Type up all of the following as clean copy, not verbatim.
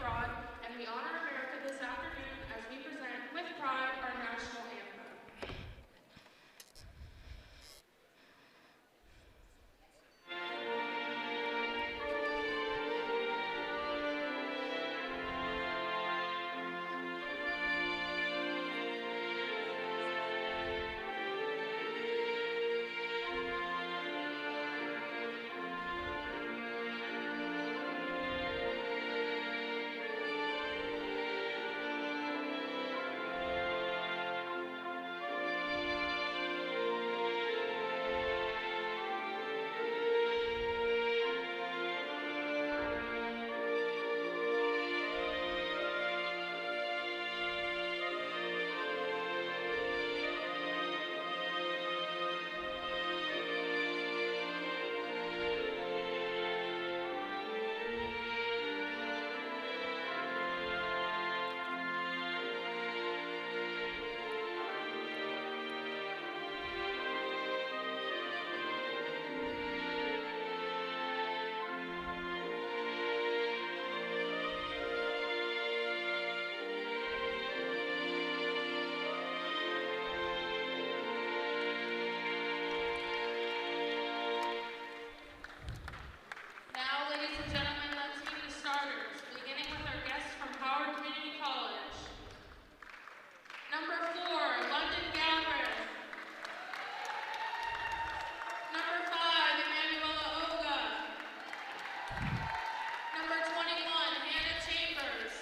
abroad, and we honor America this afternoon as we present with pride our national anthem. Now, ladies and gentlemen, let's meet the starters, beginning with our guests from Howard Community College. Number 4, London Galbraith. Number 5, Emanuela Oga. Number 21, Hannah Chambers.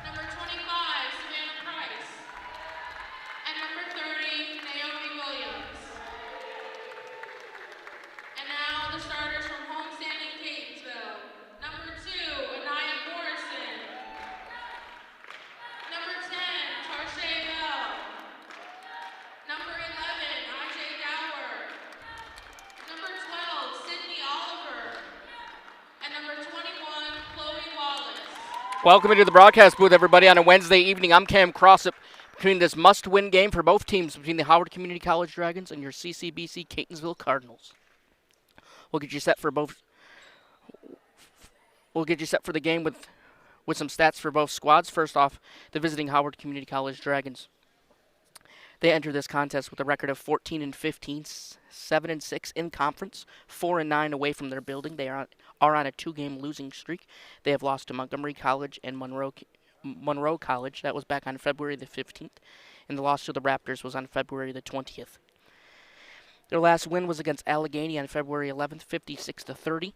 Number 25, Savannah Price. And number 30, Naomi Williams. And now the starters from homestanding Catonsville. Number 2, Anaya Morrison. Number 10, Tarshay Bell. Number 11, IJ Dower. Number 12, Sydney Oliver. And number 21, Chloe Wallace. Welcome into the broadcast booth, everybody, on a Wednesday evening. I'm Cam Crossup. Between this must-win game for both teams between the Howard Community College Dragons and your CCBC Catonsville Cardinals. We'll get you set for both. We'll get you set for the game with some stats for both squads. First off, the visiting Howard Community College Dragons. They enter this contest with a record of 14-15, 7-6 in conference, 4-9 away from their building. They are on a 2-game losing streak. They have lost to Montgomery College and Monroe College. That was back on February the 15th, and the loss to the Raptors was on February the 20th. Their last win was against Allegheny on February 11th, 56-30.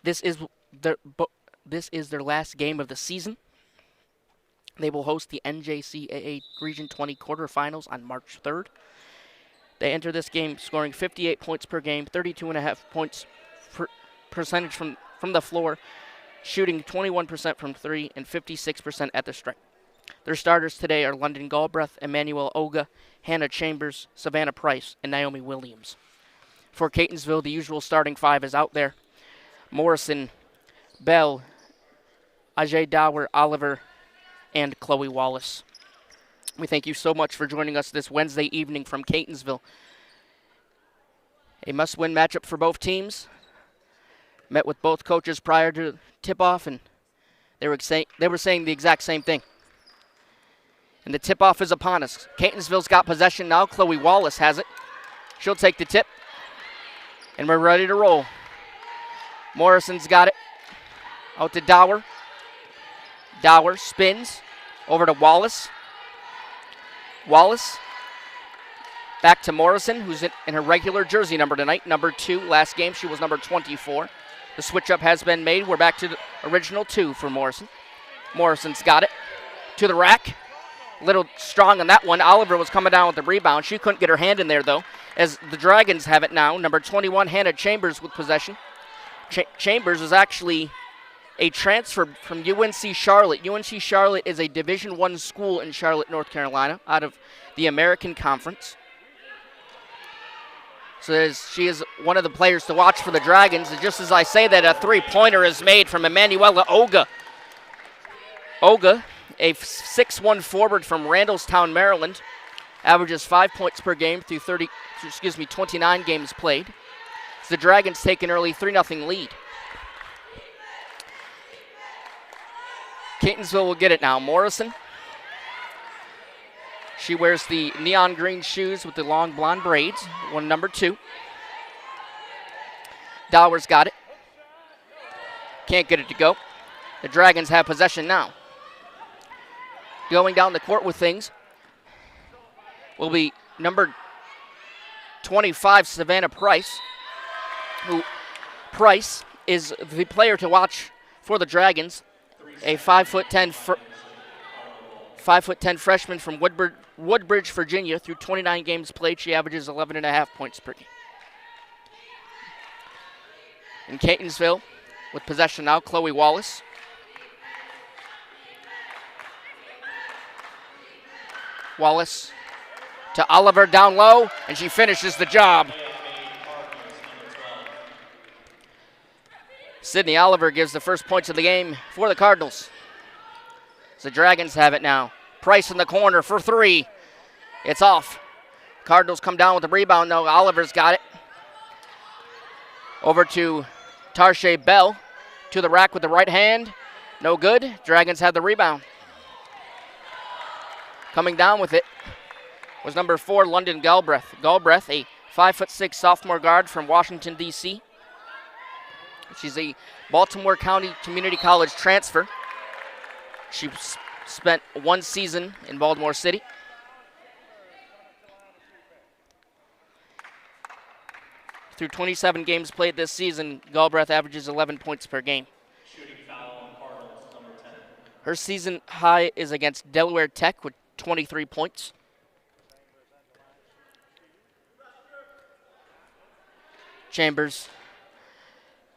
This is their last game of the season. They will host the NJCAA Region 20 quarterfinals on March 3rd. They enter this game scoring 58 points per game, 32.5 points percentage from the floor, shooting 21% from 3 and 56% at the stripe. Their starters today are London Galbraith, Emanuela Oga, Hannah Chambers, Savannah Price, and Naomi Williams. For Catonsville, the usual starting 5 is out there. Morrison, Bell, Ajay Dower, Oliver, and Chloe Wallace. We thank you so much for joining us this Wednesday evening from Catonsville. A must-win matchup for both teams. Met with both coaches prior to tip-off, and they were saying the exact same thing. And the tip-off is upon us. Catonsville's got possession now. Chloe Wallace has it. She'll take the tip, and we're ready to roll. Morrison's got it. Out to Dower. Dower spins over to Wallace. Wallace back to Morrison, who's in her regular jersey number tonight, number 2. Last game she was number 24. The switch-up has been made. We're back to the original 2 for Morrison. Morrison's got it. To the rack. A little strong on that one. Oliver was coming down with the rebound. She couldn't get her hand in there, though, as the Dragons have it now. Number 21, Hannah Chambers with possession. Chambers is actually a transfer from UNC Charlotte. UNC Charlotte is a Division I school in Charlotte, North Carolina, out of the American Conference. So she is one of the players to watch for the Dragons. And just as I say that, a three-pointer is made from Emanuela Oga. Oga, a 6'1" forward from Randallstown, Maryland, averages 5 points per game through 29 games played. as the Dragons take an early 3-0 lead. Catonsville will get it now. Morrison. She wears the neon green shoes with the long blonde braids, one number 2. Dower's got it. Can't get it to go. The Dragons have possession now. Going down the court with things will be number 25, Savannah Price, who Price is the player to watch for the Dragons, a 5'10" freshman from Woodbridge, Virginia. Through 29 games played, she averages 11.5 points per game. In Catonsville, with possession now, Chloe Wallace. Wallace to Oliver down low, and she finishes the job. Sydney Oliver gives the first points of the game for the Cardinals. The Dragons have it now. Price in the corner for 3. It's off. Cardinals come down with the rebound, though. Oliver's got it. Over to Tarshay Bell. To the rack with the right hand. No good. Dragons have the rebound. Coming down with it was number 4, London Galbraith. Galbraith, a 5'6" sophomore guard from Washington, D.C. She's a Baltimore County Community College transfer. She spent 1 season in Baltimore City. Through 27 games played this season, Galbraith averages 11 points per game. Shooting foul on Cardinals, number 10. Her season high is against Delaware Tech with 23 points. Chambers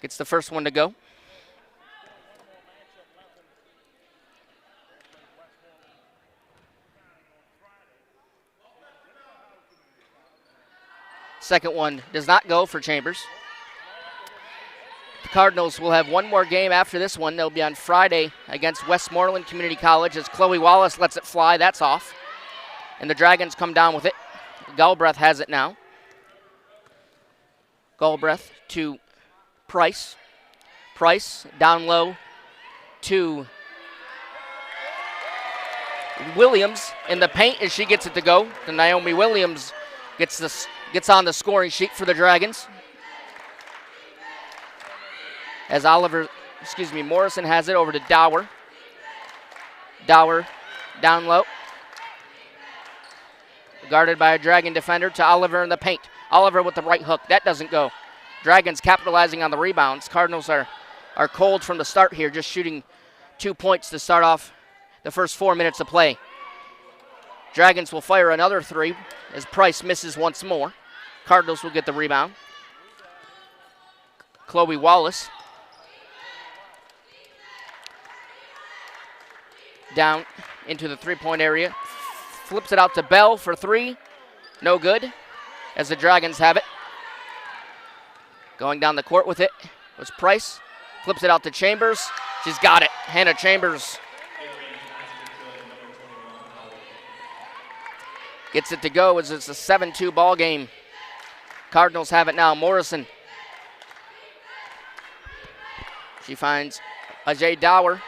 gets the first one to go. Second one does not go for Chambers. The Cardinals will have one more game after this one. They'll be on Friday against Westmoreland Community College as Chloe Wallace lets it fly. That's off. And the Dragons come down with it. Galbraith has it now. Galbraith to Price. Price down low to Williams in the paint as she gets it to go. And Naomi Williams gets on the scoring sheet for the Dragons. As Morrison has it over to Dower. Dower down low. Guarded by a Dragon defender to Oliver in the paint. Oliver with the right hook. That doesn't go. Dragons capitalizing on the rebounds. Cardinals are cold from the start here, just shooting 2 points to start off the first 4 minutes of play. Dragons will fire another 3 as Price misses once more. Cardinals will get the rebound. Chloe Wallace down into the three-point area. Flips it out to Bell for 3. No good as the Dragons have it. Going down the court with it was Price. Flips it out to Chambers. She's got it. Hannah Chambers gets it to go as it's a 7-2 ball game. Cardinals have it now. Morrison. She finds Ajay Dower,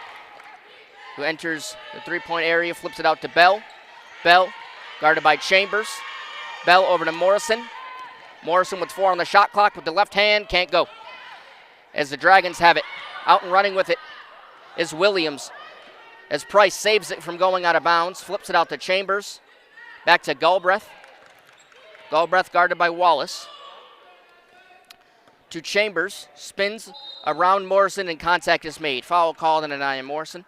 who enters the three-point area, flips it out to Bell. Bell guarded by Chambers. Bell over to Morrison. Morrison with 4 on the shot clock with the left hand, can't go. As the Dragons have it, out and running with it is Williams. As Price saves it from going out of bounds, flips it out to Chambers. Back to Galbraith. Galbraith guarded by Wallace. To Chambers, spins around Morrison and contact is made. Foul called on Anaya Morrison.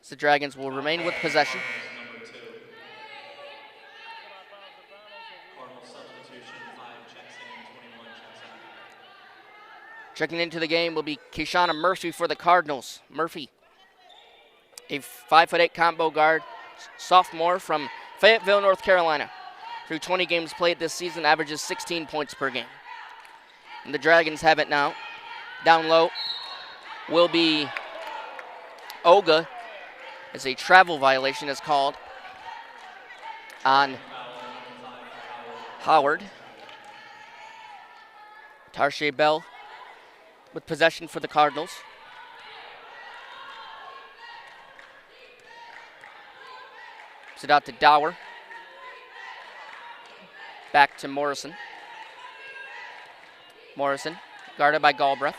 The Dragons will remain with possession. Number 2. Cardinal substitution, 5 checks in, 21 checks out. Checking into the game will be Keshana Murphy for the Cardinals. Murphy, a 5'8" combo guard, sophomore from Fayetteville, North Carolina. Through 20 games played this season, averages 16 points per game. And the Dragons have it now. Down low will be Oga, as a travel violation is called on Howard. Tarshay Bell with possession for the Cardinals. Puts it out to Dower. Back to Morrison. Morrison, guarded by Galbraith.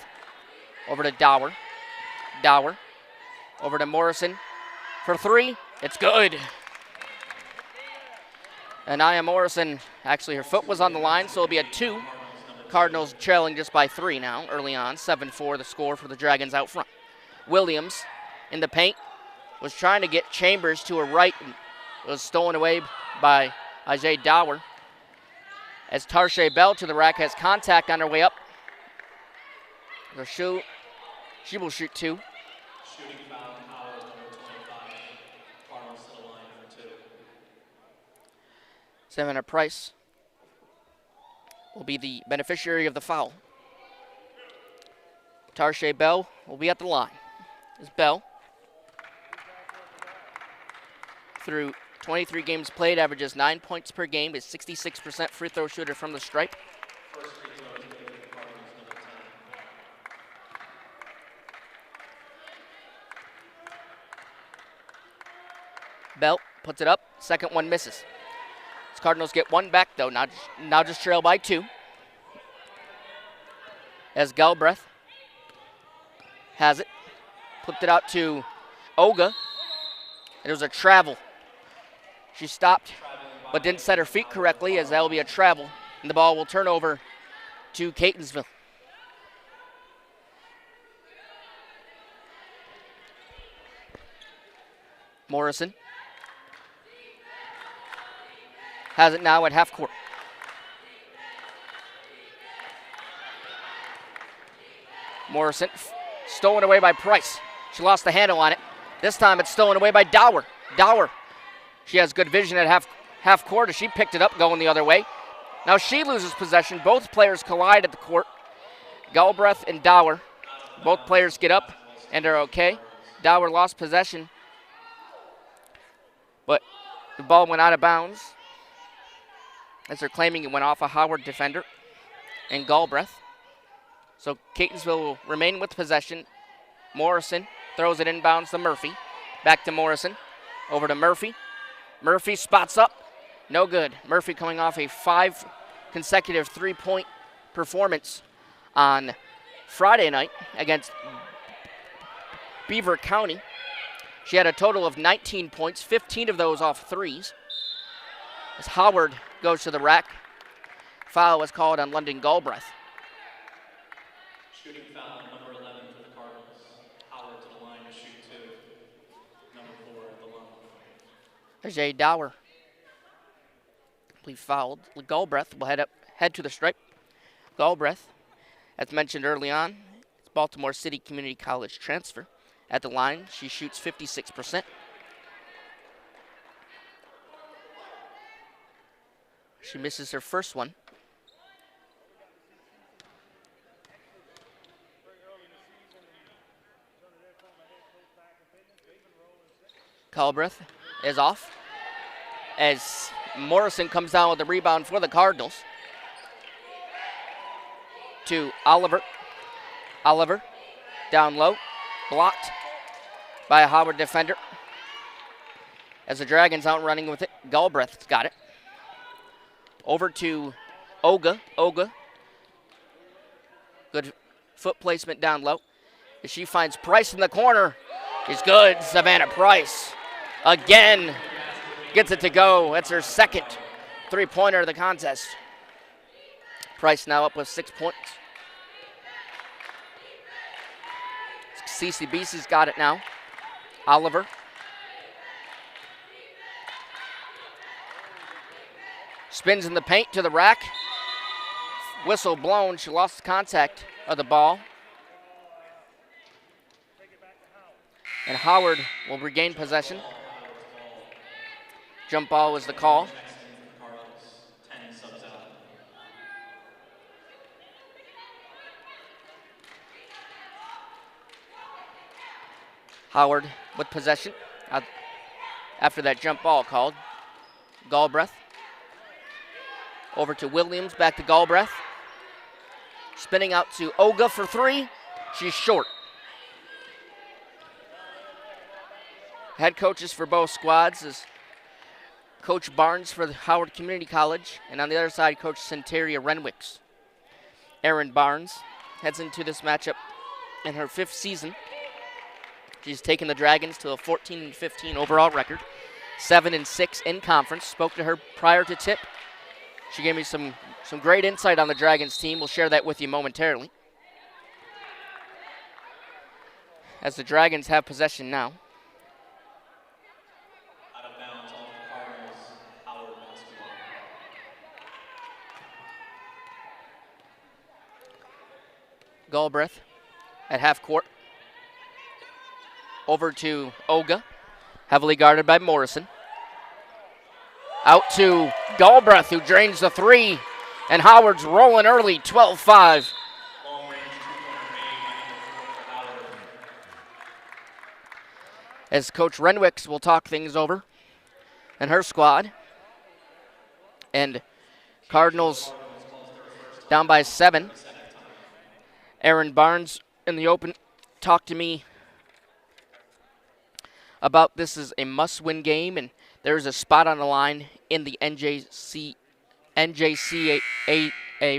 Over to Dower. Dower. Over to Morrison for three. It's good. Anaya Morrison, actually her foot was on the line, so it'll be a 2. Cardinals trailing just by 3 now, early on. 7-4 the score for the Dragons out front. Williams in the paint was trying to get Chambers to her right, and it was stolen away by Ajay Dower. As Tarshay Bell to the rack has contact on her way up. She will shoot 2. Shooting foul, Howard, number 25. Cardinals to the line for 2. Savannah Price will be the beneficiary of the foul. Tarshay Bell will be at the line. As Bell, through 23 games played, averages 9 points per game, is 66% free throw shooter from the stripe. First free throw is good for Cardinals, number 10. Bell puts it up. Second one misses. As Cardinals get one back, though. Now just trail by 2. As Galbraith has it. Flipped it out to Olga. It was a travel. She stopped, but didn't set her feet correctly, as that will be a travel. And the ball will turn over to Catonsville. Morrison has it now at half court. Morrison stolen away by Price. She lost the handle on it. This time it's stolen away by Dower. Dower. She has good vision at half court as she picked it up going the other way. Now she loses possession. Both players collide at the court. Galbraith and Dower. Both players get up and are okay. Dower lost possession, but the ball went out of bounds as they're claiming it went off a Howard defender and Galbraith. So Catonsville will remain with possession. Morrison throws it inbounds to Murphy. Back to Morrison. Over to Murphy. Murphy spots up. No good. Murphy coming off a 5 consecutive 3-point performance on Friday night against Beaver County. She had a total of 19 points, 15 of those off threes. As Howard goes to the rack, foul was called on London Galbraith. Shooting foul, number 11 for the Cardinals. Howard to the line to shoot 2. Number 4 at the line. Ajay Dower, I believe, fouled. Galbraith will head to the stripe. Galbraith, as mentioned early on, is Baltimore City Community College transfer. At the line, she shoots 56%. She misses her first one. Galbraith is off as Morrison comes down with the rebound for the Cardinals. To Oliver. Oliver down low. Blocked by a Howard defender. As the Dragons out running with it, Galbraith's got it. Over to Olga. Olga. Good foot placement down low. As she finds Price in the corner. She's good. Savannah Price again gets it to go. That's her second 3-pointer of the contest. Price now up with 6 points. CCBC's got it now. Oliver. Spins in the paint to the rack. Whistle blown. She lost contact of the ball. And Howard will regain possession. Jump ball was the call. Howard with possession after that jump ball called. Galbraith Over to Williams, back to Galbraith. Spinning out to Olga for three. She's short. Head coaches for both squads is Coach Barnes for the Howard Community College, and on the other side, Coach Centeria Renwicks. Erin Barnes heads into this matchup in her 5th season. She's taken the Dragons to a 14-15 overall record, 7-6 in conference. Spoke to her prior to tip. She gave me some great insight on the Dragons team. We'll share that with you momentarily. As the Dragons have possession now. Out of bounds off the Cardinals, Howard basketball. Galbraith at half court. Over to Olga, heavily guarded by Morrison. Out to Galbraith, who drains the three, and Howard's rolling early, 12-5. Long range two-pointer made by number 4 for Howard. As Coach Renwicks will talk things over and her squad. And Cardinals down by 7. Erin Barnes in the open talked to me about this is a must-win game, and there's a spot on the line in the NJCAA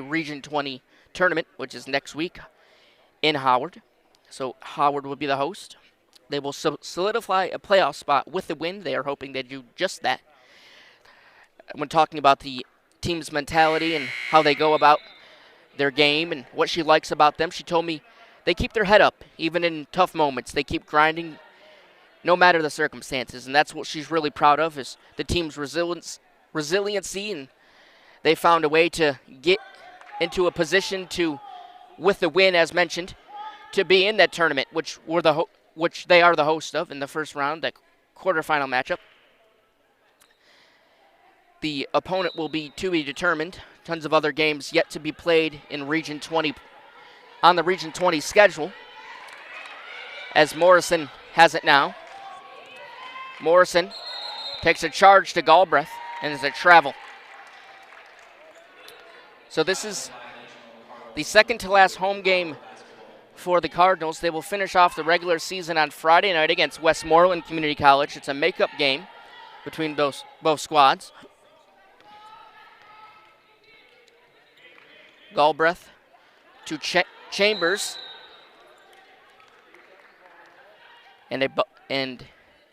Region 20 tournament, which is next week in Howard. So Howard will be the host. They will solidify a playoff spot with the win. They are hoping they do just that. When talking about the team's mentality and how they go about their game and what she likes about them, she told me they keep their head up, even in tough moments. They keep grinding no matter the circumstances, and that's what she's really proud of, is the team's resiliency, and they found a way to get into a position to, with the win as mentioned, to be in that tournament, which they are the host of in the first round, that quarterfinal matchup. The opponent will be to be determined. Tons of other games yet to be played in Region 20 on the Region 20 schedule, as Morrison has it now. Morrison takes a charge to Galbraith, and is a travel. So this is the second to last home game for the Cardinals. They will finish off the regular season on Friday night against Westmoreland Community College. It's a makeup game between both squads. Galbraith to Chambers, and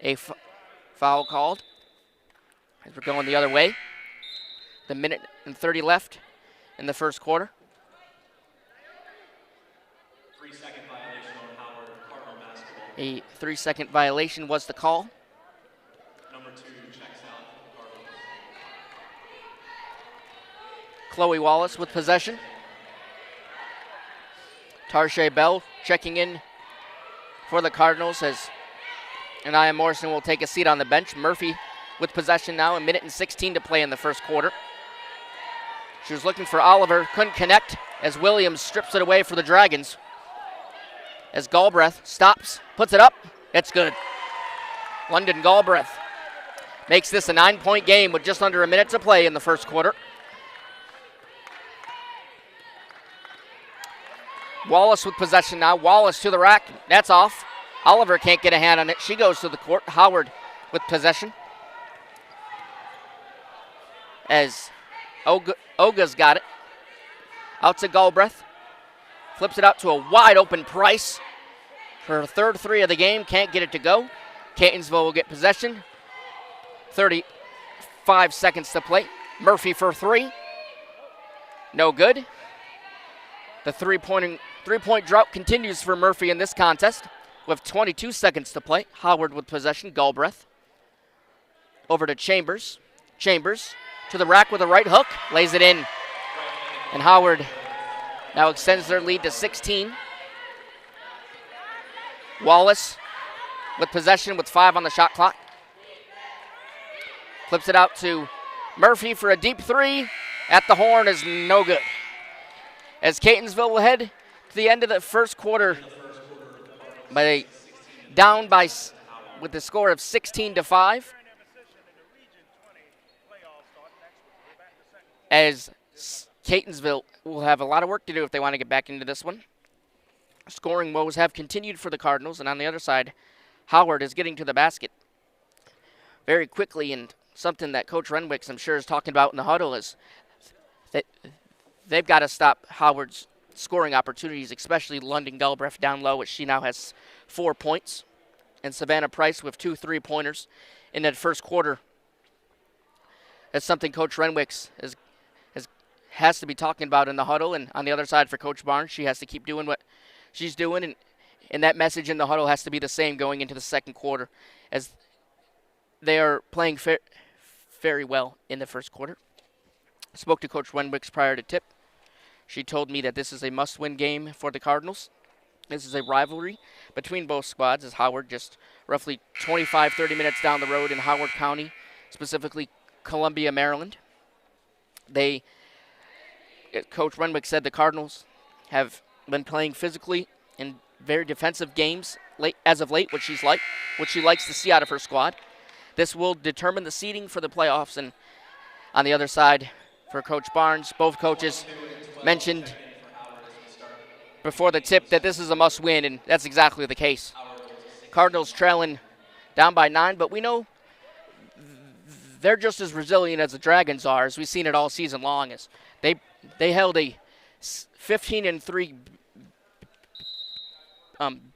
a foul called as we're going the other way. The minute and 30 left in the first quarter. 3-second violation on Howard Cardinal basketball. A 3-second violation was the call. Number 2 checks out for the Cardinals. Chloe Wallace with possession. Tarshay Bell checking in for the Cardinals, as Anaya Morrison will take a seat on the bench. Murphy with possession now, a minute and 16 to play in the first quarter. She was looking for Oliver, couldn't connect as Williams strips it away for the Dragons. As Galbraith stops, puts it up, it's good. London Galbraith makes this a 9-point game with just under a minute to play in the first quarter. Wallace with possession now. Wallace to the rack. That's off. Oliver can't get a hand on it. She goes to the court. Howard with possession. As Olga's got it. Out to Galbraith. Flips it out to a wide open Price. Her third three of the game. Can't get it to go. Catonsville will get possession. 35 seconds to play. Murphy for three. No good. The three-point drought continues for Murphy in this contest with 22 seconds to play. Howard with possession. Galbraith. Over to Chambers. Chambers to the rack with a right hook. Lays it in. And Howard now extends their lead to 16. Wallace with possession with 5 on the shot clock. Flips it out to Murphy for a deep three. At the horn is no good. As Catonsville will head to the end of the first quarter down with the score of 16-5. as Catonsville will have a lot of work to do if they want to get back into this one. Scoring woes have continued for the Cardinals, and on the other side, Howard is getting to the basket very quickly, and something that Coach Renwick, I'm sure, is talking about in the huddle is that they've got to stop Howard's scoring opportunities, especially London Galbraith down low, as she now has 4 points, and Savannah Price with 2 3-pointers in that first quarter. That's something Coach Renwick has to be talking about in the huddle, and on the other side for Coach Barnes, she has to keep doing what she's doing, and that message in the huddle has to be the same going into the second quarter, as they are playing very well in the first quarter. I spoke to Coach Renwick prior to tip. She told me that this is a must-win game for the Cardinals. This is a rivalry between both squads, as Howard just roughly 25, 30 minutes down the road in Howard County, specifically Columbia, Maryland. Coach Renwick said the Cardinals have been playing physically in very defensive games as of late, which she likes to see out of her squad. This will determine the seeding for the playoffs, and on the other side for Coach Barnes, both coaches mentioned before the tip that this is a must-win, and that's exactly the case. Cardinals trailing down by 9, but we know they're just as resilient as the Dragons are, as we've seen it all season long. As they held a 15-3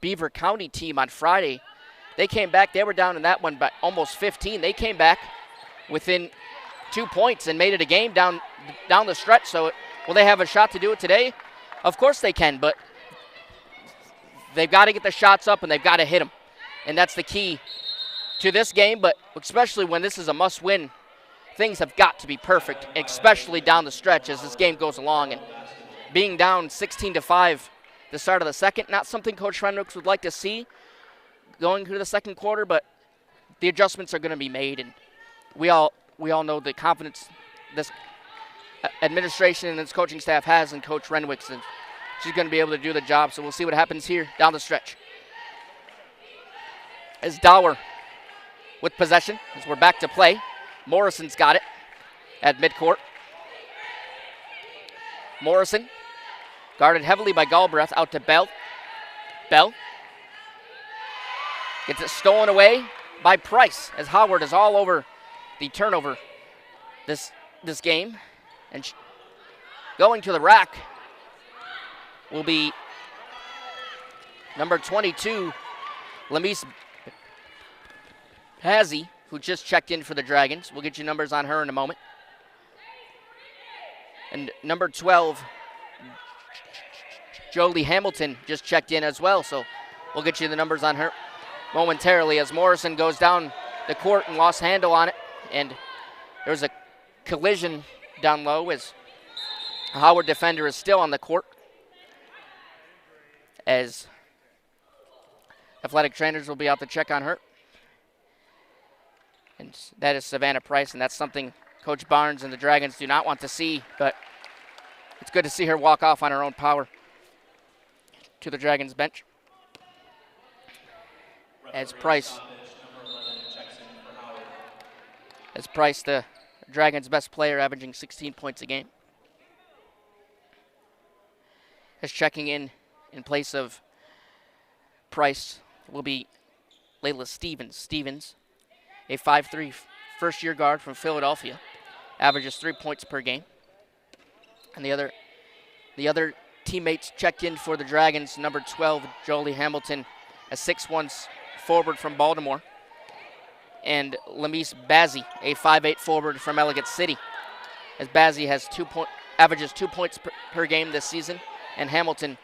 Beaver County team on Friday. They came back. They were down in that one by almost 15. They came back within 2 points and made it a game down the stretch. So will they have a shot to do it today? Of course they can, but they've got to get the shots up and they've got to hit them. And that's the key to this game, but especially when this is a must-win, things have got to be perfect, especially down the stretch as this game goes along. And being down 16-5 the start of the second, not something Coach Renwick would like to see going through the second quarter, but the adjustments are going to be made, and we all know the confidence this administration and its coaching staff has in Coach Renwick, and she's going to be able to do the job. So we'll see what happens here down the stretch. As Dower with possession, as we're back to play. Morrison's got it at midcourt. Morrison guarded heavily by Galbraith, out to Bell. Bell gets it stolen away by Price, as Howard is all over the turnover this game. And going to the rack will be number 22, Lamise Pazzi, who just checked in for the Dragons. We'll get you numbers on her in a moment. And number 12, Jolie Hamilton, just checked in as well. So we'll get you the numbers on her momentarily, as Morrison goes down the court and lost handle on it. And there's a collision down low as a Howard defender is still on the court, as athletic trainers will be out to check on her. And that is Savannah Price, and that's something Coach Barnes and the Dragons do not want to see, but it's good to see her walk off on her own power to the Dragons bench. As Price, the Dragons' best player, averaging 16 points a game, is checking in place of Price will be Layla Stevens. Stevens, a 5'3" first-year guard from Philadelphia, averages 3 points per game. And the other teammates checked in for the Dragons. Number 12, Jolie Hamilton, a 6'1" forward from Baltimore, and Lamise Bazzi, a 5'8" forward from Ellicott City, as Bazzi has averages 2 points per game this season, and Hamilton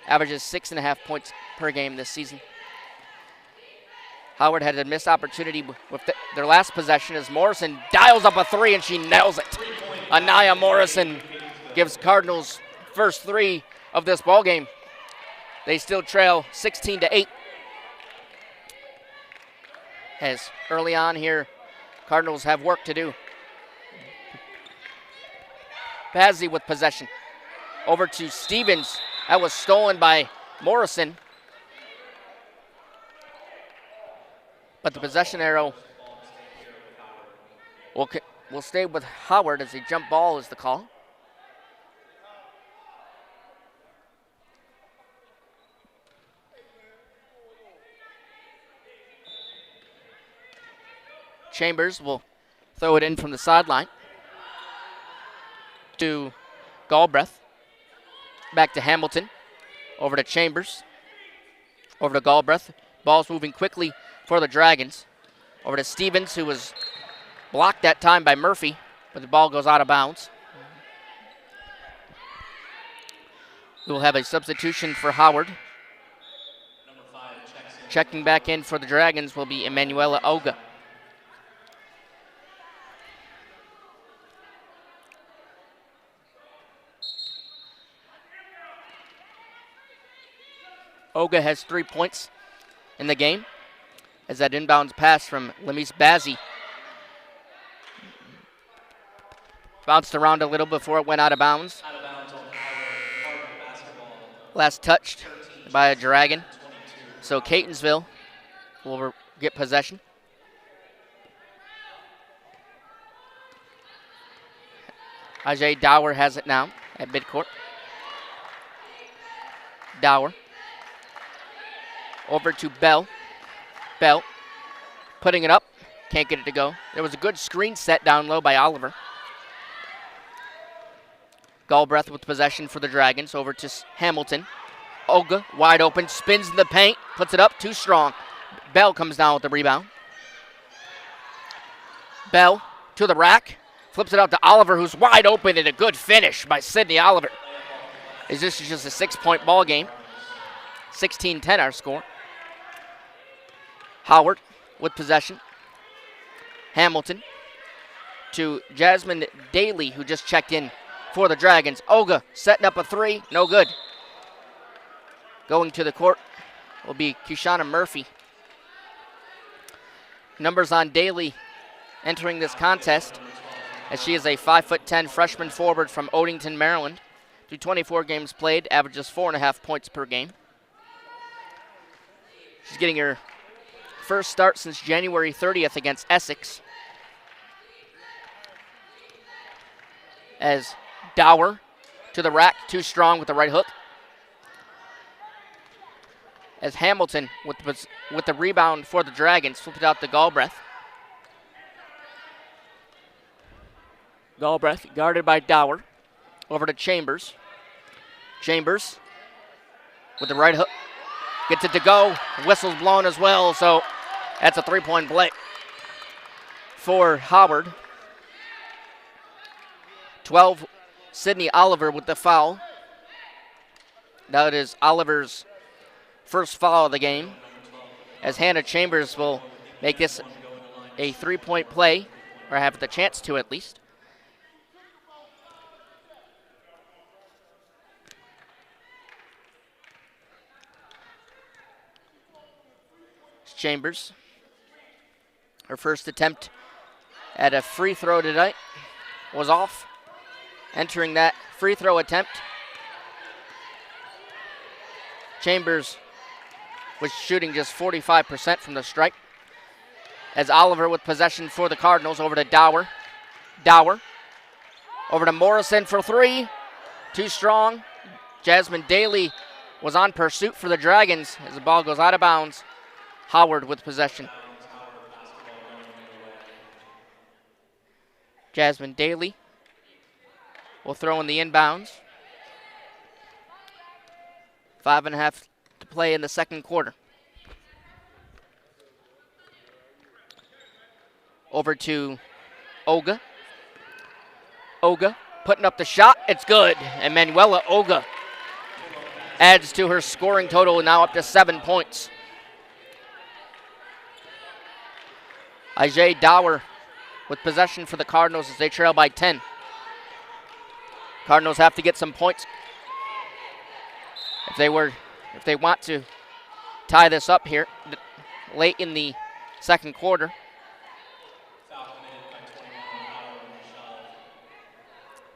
averages 6.5 points per game this season. Howard had a missed opportunity with their last possession as Morrison dials up a three and she nails it. Anaya Morrison gives Cardinals first three of this ball game. They still trail 16-8. As early on here, Cardinals have work to do. Pazzi with possession. Over to Stevens. That was stolen by Morrison. But the possession arrow will will stay with Howard as a jump ball is the call. Chambers will throw it in from the sideline to Galbraith. Back to Hamilton. Over to Chambers. Over to Galbraith. Ball's moving quickly for the Dragons. Over to Stevens, who was blocked that time by Murphy, but the ball goes out of bounds. We will have a substitution for Howard. Number 5 checks in. Checking back in for the Dragons will be Emanuela Oga. Oga has 3 points in the game as that inbounds pass from Lemise Bazzi bounced around a little before it went out of bounds. Out of bounds on Howard basketball. Last touched 13 by a Dragon. 22. So Catonsville will get possession. Ajay Dower has it now at midcourt. Dower. Over to Bell. Bell putting it up. Can't get it to go. There was a good screen set down low by Oliver. Galbraith with possession for the Dragons. Over to Hamilton. Olga wide open. Spins in the paint. Puts it up. Too strong. Bell comes down with the rebound. Bell to the rack. Flips it out to Oliver, who's wide open, and a good finish by Sydney Oliver. This is just a 6-point ball game. 16-10 our score. Howard with possession. Hamilton to Jasmine Daly, who just checked in for the Dragons. Olga setting up a three. No good. Going to the court will be Kishana Murphy. Numbers on Daly entering this contest, as she is a 5'10" freshman forward from Odenton, Maryland. Through 24 games played, averages 4.5 points per game. She's getting her first start since January 30th against Essex. As Dower to the rack, too strong with the right hook. As Hamilton with the rebound for the Dragons, flipped it out to Galbraith. Galbraith guarded by Dower. Over to Chambers. Chambers with the right hook. Gets it to go. Whistle's blown as well, so that's a 3-point play for Howard. 12, Sydney Oliver with the foul. Now it is Oliver's first foul of the game, as Hannah Chambers will make this a 3-point play, or have the chance to at least. Chambers, her first attempt at a free throw tonight was off. Entering that free throw attempt, Chambers was shooting just 45% from the stripe. As Oliver with possession for the Cardinals, over to Dower. Dower over to Morrison for three. Too strong. Jasmine Daly was on pursuit for the Dragons as the ball goes out of bounds. Howard with possession. Jasmine Daly will throw in the inbounds. 5.5 to play in the second quarter. Over to Olga. Olga putting up the shot. It's good. And Manuela Olga adds to her scoring total, now up to 7 points. Ajay Dower with possession for the Cardinals as they trail by 10. Cardinals have to get some points if they want to tie this up here late in the second quarter.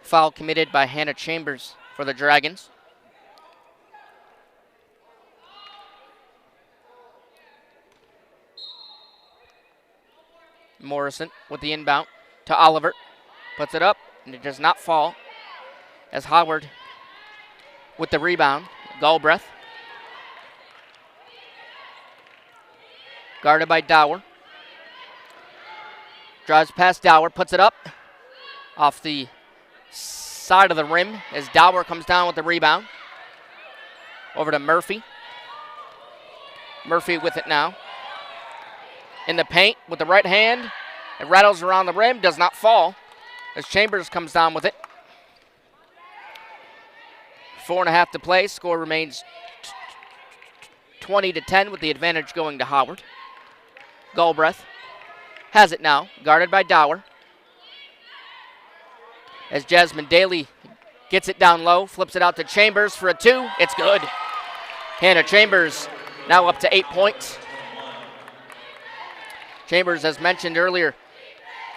Foul committed by Hannah Chambers for the Dragons. Morrison with the inbound to Oliver. Puts it up, and it does not fall. As Howard with the rebound. Galbraith. Guarded by Dower. Drives past Dower, puts it up. Off the side of the rim as Dower comes down with the rebound. Over to Murphy. Murphy with it now. In the paint with the right hand. It rattles around the rim, does not fall. As Chambers comes down with it. 4.5 to play. Score remains 20-10 with the advantage going to Howard. Galbraith has it now, guarded by Dower. As Jasmine Daly gets it down low, flips it out to Chambers for a 2. It's good. Hannah Chambers now up to 8 points. Chambers, as mentioned earlier,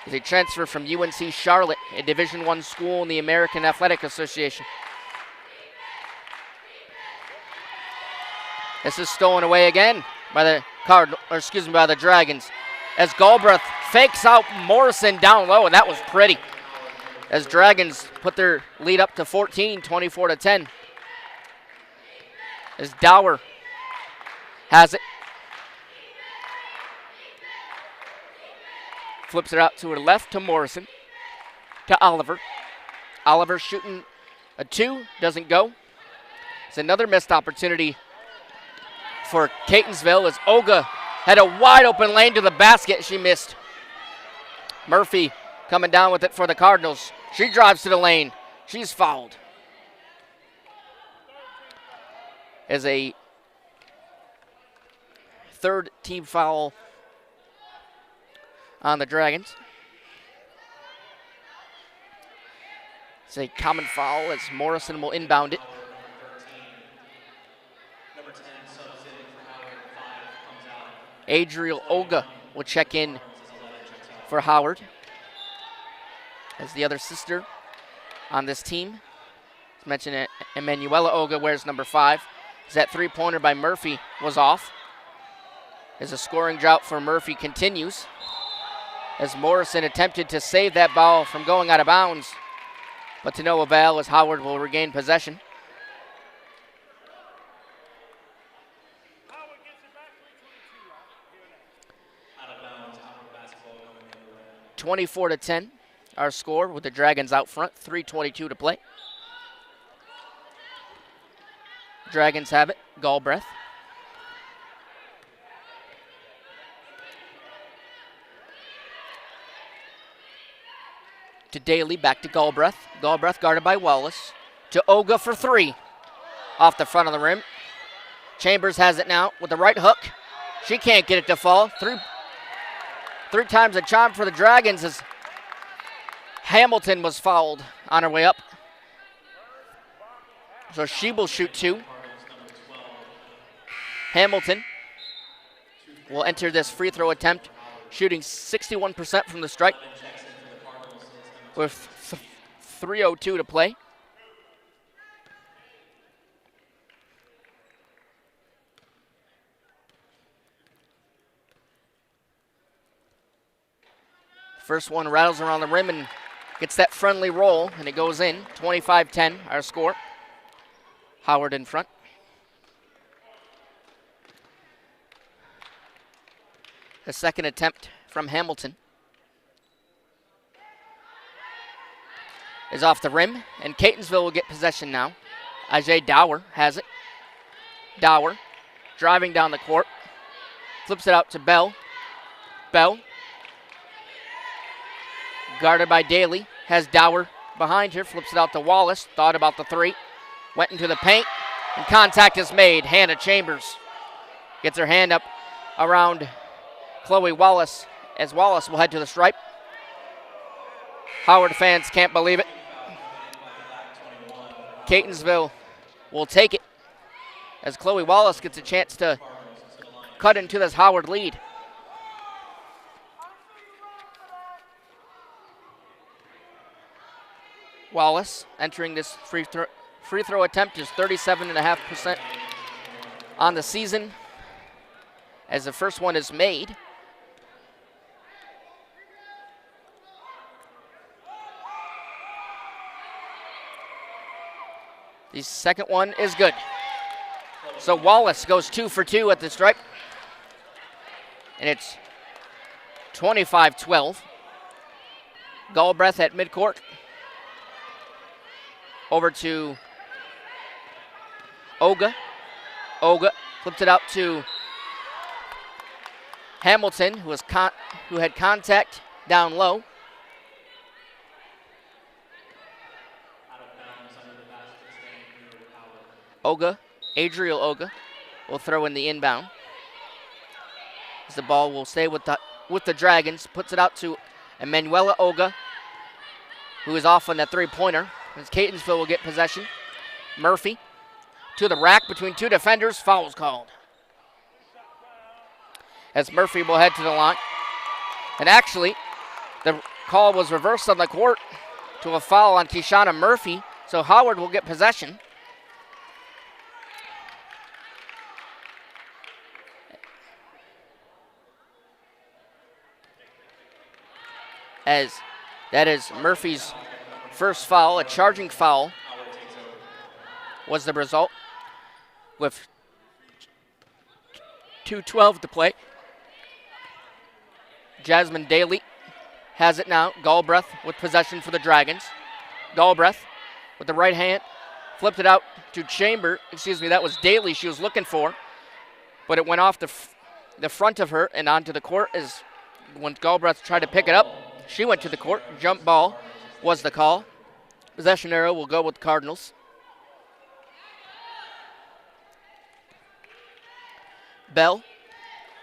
is a transfer from UNC Charlotte, a Division I school in the American Athletic Association. This is stolen away again by the by the Dragons. As Galbraith fakes out Morrison down low, and that was pretty. As Dragons put their lead up to 14, 24-10. As Dower has it. Flips it out to her left to Morrison. To Oliver. Oliver shooting a 2, doesn't go. It's another missed opportunity for Catonsville as Olga had a wide open lane to the basket. She missed. Murphy coming down with it for the Cardinals. She drives to the lane. She's fouled. As a third team foul on the Dragons. It's a common foul as Morrison will inbound it. Adriel Olga will check in for Howard. As the other sister on this team, as mentioned, Emanuela Olga wears number 5. As that three-pointer by Murphy was off. As the scoring drought for Murphy continues. As Morrison attempted to save that ball from going out of bounds, but to no avail as Howard will regain possession. 24-10, our score with the Dragons out front, 3:22 to play. Dragons have it, Galbraith. To Daly, back to Galbraith. Galbraith guarded by Wallace. To Olga for 3. Off the front of the rim. Chambers has it now with the right hook. She can't get it to fall. Three times a charm for the Dragons as Hamilton was fouled on her way up. So she will shoot 2. Hamilton will enter this free throw attempt, shooting 61% from the stripe with 3:02 to play. First one rattles around the rim and gets that friendly roll, and it goes in. 25-10, our score. Howard in front. The second attempt from Hamilton is off the rim, and Catonsville will get possession now. Ajay Dower has it. Dower driving down the court. Flips it out to Bell. Bell, guarded by Daly, has Dower behind her. Flips it out to Wallace. Thought about the 3. Went into the paint, and contact is made. Hannah Chambers gets her hand up around Chloe Wallace as Wallace will head to the stripe. Howard fans can't believe it. Catonsville will take it as Chloe Wallace gets a chance to cut into this Howard lead. Wallace entering this free throw attempt is 37.5% on the season as the first one is made. The second one is good. So Wallace goes 2 for 2 at the stripe. And it's 25-12. Galbraith at midcourt. Over to Oga. Oga flipped it out to Hamilton, who had contact down low. Out of bounds under the basket, staying near Howard. Oga, Adriel Oga, will throw in the inbound. As the ball will stay with the Dragons, puts it out to Emanuela Oga, who is off on that three-pointer. As Catonsville will get possession. Murphy to the rack between two defenders. Foul's called. As Murphy will head to the line. And actually, the call was reversed on the court to a foul on Keshana Murphy. So Howard will get possession. As that is Murphy's first foul, a charging foul was the result with 2:12 to play. Jasmine Daly has it now. Galbraith with possession for the Dragons. Galbraith with the right hand, flipped it out to Chamber. That was Daly she was looking for, but it went off the front of her and onto the court as when Galbraith tried to pick it up, she went to the court. Jump ball was the call. Possession arrow will go with the Cardinals. Bell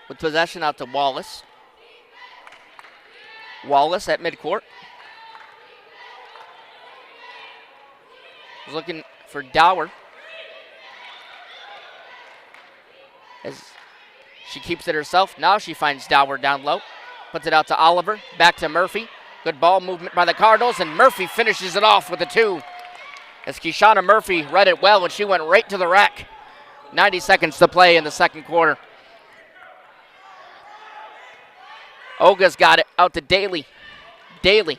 with possession out to Wallace. Wallace at midcourt. Was looking for Dower. As she keeps it herself. Now she finds Dower down low. Puts it out to Oliver. Back to Murphy. Good ball movement by the Cardinals, and Murphy finishes it off with a 2. As Keshana Murphy read it well, and she went right to the rack. 90 seconds to play in the second quarter. Oga's got it out to Daly. Daly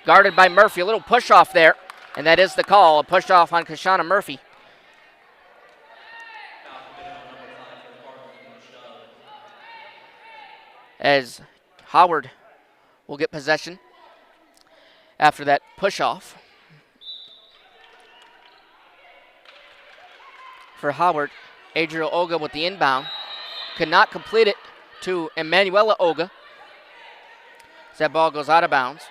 guarded by Murphy. A little push off there, and that is the call. A push off on Keshana Murphy. As Howard will get possession after that push off. For Howard, Adriel Oga with the inbound. Could not complete it to Emanuela Oga. As that ball goes out of bounds.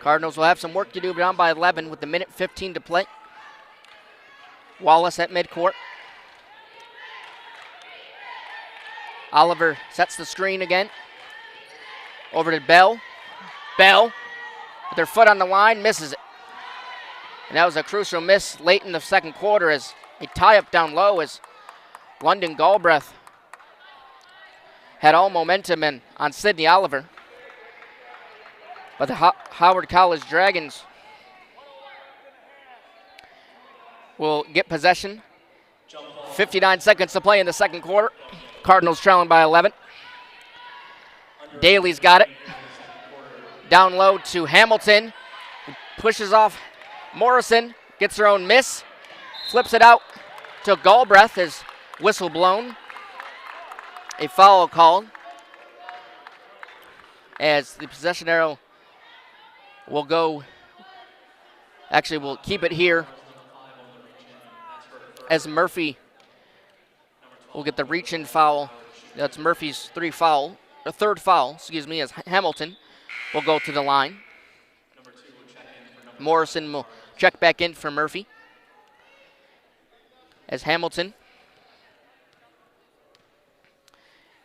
Cardinals will have some work to do, down by 11 with the minute 15 to play. Wallace at midcourt. Oliver sets the screen again. Over to Bell. Bell with her foot on the line, misses it. And that was a crucial miss late in the second quarter as a tie-up down low as London Galbraith had all momentum on Sydney Oliver. But the Howard College Dragons will get possession. 59 seconds to play in the second quarter. Cardinals trailing by 11. Daly's got it. Down low to Hamilton. Pushes off Morrison. Gets her own miss. Flips it out to Galbraith as whistle blown. A foul called. As the possession arrow will go. Actually, we'll keep it here. As Murphy will get the reach-in foul. That's Murphy's third foul, as Hamilton will go to the line. Morrison will check back in for Murphy. As Hamilton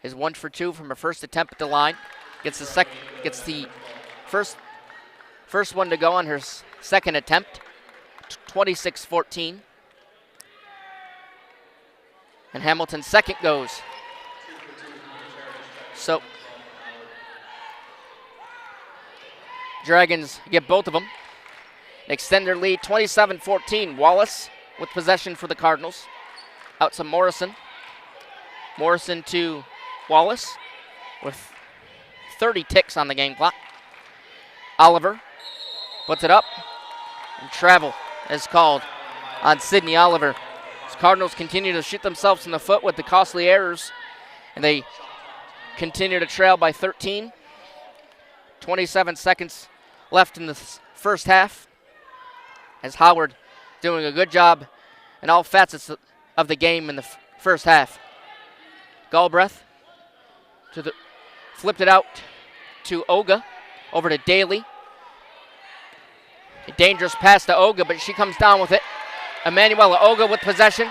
is 1 for 2 from her first attempt at the line. Gets the first one to go on her second attempt. 26-14. And Hamilton's second goes. So Dragons get both of them. Extend their lead 27-14. Wallace with possession for the Cardinals. Out to Morrison. Morrison to Wallace with 30 ticks on the game clock. Oliver puts it up, and travel is called on Sydney Oliver. The Cardinals continue to shoot themselves in the foot with the costly errors, and they continue to trail by 13. 27 seconds left in the first half, as Howard doing a good job in all facets of the game in the first half. Galbraith flipped it out to Oga, over to Daly. A dangerous pass to Oga, but she comes down with it. Emanuela Oga with possession.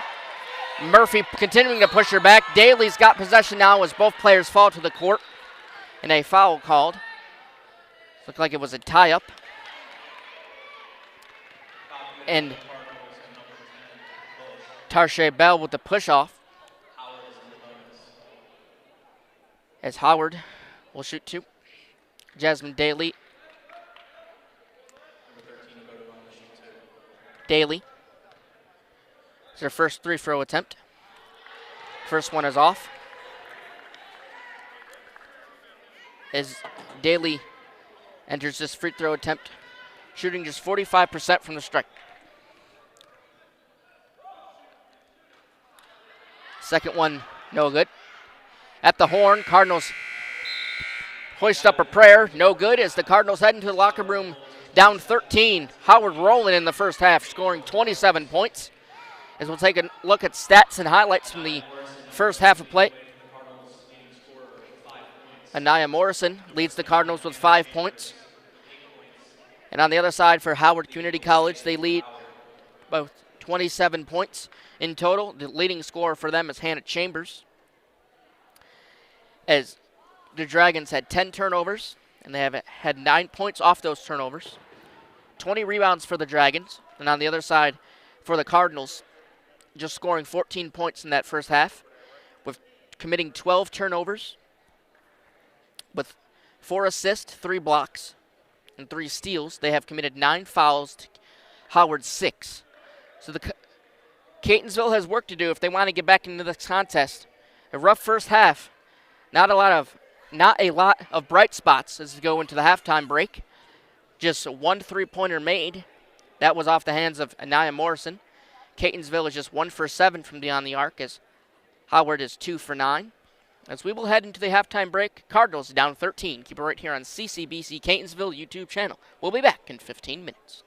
Murphy continuing to push her back. Daly's got possession now as both players fall to the court, and a foul called. Looked like it was a tie-up. And Tarshay Bell with the push-off, as Howard will shoot two. Jasmine Daly. Daly. It's her first free-throw attempt. First one is off. As Daly enters this free throw attempt, shooting just 45% from the strike. Second one, no good. At the horn, Cardinals hoist up a prayer, no good, as the Cardinals head into the locker room down 13. Howard rolling in the first half, scoring 27 points. As we'll take a look at stats and highlights from the first half of play. Anaya Morrison leads the Cardinals with 5 points. And on the other side for Howard Community College, they lead about 27 points in total. The leading scorer for them is Hannah Chambers. As the Dragons had 10 turnovers, and they have had 9 points off those turnovers. 20 rebounds for the Dragons. And on the other side for the Cardinals, just scoring 14 points in that first half, with committing 12 turnovers, with 4 assists, 3 blocks, and 3 steals. They have committed 9 fouls to Howard's 6. So the Catonsville has work to do if they want to get back into this contest. A rough first half. Not a lot of bright spots as we go into the halftime break. Just 1 3-pointer made. That was off the hands of Anaya Morrison. Catonsville is just 1 for 7 from beyond the arc, as Howard is 2 for 9. As we will head into the halftime break, Cardinals down 13. Keep it right here on CCBC Catonsville YouTube channel. We'll be back in 15 minutes.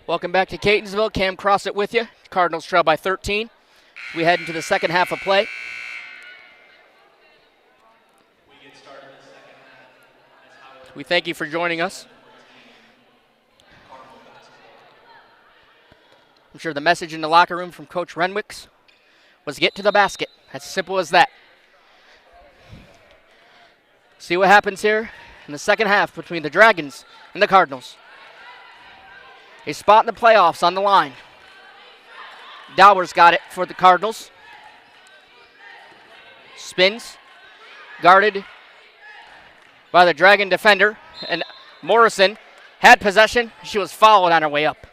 Welcome back to Catonsville. Cam Crossett with you. Cardinals trail by 13. We head into the second half of play. We thank you for joining us. I'm sure the message in the locker room from Coach Renwicks was get to the basket. As simple as that. See what happens here in the second half between the Dragons and the Cardinals. A spot in the playoffs on the line. Dower's got it for the Cardinals. Spins. Guarded by the Dragon defender. And Morrison had possession. She was fouled on her way up.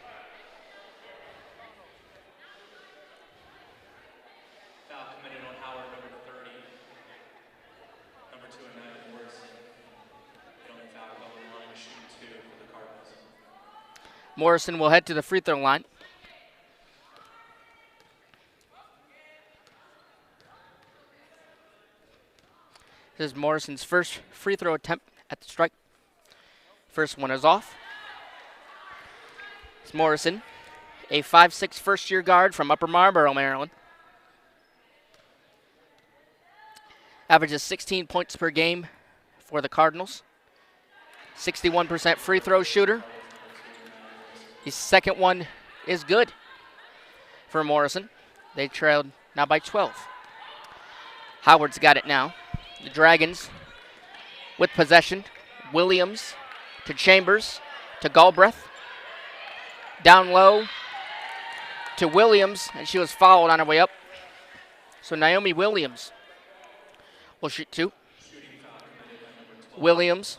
Foul committed on Howard, number 30. Number 2 and 9, Morrison. The only foul going line to shoot 2 for the Cardinals. Morrison will head to the free throw line. This is Morrison's first free throw attempt at the strike. First one is off. It's Morrison, a 5'6" first-year guard from Upper Marlboro, Maryland. Averages 16 points per game for the Cardinals. 61% free throw shooter. His second one is good for Morrison. They trailed now by 12. Howard's got it now. The Dragons with possession. Williams to Chambers to Galbraith. Down low to Williams, and she was fouled on her way up. So Naomi Williams will shoot 2. Williams,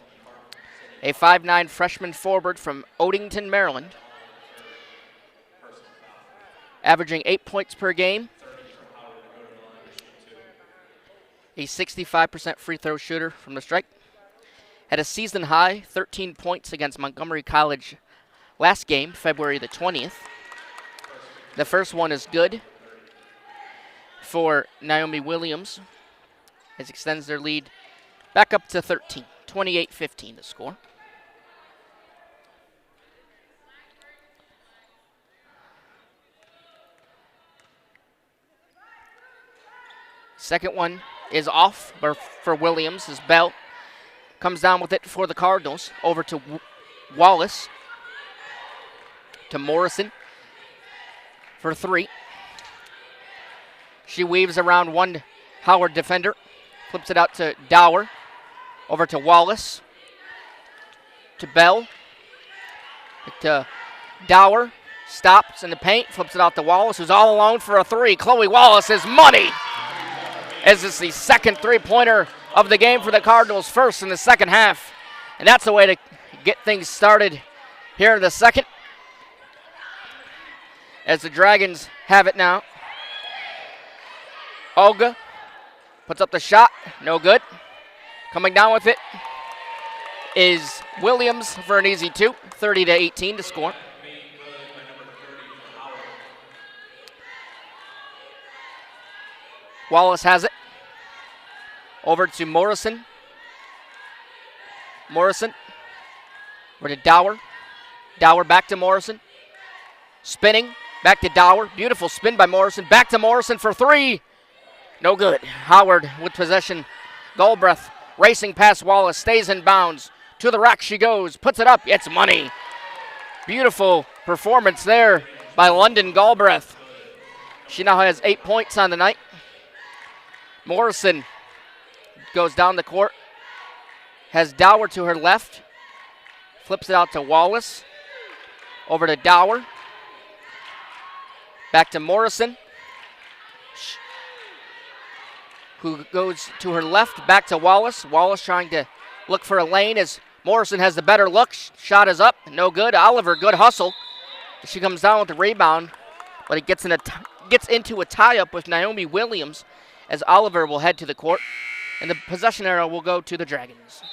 a 5'9" freshman forward from Odenton, Maryland. Averaging 8 points per game. A 65% free throw shooter from the strike. Had a season high 13 points against Montgomery College last game, February the 20th. The first one is good for Naomi Williams. It extends their lead back up to 13. 28-15 the score. Second one is off for Williams as Bell comes down with it for the Cardinals. Over to Wallace. To Morrison for 3. She weaves around one Howard defender. Flips it out to Dower. Over to Wallace. To Bell. To Dower. Stops in the paint. Flips it out to Wallace, who's all alone for a 3. Chloe Wallace is money. As it's the second three-pointer of the game for the Cardinals, first in the second half. And that's the way to get things started here in the second. As the Dragons have it now. Olga puts up the shot. No good. Coming down with it is Williams for an easy 2. 30-18 to score. Wallace has it. Over to Morrison. Morrison. Over to Dower. Dower back to Morrison. Spinning. Back to Dower. Beautiful spin by Morrison. Back to Morrison for 3. No good. Howard with possession. Galbraith racing past Wallace. Stays in bounds. To the rack she goes. Puts it up. It's money. Beautiful performance there by London Galbraith. She now has 8 points on the night. Morrison goes down the court. Has Dower to her left. Flips it out to Wallace. Over to Dower. Back to Morrison, who goes to her left. Back to Wallace. Wallace trying to look for a lane as Morrison has the better look. Shot is up. No good. Oliver, good hustle. She comes down with the rebound, but it gets into a tie-up with Naomi Williams as Oliver will head to the court. And the possession arrow will go to the Dragons.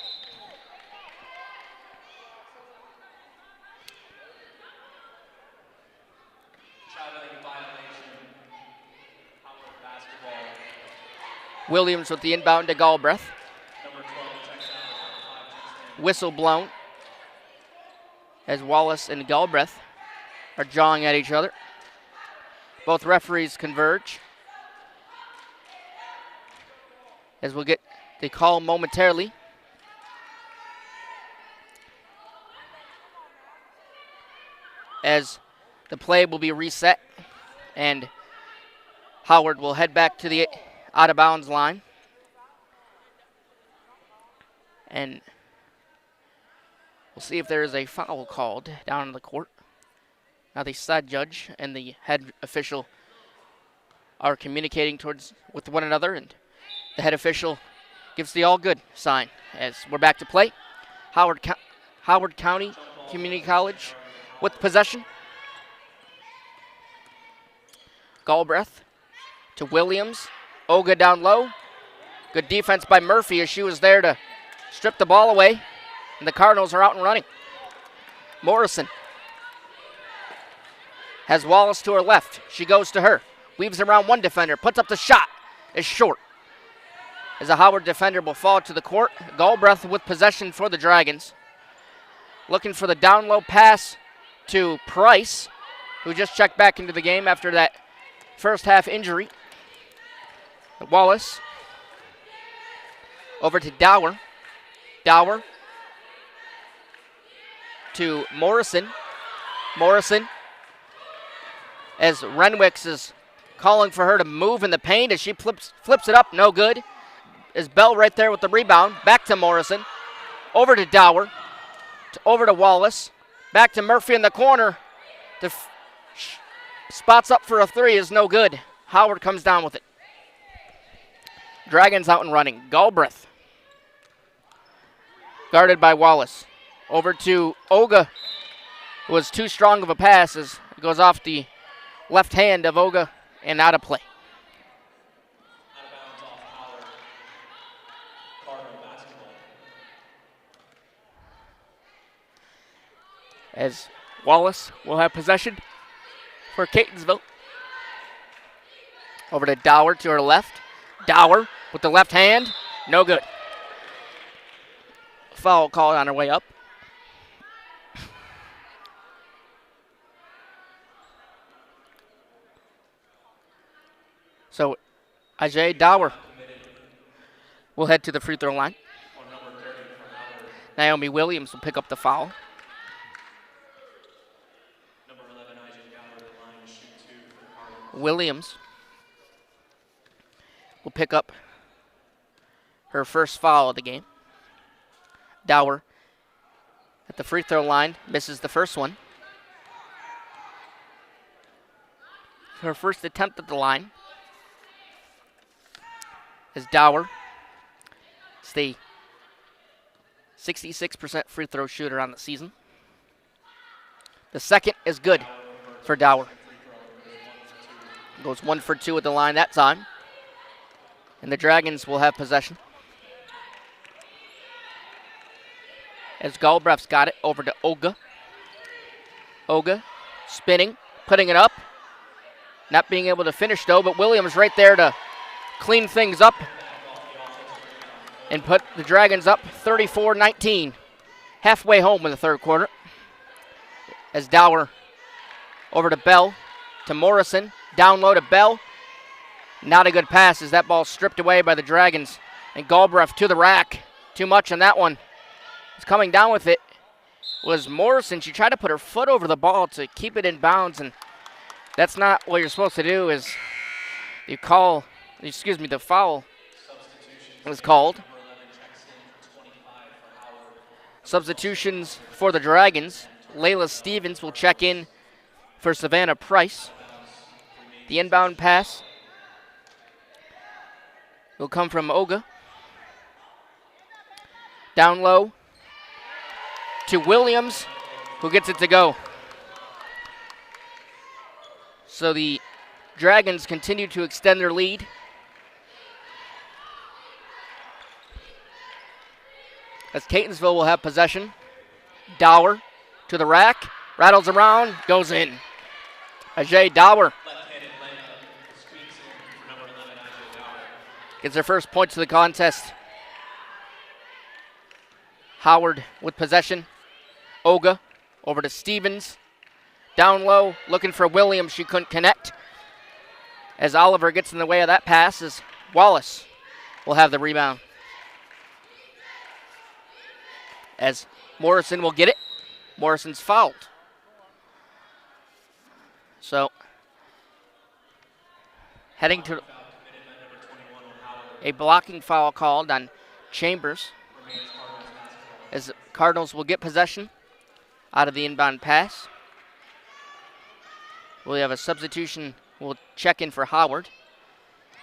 Williams with the inbound to Galbraith. Whistle blown as Wallace and Galbraith are jawing at each other. Both referees converge. As we'll get the call momentarily. As the play will be reset, and Howard will head back to the out-of-bounds line. And we'll see if there is a foul called down in the court. Now the side judge and the head official are communicating with one another, and the head official gives the all good sign as we're back to play. Howard County Community College with possession. Galbraith to Williams. Oga down low. Good defense by Murphy as she was there to strip the ball away. And the Cardinals are out and running. Morrison has Wallace to her left. She goes to her. Weaves around one defender. Puts up the shot. Is short. As a Howard defender will fall to the court. Galbraith with possession for the Dragons. Looking for the down low pass to Price, who just checked back into the game after that first half injury. Wallace over to Dower. Dower to Morrison. Morrison, as Renwicks is calling for her to move in the paint as she flips it up. No good. Is Bell right there with the rebound. Back to Morrison. Over to Dower. Over to Wallace. Back to Murphy in the corner. The spots up for a three is no good. Howard comes down with it. Dragons out and running. Galbraith. Guarded by Wallace. Over to Oga. Was too strong of a pass as it goes off the left hand of Oga and out of play. Out of bounds off Howard. Cardinal basketball. As Wallace will have possession for Catonsville. Over to Dower to her left. Dower with the left hand. No good. Foul called on her way up. So, Ajay Dower will head to the free throw line. Naomi Williams will pick up the foul. Number 11, Ajay Dower, the line to shoot two for the Cardinals. Williams will pick up her first foul of the game. Dower at the free throw line misses the first one. Her first attempt at the line is Dower. It's the 66% free throw shooter on the season. The second is good for Dower. Goes 1 for 2 at the line that time. And the Dragons will have possession. As Galbraith's got it over to Oga. Oga spinning, putting it up. Not being able to finish though, but Williams right there to clean things up and put the Dragons up 34-19. Halfway home in the third quarter. As Dower over to Bell, to Morrison, down low to Bell. Not a good pass as that ball stripped away by the Dragons. And Galbraith to the rack. Too much on that one. It's coming down with it was Morrison. She tried to put her foot over the ball to keep it in bounds, and that's not what you're supposed to do. Is the foul was called. Substitutions for the Dragons. Layla Stevens will check in for Savannah Price. The inbound pass will come from Oga. Down low to Williams, who gets it to go. So the Dragons continue to extend their lead. As Catonsville will have possession. Dower to the rack, rattles around, goes in. Ajay Dower gets her first points of the contest. Howard with possession. Oga over to Stevens. Down low, looking for Williams. She couldn't connect. As Oliver gets in the way of that pass, as Wallace will have the rebound. As Morrison will get it. Morrison's fouled. So, heading to a blocking foul called on Chambers. As Cardinals will get possession out of the inbound pass. We'll have a substitution. We'll check in for Howard.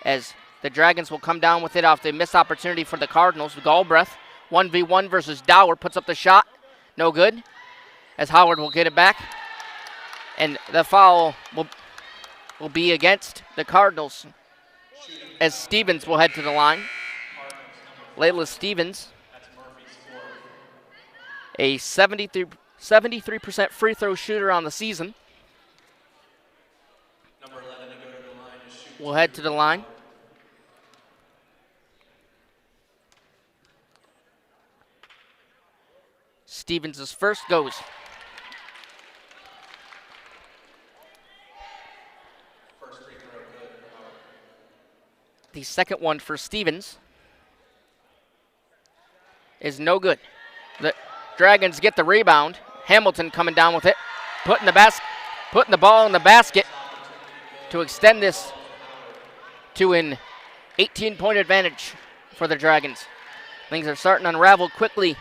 As the Dragons will come down with it off the missed opportunity for the Cardinals. Galbraith, 1v1 versus Dower, puts up the shot. No good. As Howard will get it back. And the foul will be against the Cardinals. As Stevens will head to the line. Layla Stevens, a 73% free throw shooter on the season, will head to the line. Stevens' first goes. The second one for Stevens is no good. The Dragons get the rebound. Hamilton coming down with it, putting the ball in the basket to extend this to an 18-point advantage for the Dragons. Things are starting to unravel quickly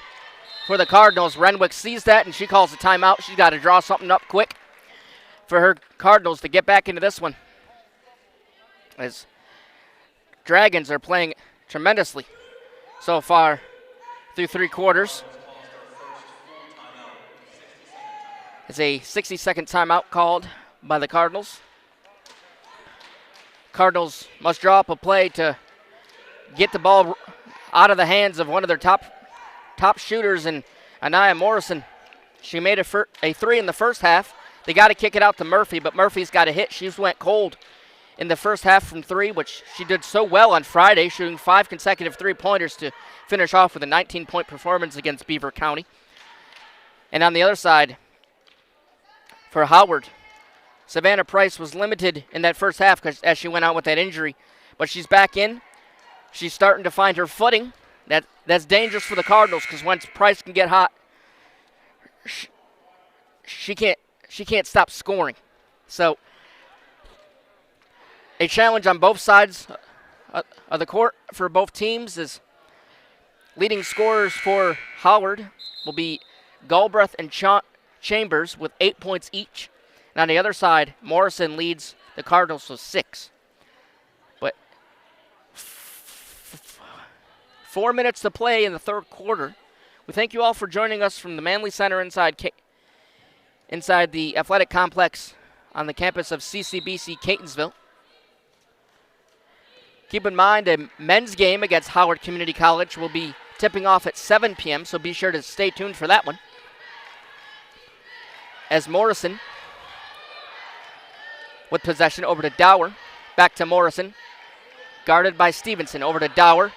for the Cardinals. Renwick sees that and she calls a timeout. She's got to draw something up quick for her Cardinals to get back into this one. As Dragons are playing tremendously so far through 3 quarters. It's a 60-second timeout called by the Cardinals. Cardinals must draw up a play to get the ball out of the hands of one of their top shooters, in Anaya Morrison. She made a 3 in the first half. They got to kick it out to Murphy, but Murphy's got a hit. She went cold in the first half from 3, which she did so well on Friday, shooting 5 consecutive 3-pointers to finish off with a 19-point performance against Beaver County. And on the other side, for Howard, Savannah Price was limited in that first half as she went out with that injury, but she's back in. She's starting to find her footing. That's dangerous for the Cardinals because once Price can get hot, she can't stop scoring. So a challenge on both sides of the court for both teams is leading scorers for Howard will be Galbraith and Chambers with 8 points each. And on the other side, Morrison leads the Cardinals with 6. But 4 minutes to play in the third quarter. We thank you all for joining us from the Manley Center inside the athletic complex on the campus of CCBC Catonsville. Keep in mind, a men's game against Howard Community College will be tipping off at 7 p.m., so be sure to stay tuned for that one. As Morrison with possession over to Dower. Back to Morrison. Guarded by Stevenson. Over to Dower.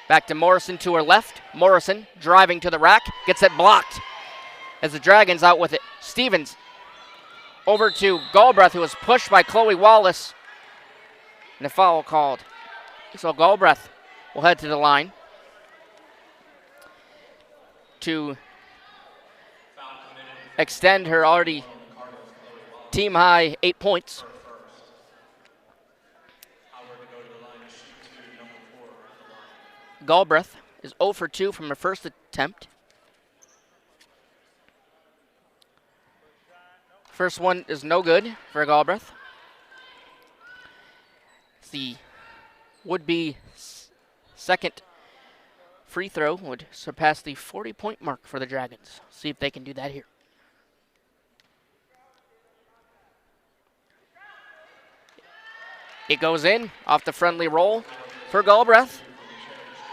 Back to Morrison to her left. Morrison driving to the rack. Gets it blocked as the Dragons out with it. Stevens over to Galbraith, who was pushed by Chloe Wallace. And a foul called. So Galbraith will head to the line to extend her already team-high 8 points. Galbraith is 0 for 2 from her first attempt. First one is no good for Galbraith. The would-be second free throw would surpass the 40-point mark for the Dragons. See if they can do that here. It goes in off the friendly roll for Galbraith,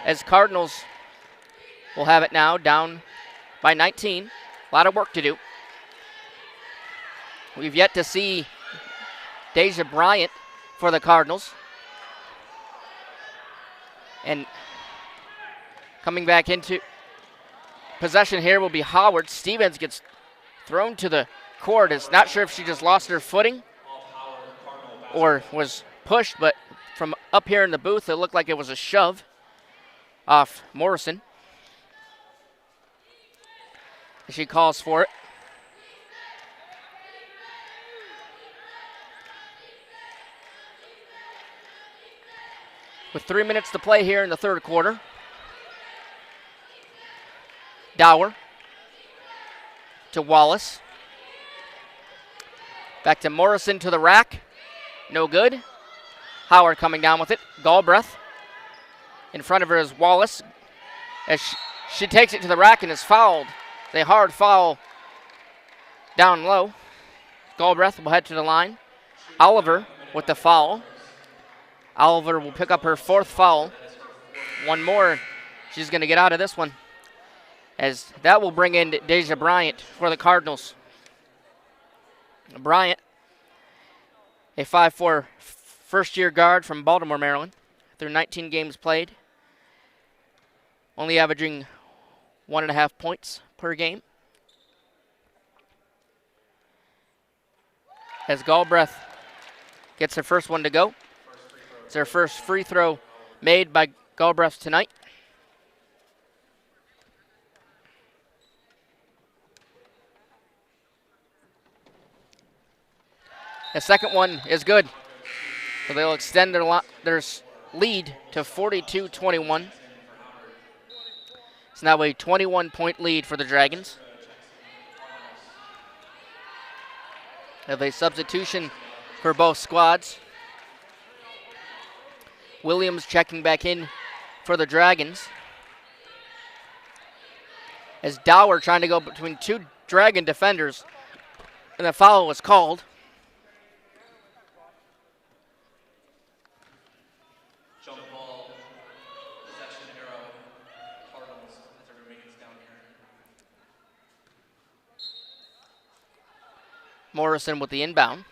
as Cardinals will have it now down by 19. A lot of work to do. We've yet to see Deja Bryant for the Cardinals. And coming back into possession here will be Howard. Stevens gets thrown to the court. Is not sure if she just lost her footing or was pushed, but from up here in the booth, it looked like it was a shove off Morrison. She calls for it. With 3 minutes to play here in the third quarter. Dower to Wallace. Back to Morrison to the rack. No good. Howard coming down with it. Galbraith. In front of her is Wallace. As she takes it to the rack and is fouled. It's a hard foul down low. Galbraith will head to the line. Oliver with the foul. Oliver will pick up her fourth foul. One more. She's going to get out of this one. As that will bring in Deja Bryant for the Cardinals. Bryant, a 5'4" first-year guard from Baltimore, Maryland. Through 19 games played. Only averaging 1.5 points per game. As Galbraith gets her first one to go. It's her first free throw made by Galbraith tonight. The second one is good. So they'll extend their lead to 42-21. It's now a 21-point lead for the Dragons. Have a substitution for both squads. Williams checking back in for the Dragons. As Dower trying to go between two Dragon defenders, and the foul was called. Jump ball, possession arrow, Cardinals as it remains down here. Morrison with the inbound.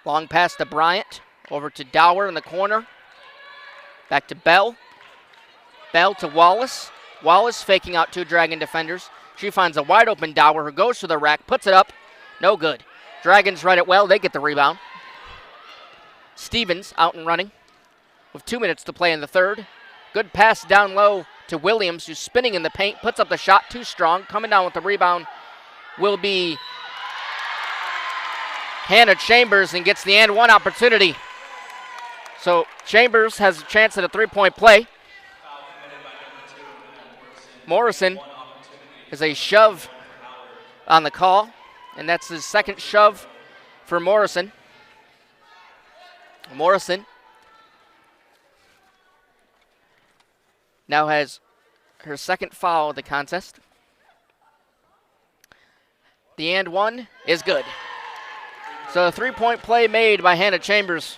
Long pass to Bryant. Over to Dower in the corner. Back to Bell. Bell to Wallace. Wallace faking out two Dragon defenders. She finds a wide open Dower who goes to the rack, puts it up. No good. Dragons run it well. They get the rebound. Stevens out and running with 2 minutes to play in the third. Good pass down low to Williams, who's spinning in the paint. Puts up the shot too strong. Coming down with the rebound will be Hannah Chambers and gets the and one opportunity. So Chambers has a chance at a three-point play. Morrison is a shove on the call, and that's his second shove for Morrison. Morrison now has her second foul of the contest. The and one is good. So a three-point play made by Hannah Chambers.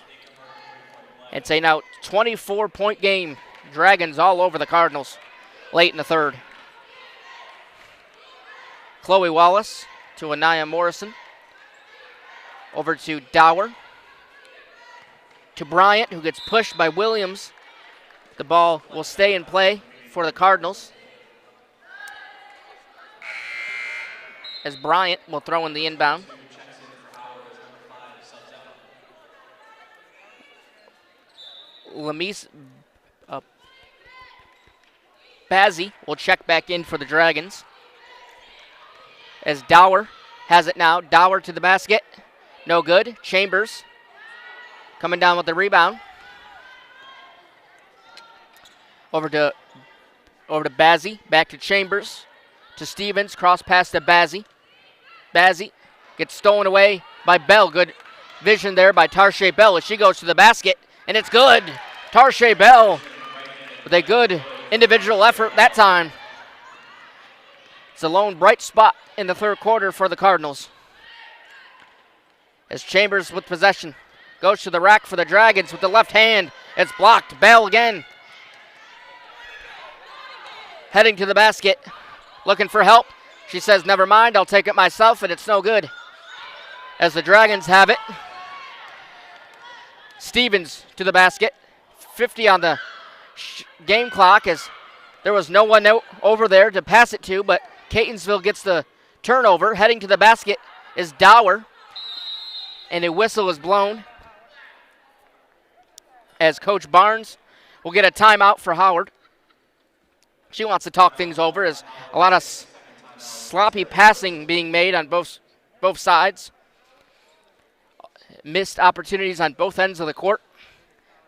It's a now 24-point game. Dragons all over the Cardinals late in the third. Chloe Wallace to Anaya Morrison. Over to Dower. To Bryant, who gets pushed by Williams. The ball will stay in play for the Cardinals. As Bryant will throw in the inbound. Lamise Bazzi will check back in for the Dragons. As Dower has it now. Dower to the basket. No good. Chambers coming down with the rebound. Over to Bazzi. Back to Chambers. To Stevens. Cross pass to Bazzi. Bazzi gets stolen away by Bell. Good vision there by Tarshay Bell as she goes to the basket. And it's good. Tarshay Bell with a good individual effort that time. It's a lone bright spot in the third quarter for the Cardinals. As Chambers with possession goes to the rack for the Dragons with the left hand. It's blocked. Bell again. Heading to the basket. Looking for help. She says, never mind, I'll take it myself, and it's no good. As the Dragons have it. Stevens to the basket. 50 on the game clock as there was no one over there to pass it to, but Catonsville gets the turnover. Heading to the basket is Dower, and a whistle is blown as Coach Barnes will get a timeout for Howard. She wants to talk things over as a lot of sloppy passing being made on both sides. Missed opportunities on both ends of the court.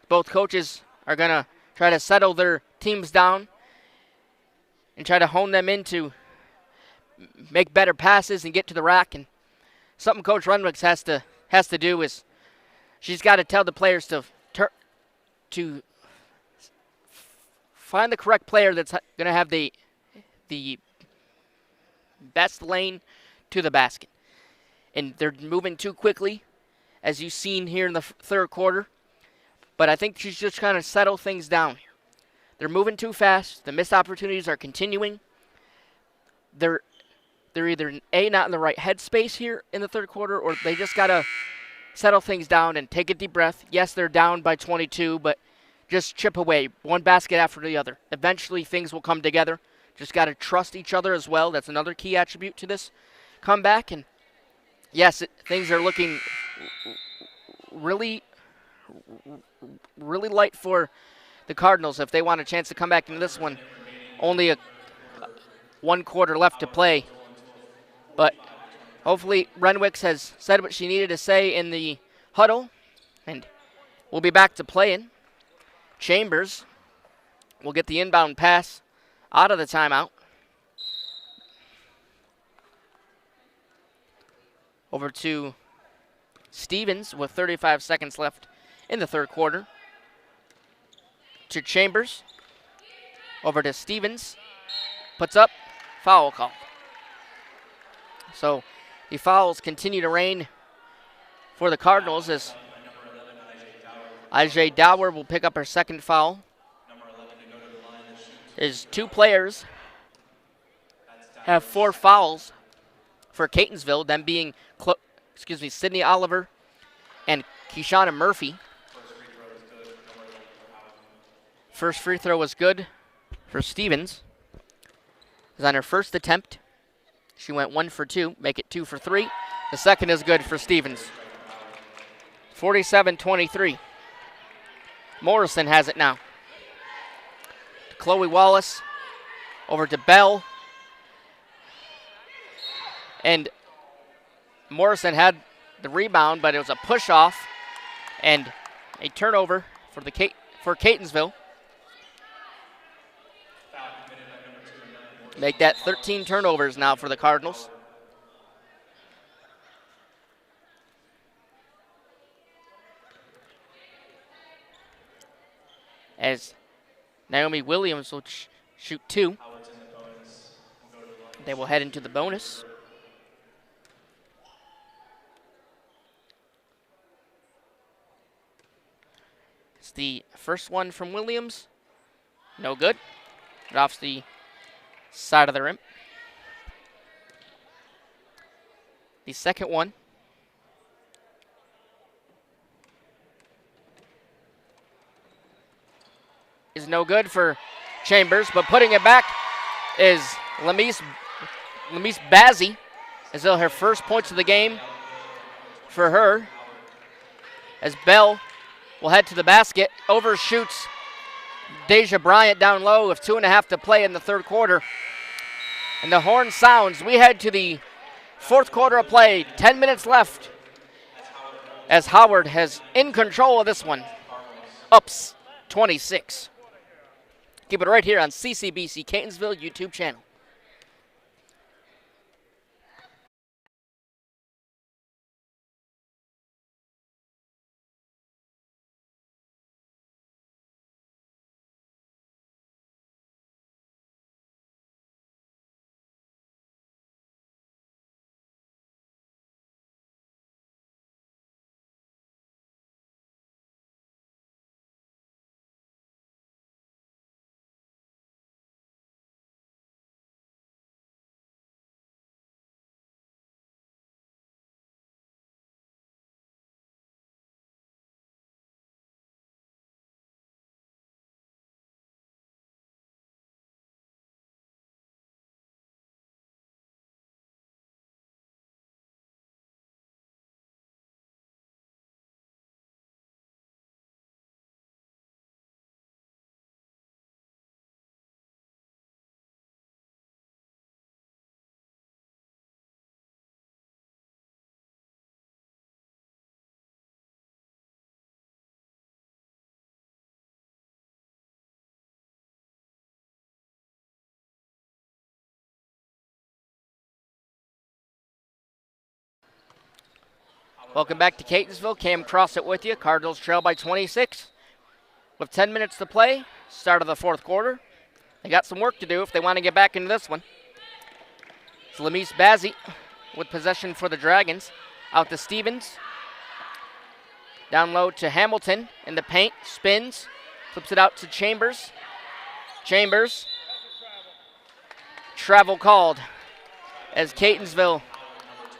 Both coaches are going to try to settle their teams down and try to hone them in to make better passes and get to the rack. And something Coach Renwick has to do is she's got to tell the players to find the correct player that's going to have the best lane to the basket. And they're moving too quickly, as you've seen here in the third quarter. But I think she's just trying to settle things down here. They're moving too fast. The missed opportunities are continuing. They're either not in the right headspace here in the third quarter, or they just got to settle things down and take a deep breath. Yes, they're down by 22, but just chip away, one basket after the other. Eventually, things will come together. Just got to trust each other as well. That's another key attribute to this comeback. And yes, things are looking really light for the Cardinals if they want a chance to come back into this one. Only one quarter left to play. But hopefully Renwick has said what she needed to say in the huddle, and we'll be back to playing. Chambers will get the inbound pass out of the timeout. Over to Stevens with 35 seconds left in the third quarter. To Chambers. Over to Stevens. Puts up. Foul call. So the fouls continue to reign for the Cardinals as IJ Dower will pick up her second foul. As two players have 4 fouls for Catonsville, them being Sydney Oliver and Keishana Murphy. First free throw was good for Stevens. It was on her first attempt. She went 1 for 2, make it 2 for 3. The second is good for Stevens. 47-23. Morrison has it now. Chloe Wallace over to Bell. And Morrison had the rebound, but it was a push-off and a turnover for Catonsville. Make that 13 turnovers now for the Cardinals. As Naomi Williams will shoot 2. They will head into the bonus. It's the first one from Williams. No good. It off the side of the rim. The second one is no good for Chambers, but putting it back is Lamise Bazzi, as though her first points of the game for her, as Bell will head to the basket, overshoots Deja Bryant down low with 2.5 to play in the third quarter. And the horn sounds. We head to the fourth quarter of play, 10 minutes left, as Howard has in control of this one, ups 26. Keep it right here on CCBC Catonsville YouTube channel. Welcome back to Catonsville. Cam Crossett with you. Cardinals trail by 26. With 10 minutes to play, start of the fourth quarter. They got some work to do if they want to get back into this one. It's Lamise Bazzi with possession for the Dragons. Out to Stevens. Down low to Hamilton in the paint. Spins. Flips it out to Chambers. Chambers. Travel called as Catonsville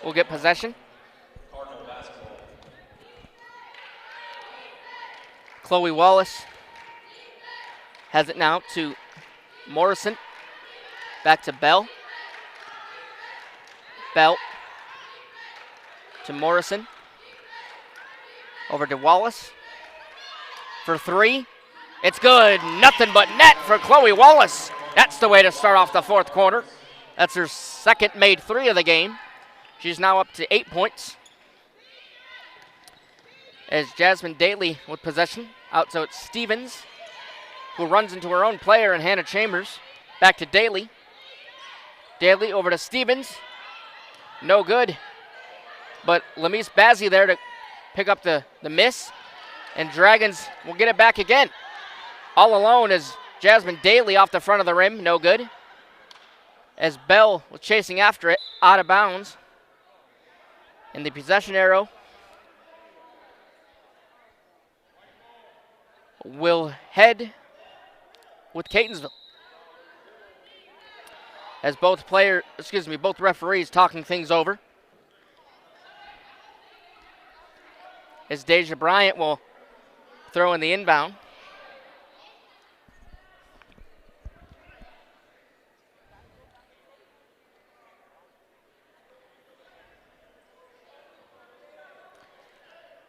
will get possession. Chloe Wallace has it now to Morrison. Back to Bell. Bell to Morrison. Over to Wallace. For three. It's good. Nothing but net for Chloe Wallace. That's the way to start off the fourth quarter. That's her second made three of the game. She's now up to 8 points. As Jasmine Daly with possession. Out to Stevens, who runs into her own player in Hannah Chambers. Back to Daly. Daly over to Stevens. No good. But Lamise Bazzi there to pick up the miss. And Dragons will get it back again. All alone is Jasmine Daly off the front of the rim. No good. As Bell was chasing after it, out of bounds. And the possession arrow will head with Catonsville. As both referees talking things over. As Deja Bryant will throw in the inbound.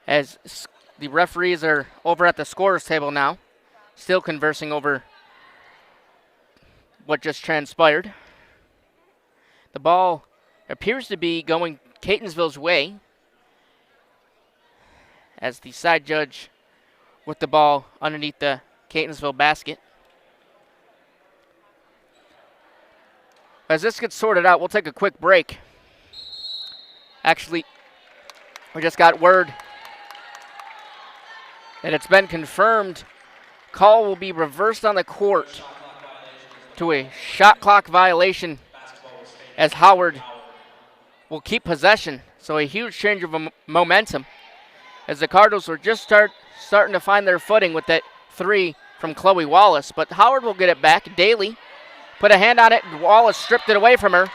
As the referees are over at the scorer's table now, still conversing over what just transpired. The ball appears to be going Catonsville's way as the side judge with the ball underneath the Catonsville basket. As this gets sorted out, we'll take a quick break. Actually, we just got word and it's been confirmed. Call will be reversed on the court to a shot clock violation as Howard will keep possession. So a huge change of momentum as the Cardinals were just starting to find their footing with that three from Chloe Wallace. But Howard will get it back. Daly put a hand on it. Wallace stripped it away from her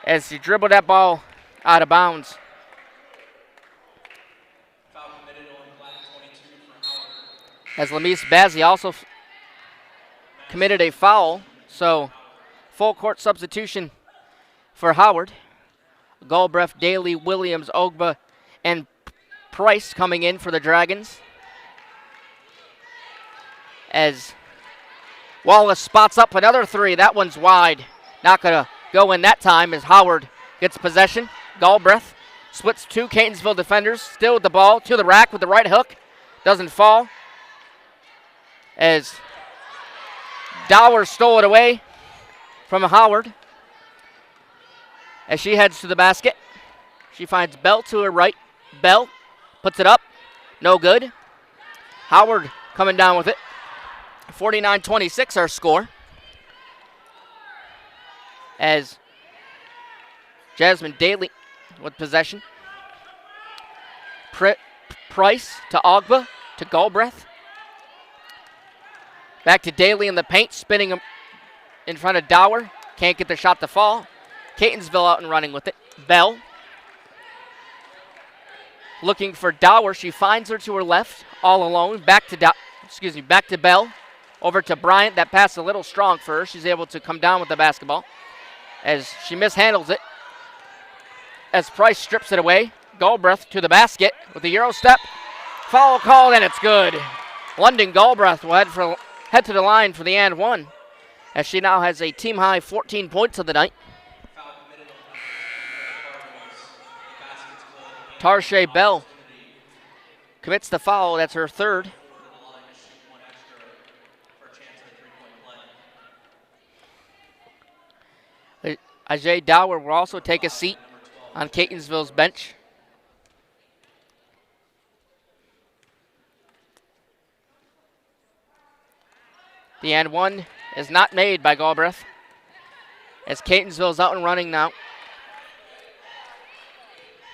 as she dribbled that ball out of bounds. As Lamise Bazzi also committed a foul, so full court substitution for Howard. Galbraith, Daly, Williams, Ogba, and Price coming in for the Dragons. As Wallace spots up another three. That one's wide. Not going to go in that time as Howard gets possession. Galbraith splits two Catonsville defenders. Still with the ball to the rack with the right hook. Doesn't fall. As Dower stole it away from Howard. As she heads to the basket, she finds Bell to her right. Bell puts it up. No good. Howard coming down with it. 49-26 our score. As Jasmine Daly with possession. Price to Ogba to Galbraith. Back to Daly in the paint, spinning him in front of Dower. Can't get the shot to fall. Catonsville out and running with it. Bell looking for Dower. She finds her to her left, all alone. Back to Bell. Over to Bryant. That pass a little strong for her. She's able to come down with the basketball as she mishandles it. As Price strips it away. Galbraith to the basket with the Euro step. Foul called, and it's good. London Galbraith will head to the line for the and one, as she now has a team-high 14 points of the night. Tarshay Bell commits the foul. That's her third. Ajay Dower will also take a seat on Catonsville's bench. The and one is not made by Galbraith, as Catonsville's out and running now.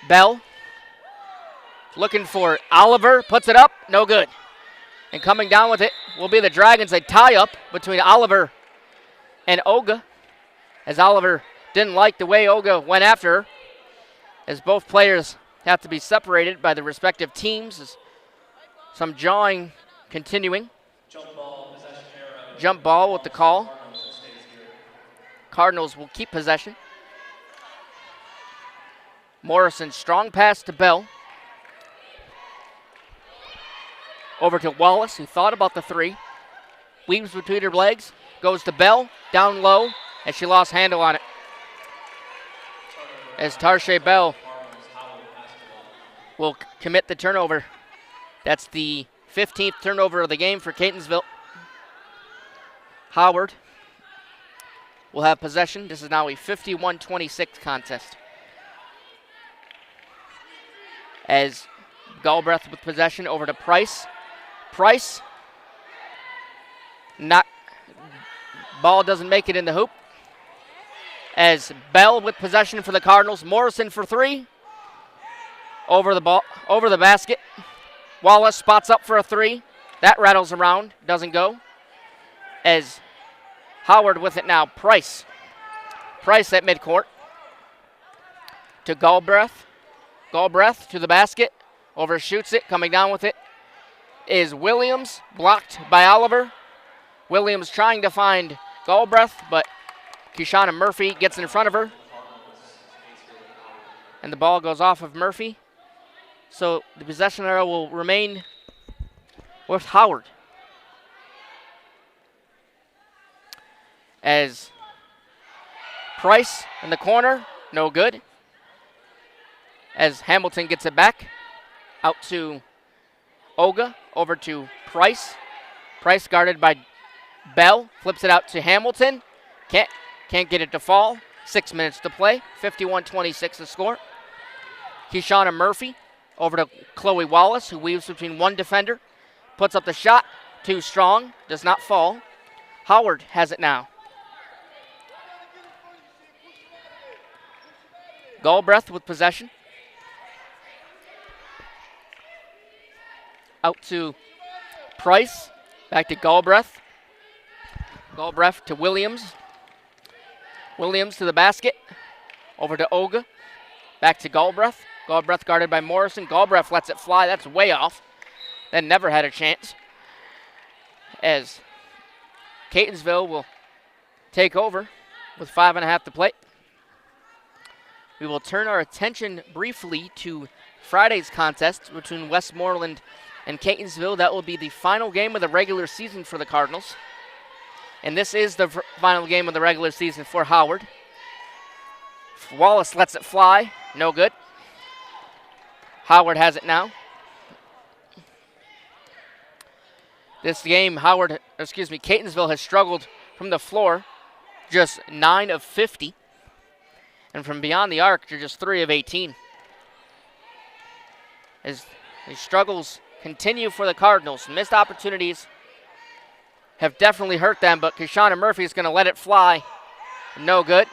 Bell looking for Oliver, puts it up, no good. And coming down with it will be the Dragons. A tie-up between Oliver and Oga, as Oliver didn't like the way Oga went after her, as both players have to be separated by the respective teams. As some jawing continuing. Jump ball with the call. Cardinals will keep possession. Morrison, strong pass to Bell. Over to Wallace, who thought about the three. Weaves between her legs. Goes to Bell, down low, and she lost handle on it. As Tarshay Bell will commit the turnover. That's the 15th turnover of the game for Catonsville. Howard will have possession. This is now a 51-26 contest. As Galbraith with possession over to Price. Price, ball doesn't make it in the hoop. As Bell with possession for the Cardinals. Morrison for three. Over the basket. Wallace spots up for a three. That rattles around, doesn't go. As Howard with it now. Price. Price at midcourt. To Galbraith. Galbraith to the basket. Overshoots it. Coming down with it is Williams. Blocked by Oliver. Williams trying to find Galbraith, but Keshana Murphy gets in front of her. And the ball goes off of Murphy. So the possession arrow will remain with Howard. As Price in the corner, no good. As Hamilton gets it back, out to Oga, over to Price. Price guarded by Bell, flips it out to Hamilton. Can't get it to fall. 6 minutes to play. 51-26 the score. Keshana Murphy over to Chloe Wallace, who weaves between one defender. Puts up the shot. Too strong. Does not fall. Howard has it now. Galbraith with possession. Out to Price. Back to Galbraith. Galbraith to Williams. Williams to the basket. Over to Oga. Back to Galbraith. Galbraith guarded by Morrison. Galbraith lets it fly. That's way off. Then never had a chance. As Catonsville will take over with 5.5 to play. We will turn our attention briefly to Friday's contest between Westmoreland and Catonsville. That will be the final game of the regular season for the Cardinals. And this is the final game of the regular season for Howard. Wallace lets it fly. No good. Howard has it now. This game, Catonsville has struggled from the floor. Just 9 of 50. And from beyond the arc, they're just 3 of 18. As the struggles continue for the Cardinals, missed opportunities have definitely hurt them, but Keshana Murphy is going to let it fly. No good.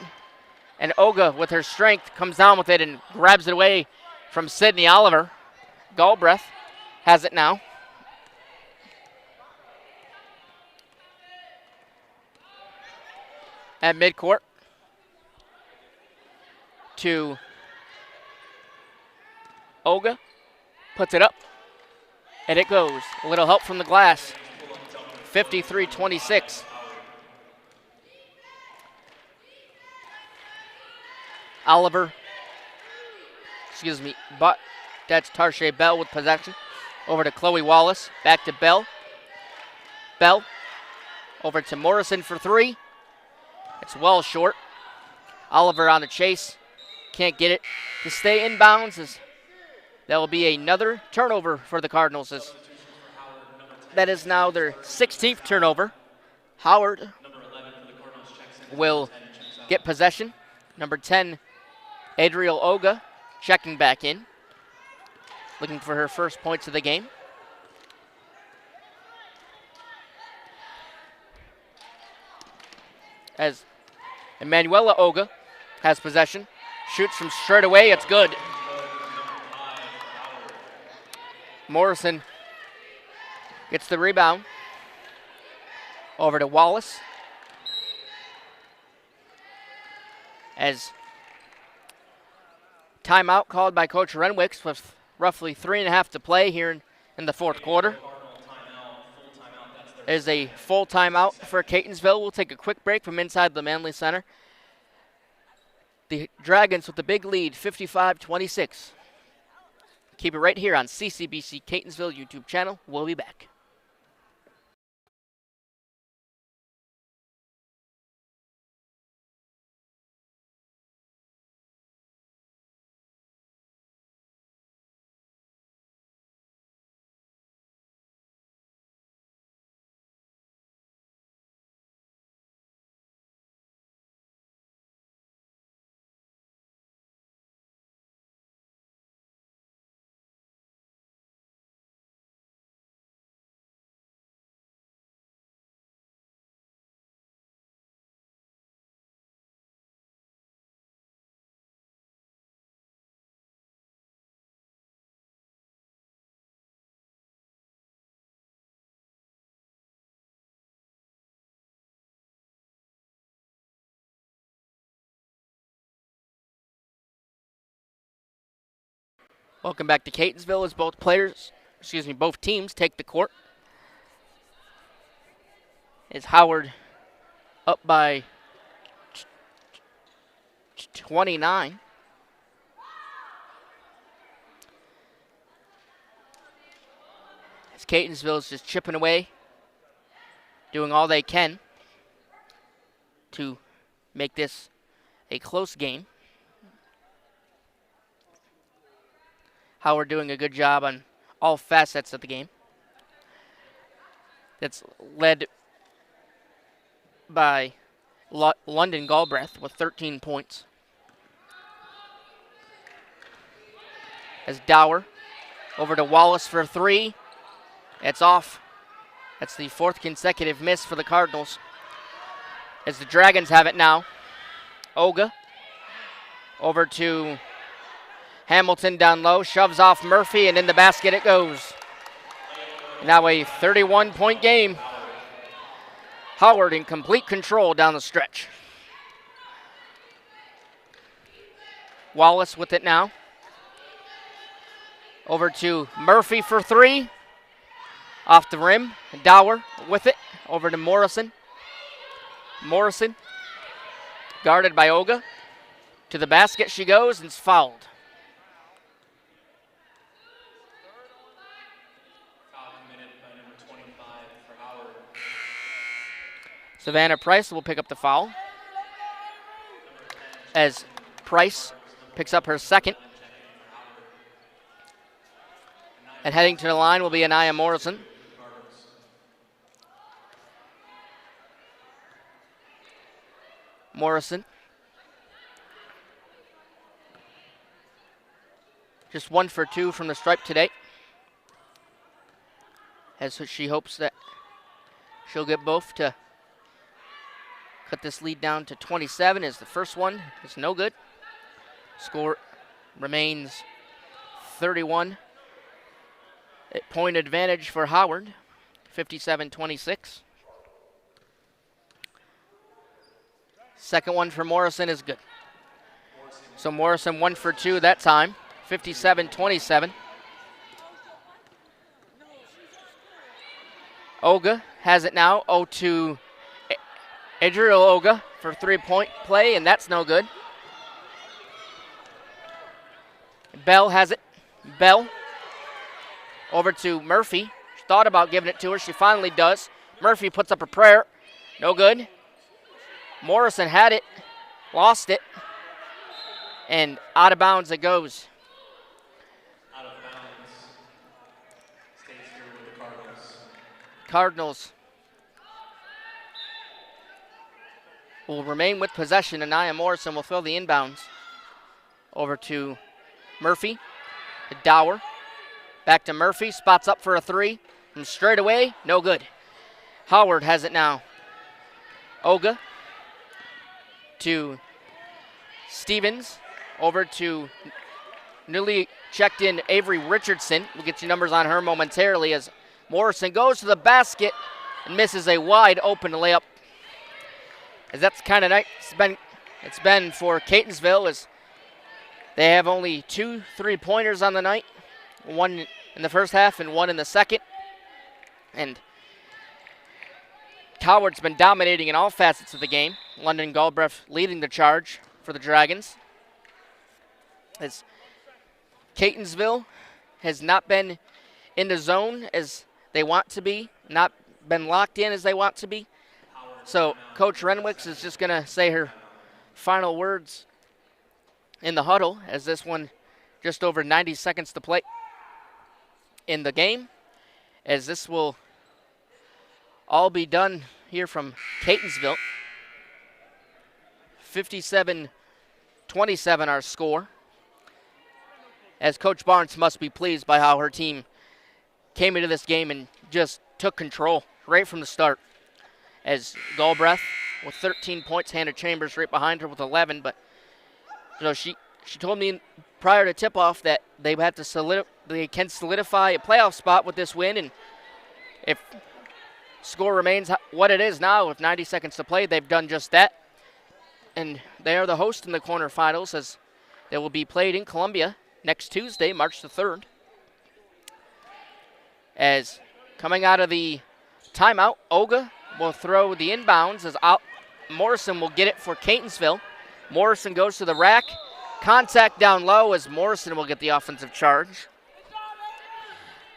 And Oga, with her strength, comes down with it and grabs it away from Sydney Oliver. Galbraith has it now. At midcourt. To Oga. Puts it up. And it goes. A little help from the glass. 53-26. Oliver. But that's Tarshay Bell with possession. Over to Chloe Wallace. Back to Bell. Bell. Over to Morrison for three. It's well short. Oliver on the chase. Can't get it to stay in bounds. That will be another turnover for the Cardinals. That is now their 16th turnover. Howard will get possession. Number 10, Adriel Oga, checking back in. Looking for her first points of the game. as Emanuela Oga has possession. Shoots from straight away. It's good. Morrison gets the rebound. Over to Wallace. As timeout called by Coach Renwicks with roughly 3.5 to play here in the fourth quarter. Is a full timeout for Catonsville. We'll take a quick break from inside the Manley Center. The Dragons with the big lead, 55-26. Keep it right here on CCBC Catonsville YouTube channel. We'll be back. Welcome back to Catonsville as both teams take the court. Is Howard up by 29. As Catonsville is just chipping away, doing all they can to make this a close game. Howard doing a good job on all facets of the game. That's led by London Galbraith with 13 points. As Dower over to Wallace for 3. It's off. That's the 4th consecutive miss for the Cardinals. As the Dragons have it now. Oga over to Hamilton down low, shoves off Murphy, and in the basket it goes. Now a 31-point game. Howard in complete control down the stretch. Wallace with it now. Over to Murphy for 3. Off the rim. Dower with it. Over to Morrison. Morrison guarded by Oga. To the basket she goes and is fouled. Savannah Price will pick up the foul as Price picks up her second. And heading to the line will be Anaya Morrison. Morrison. Just 1 for 2 from the stripe today. As she hopes that she'll get both to cut this lead down to 27 as the first one is no good. Score remains 31. Point advantage for Howard, 57-26. Second one for Morrison is good. So Morrison 1 for 2 that time, 57-27. Oga has it now, 0-2. Adriel Oga for 3-point play, and that's no good. Bell has it. Bell over to Murphy. She thought about giving it to her. She finally does. Murphy puts up a prayer. No good. Morrison had it. Lost it. And out of bounds it goes. Out of bounds. Stays here with the Cardinals. Cardinals will remain with possession, and Nia Morrison will fill the inbounds. Over to Murphy. Dower. Back to Murphy. Spots up for a 3. From straight away, no good. Howard has it now. Oga to Stevens, over to newly checked in Avery Richardson. We'll get you numbers on her momentarily as Morrison goes to the basket and misses a wide open layup. As that's kind of nice. It's been for Catonsville as they have only 2 3-pointers on the night, one in the first half and one in the second. And Howard's been dominating in all facets of the game. London Galbraith leading the charge for the Dragons. As Catonsville has not been in the zone as they want to be, not been locked in as they want to be. So Coach Renwicks is just going to say her final words in the huddle as this one just over 90 seconds to play in the game, as this will all be done here from Catonsville. 57-27 our score, as Coach Barnes must be pleased by how her team came into this game and just took control right from the start. As Galbraith with 13 points, Hannah Chambers right behind her with 11, but you know, she told me prior to tip-off that they can solidify a playoff spot with this win, and if score remains what it is now with 90 seconds to play, they've done just that. And they are the host in the quarterfinals as they will be played in Columbia next Tuesday, March the 3rd. As coming out of the timeout, Olga will throw the inbounds as Morrison will get it for Catonsville. Morrison goes to the rack. Contact down low as Morrison will get the offensive charge.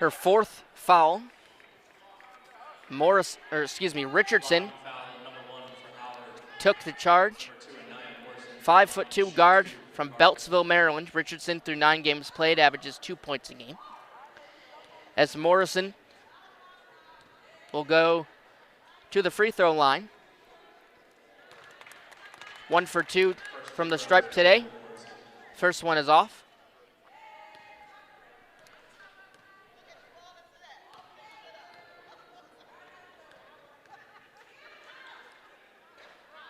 Her 4th foul. Richardson took the charge. 5'2" guard from Beltsville, Maryland. Richardson, through 9 games played, averages 2 points a game. As Morrison will go to the free throw line. 1 for 2 from the stripe today. First one is off.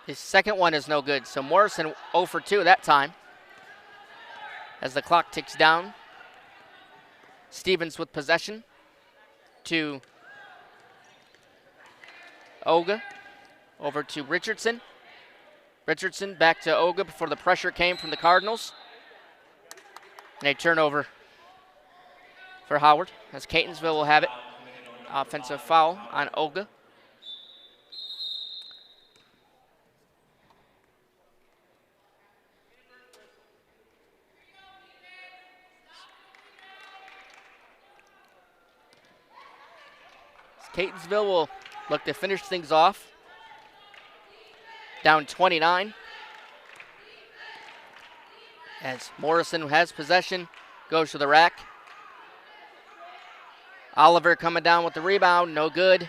His second one is no good, so Morrison 0 for 2 that time. As the clock ticks down, Stevens with possession to Olga, over to Richardson. Richardson back to Olga before the pressure came from the Cardinals. And a turnover for Howard, as Catonsville will have it. Offensive foul on Olga. Catonsville will look to finish things off. Down 29. As Morrison has possession, goes to the rack. Oliver coming down with the rebound, no good.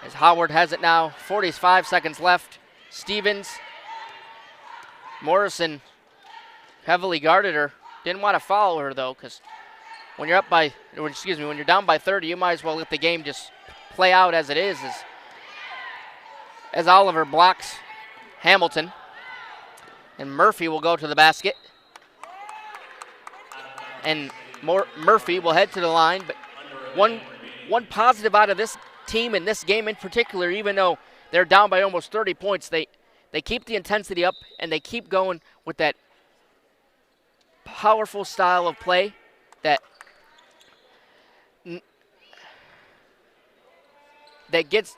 As Howard has it now, 45 seconds left. Stevens. Morrison heavily guarded her. Didn't want to foul her though, because when you're when you're down by 30, you might as well let the game just play out as it is. As Oliver blocks Hamilton, and Murphy will go to the basket. And Murphy will head to the line, but one positive out of this team in this game in particular, even though they're down by almost 30 points, they keep the intensity up and they keep going with that powerful style of play that gets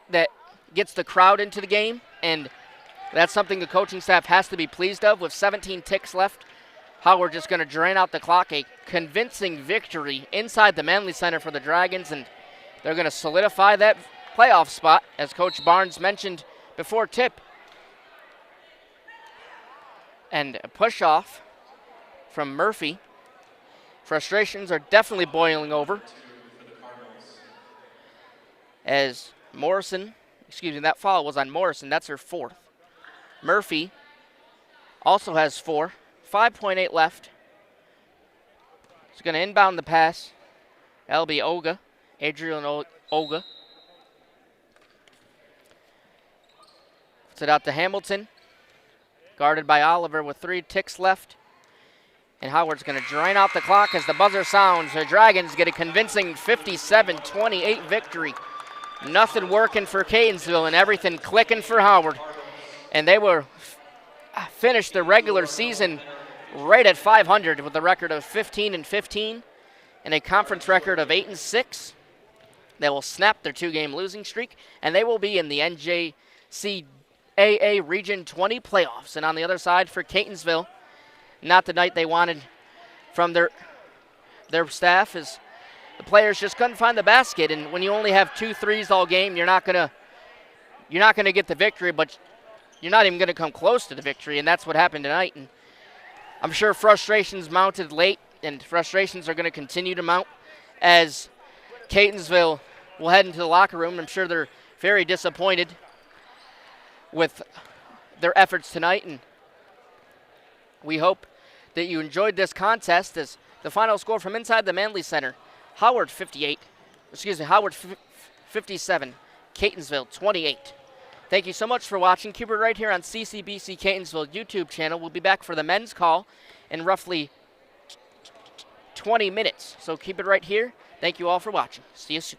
the crowd into the game, and that's something the coaching staff has to be pleased of. With 17 ticks left, Howard just going to drain out the clock. A convincing victory inside the Manley Center for the Dragons, and they're going to solidify that playoff spot, as Coach Barnes mentioned before tip. And a push off from Murphy. Frustrations are definitely boiling over, as Morrison, that foul was on Morrison. That's her 4th. Murphy also has 4. 5.8 left. She's going to inbound the pass. That'll be Olga, Adrian Olga. Gets it out to Hamilton. Guarded by Oliver with 3 ticks left. And Howard's going to drain out the clock as the buzzer sounds. The Dragons get a convincing 57-28 victory. Nothing working for Catonsville and everything clicking for Howard. And they will finish the regular season right at 500 with a record of 15-15 and a conference record of 8-6. They will snap their 2-game losing streak, and they will be in the NJCAA Region 20 playoffs. And on the other side for Catonsville, not the night they wanted from their staff, is the players just couldn't find the basket. And when you only have 2 threes all game, you're not gonna get the victory, but you're not even gonna come close to the victory. And that's what happened tonight. And I'm sure frustrations mounted late, and frustrations are gonna continue to mount as Catonsville will head into the locker room. I'm sure they're very disappointed with their efforts tonight, and we hope that you enjoyed this contest. As the final score from inside the Manley Center, Howard 57, Catonsville 28. Thank you so much for watching. Keep it right here on CCBC Catonsville YouTube channel. We'll be back for the men's call in roughly 20 minutes, so keep it right here. Thank you all for watching. See you soon.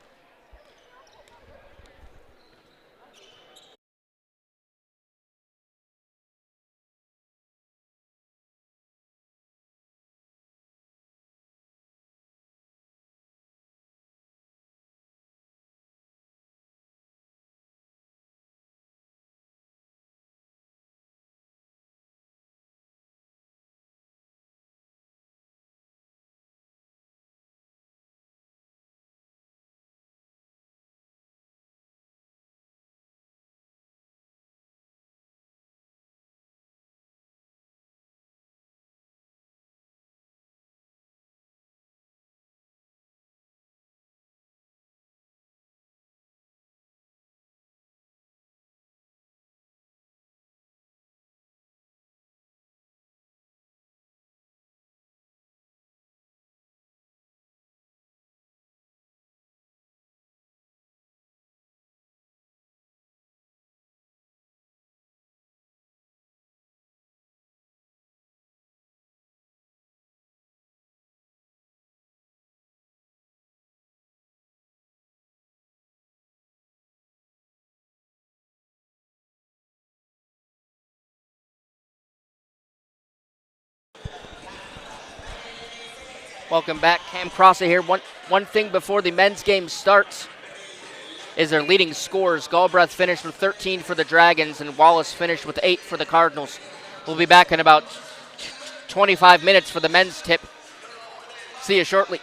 Welcome back. Cam Crossa here. One thing before the men's game starts is their leading scorers. Galbraith finished with 13 for the Dragons, and Wallace finished with 8 for the Cardinals. We'll be back in about 25 minutes for the men's tip. See you shortly.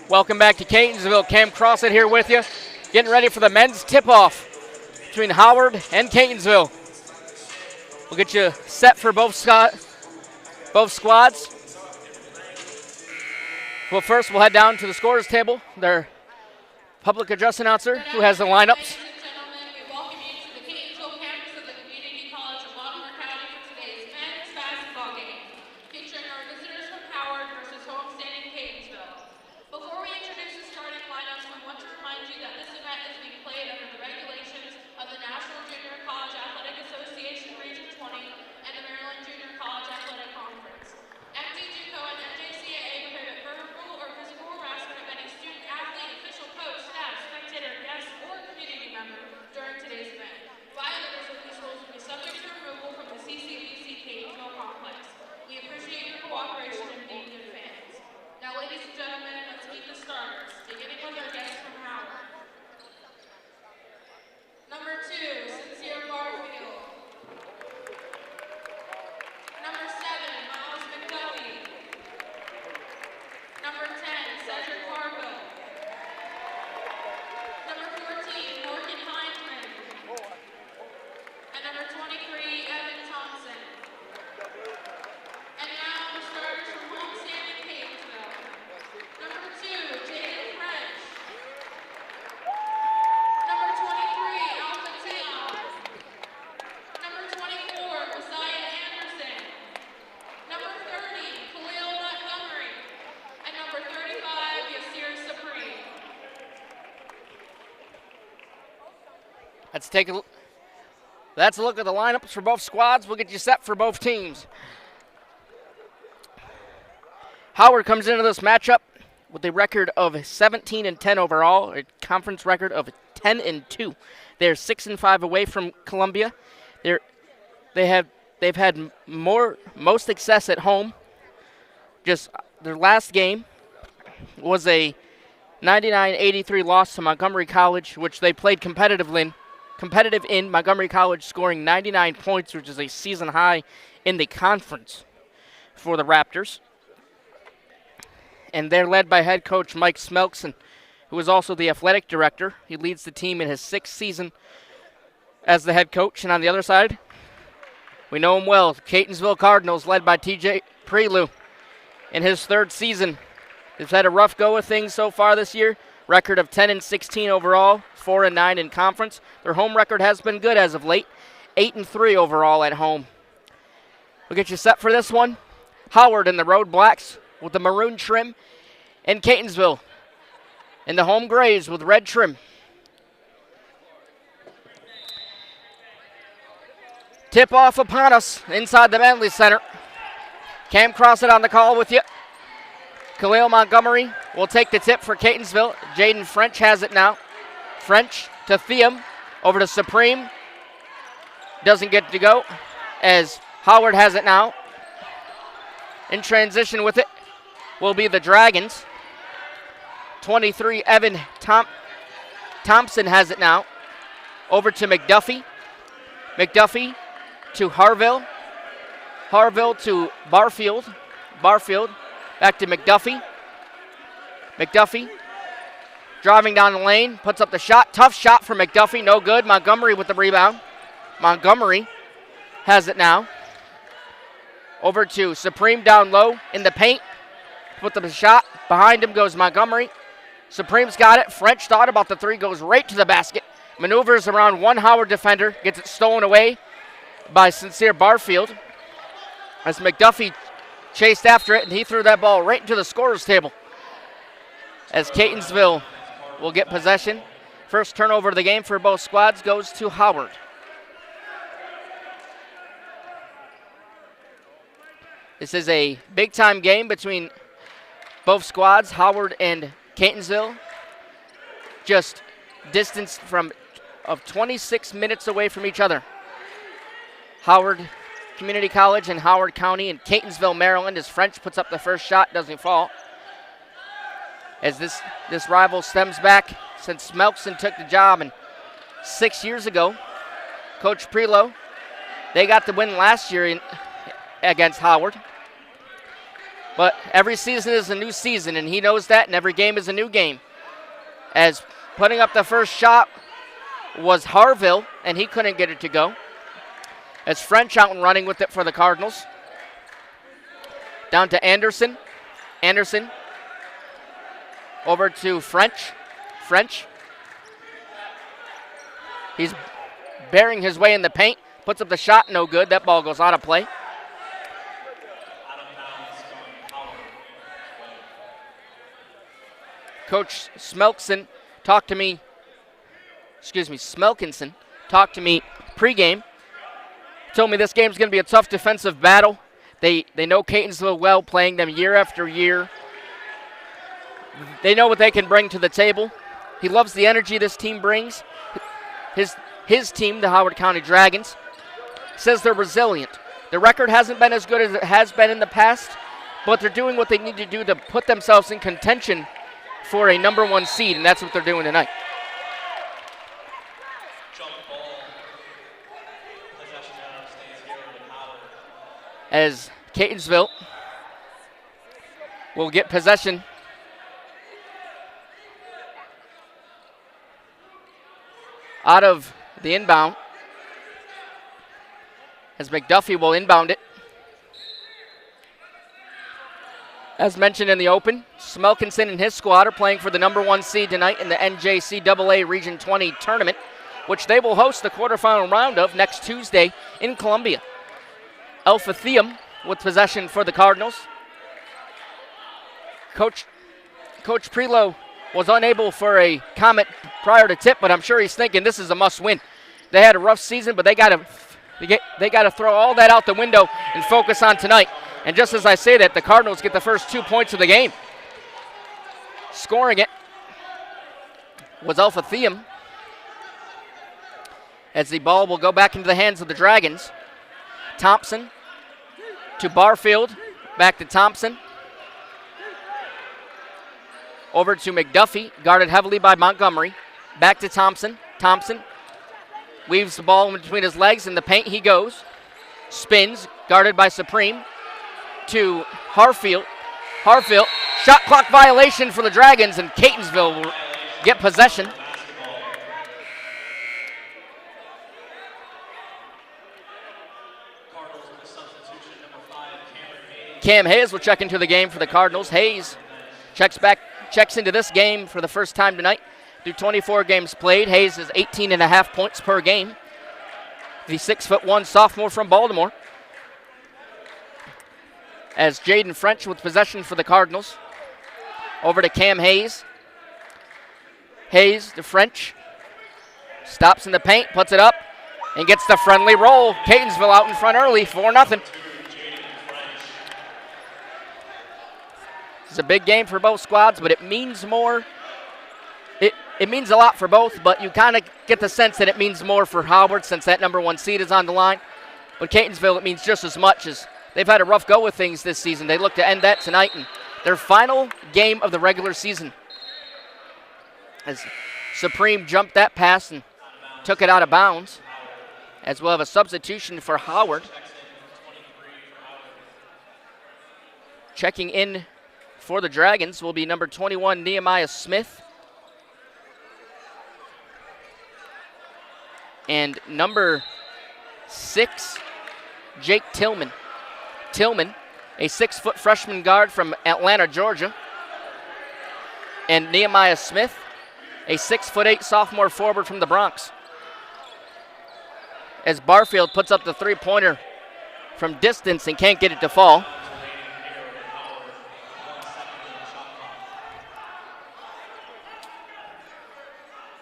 Welcome back to Catonsville. Cam Crossett here with you, getting ready for the men's tip-off between Howard and Catonsville. We'll get you set for both squads. Well, first we'll head down to the scorers table. Their public address announcer, who has the lineups. Ladies and gentlemen, we welcome you to the Catonsville campus of the Community College of Baltimore County for today's men's basketball game, featuring our visitors from Howard versus homestanding Catonsville. Before we introduce the starting lineups, we want to remind you that this event is being played under the regulations of the National Junior College Athletic Association Region 20 and the Maryland Junior College Athletic Conference. MDJUCO and NJCAA prohibit verbal or physical harassment of any student, athlete, official, coach, staff, spectator, guest, or community member during today's event. Violators of these rules will be subject to removal from the CCBC Catonsville complex. We appreciate your cooperation and being good fans. Now, ladies and gentlemen, let's meet the starters, beginning with our guests from Howard. Number 2, Sincere Barfield. Number 7, Miles McDuffie. Number 10, Cedric Harville. Number 14, Morgan Hindman. And number 23, Evan Thompson. And now the starters from homestanding Catonsville. Number 2, Jaden French. Number 23, Alpha Tion. Number 24, Messiah Anderson. Number 30, Khalil Montgomery. And number 35, Yasir Supreme. That's a look at the lineups for both squads. We'll get you set for both teams. Howard comes into this matchup with a record of 17-10 overall, a conference record of 10-2. They're 6-5 away from Columbia. They've had most success at home. Just their last game was a 99-83 loss to Montgomery College, which they played competitive in. Montgomery College scoring 99 points, which is a season high in the conference for the Raptors. And they're led by head coach Mike Smelkson, who is also the athletic director. He leads the team in his 6th season as the head coach. And on the other side, we know him well, Catonsville Cardinals, led by TJ Prelu in his 3rd season. They've had a rough go of things so far this year. Record of 10-16 overall, 4-9 in conference. Their home record has been good as of late, 8-3 overall at home. We'll get you set for this one. Howard in the Road Blacks with the maroon trim, and Catonsville in the home grays with red trim. Tip-off upon us inside the Bentley Center. Cam Crossett on the call with you. Khalil Montgomery will take the tip for Catonsville. Jaden French has it now. French to Theum, over to Supreme. Doesn't get to go as Howard has it now. In transition with it will be the Dragons. 23, Evan Thompson has it now. Over to McDuffie. McDuffie to Harville. Harville to Barfield. Barfield back to McDuffie. McDuffie driving down the lane, puts up the shot. Tough shot for McDuffie, no good. Montgomery with the rebound. Montgomery has it now. Over to Supreme down low in the paint. Put up a shot. Behind him goes Montgomery. Supreme's got it. French thought about the three, goes right to the basket. Maneuvers around one Howard defender, gets it stolen away by Sincere Barfield. As McDuffie chased after it, and he threw that ball right into the scorer's table. As Catonsville will get possession. First turnover of the game for both squads goes to Howard. This is a big-time game between both squads, Howard and Catonsville. Just distance of 26 minutes away from each other. Howard Community College and Howard County in Catonsville, Maryland, as French puts up the first shot, doesn't fall. As this rival stems back since Smelkson took the job 6 years ago. Coach Prelo, they got the win last year against Howard. But every season is a new season, and he knows that, and every game is a new game. As putting up the first shot was Harville, and he couldn't get it to go. As French out and running with it for the Cardinals. Down to Anderson. Anderson. Over to French. French. He's bearing his way in the paint. Puts up the shot, no good. That ball goes out of play. Coach Smelkinson talked to me pregame. Told me this game's going to be a tough defensive battle. They know Catonsville well, playing them year after year. They know what they can bring to the table. He loves the energy this team brings. His team, the Howard County Dragons, says they're resilient. The record hasn't been as good as it has been in the past, but they're doing what they need to do to put themselves in contention for a number 1 seed, and that's what they're doing tonight. As Catonsville will get possession out of the inbound, as McDuffie will inbound it. As mentioned in the open, Smelkinson and his squad are playing for the number 1 seed tonight in the NJCAA Region 20 tournament, which they will host the quarterfinal round of next Tuesday in Columbia. Alpha Theum with possession for the Cardinals. Coach Prelo was unable for a comment prior to tip, but I'm sure he's thinking this is a must-win. They had a rough season, but they got to throw all that out the window and focus on tonight. And just as I say that, the Cardinals get the first 2 points of the game. Scoring it was Alpha Theum, as the ball will go back into the hands of the Dragons. Thompson to Barfield, back to Thompson. Over to McDuffie, guarded heavily by Montgomery. Back to Thompson. Thompson weaves the ball in between his legs. In the paint he goes. Spins, guarded by Supreme. To Harfield. Harfield, shot clock violation for the Dragons, and Catonsville will get possession. Cam Hayes will check into the game for the Cardinals. Hayes checks into this game for the first time tonight. Through 24 games played, Hayes is 18.5 points per game. The 6'1" sophomore from Baltimore. As Jaden French with possession for the Cardinals. Over to Cam Hayes. Hayes to French. Stops in the paint, puts it up, and gets the friendly roll. Catonsville out in front early, 4-0. It's a big game for both squads, but it means more. It means a lot for both, but you kind of get the sense that it means more for Howard since that number 1 seed is on the line. But Catonsville, it means just as much, as they've had a rough go with things this season. They look to end that tonight in their final game of the regular season. As Supreme jumped that pass and took it out of bounds. As we'll have a substitution for Howard. Checking in for the Dragons will be number 21, Nehemiah Smith. And number 6, Jake Tillman. Tillman, a 6-foot freshman guard from Atlanta, Georgia. And Nehemiah Smith, a 6'8" sophomore forward from the Bronx. As Barfield puts up the 3-pointer from distance and can't get it to fall.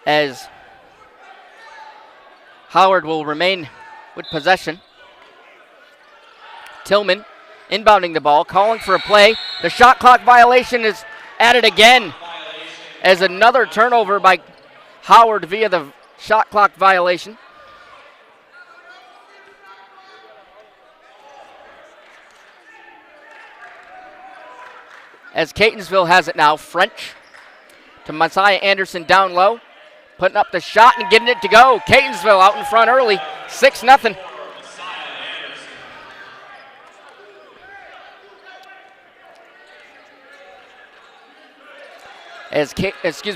As Howard will remain with possession. Tillman inbounding the ball, calling for a play. The shot clock violation is added again, as another turnover by Howard via the shot clock violation. As Catonsville has it now, French to Messiah Anderson down low. Putting up the shot and getting it to go. Catonsville out in front early, 6-0.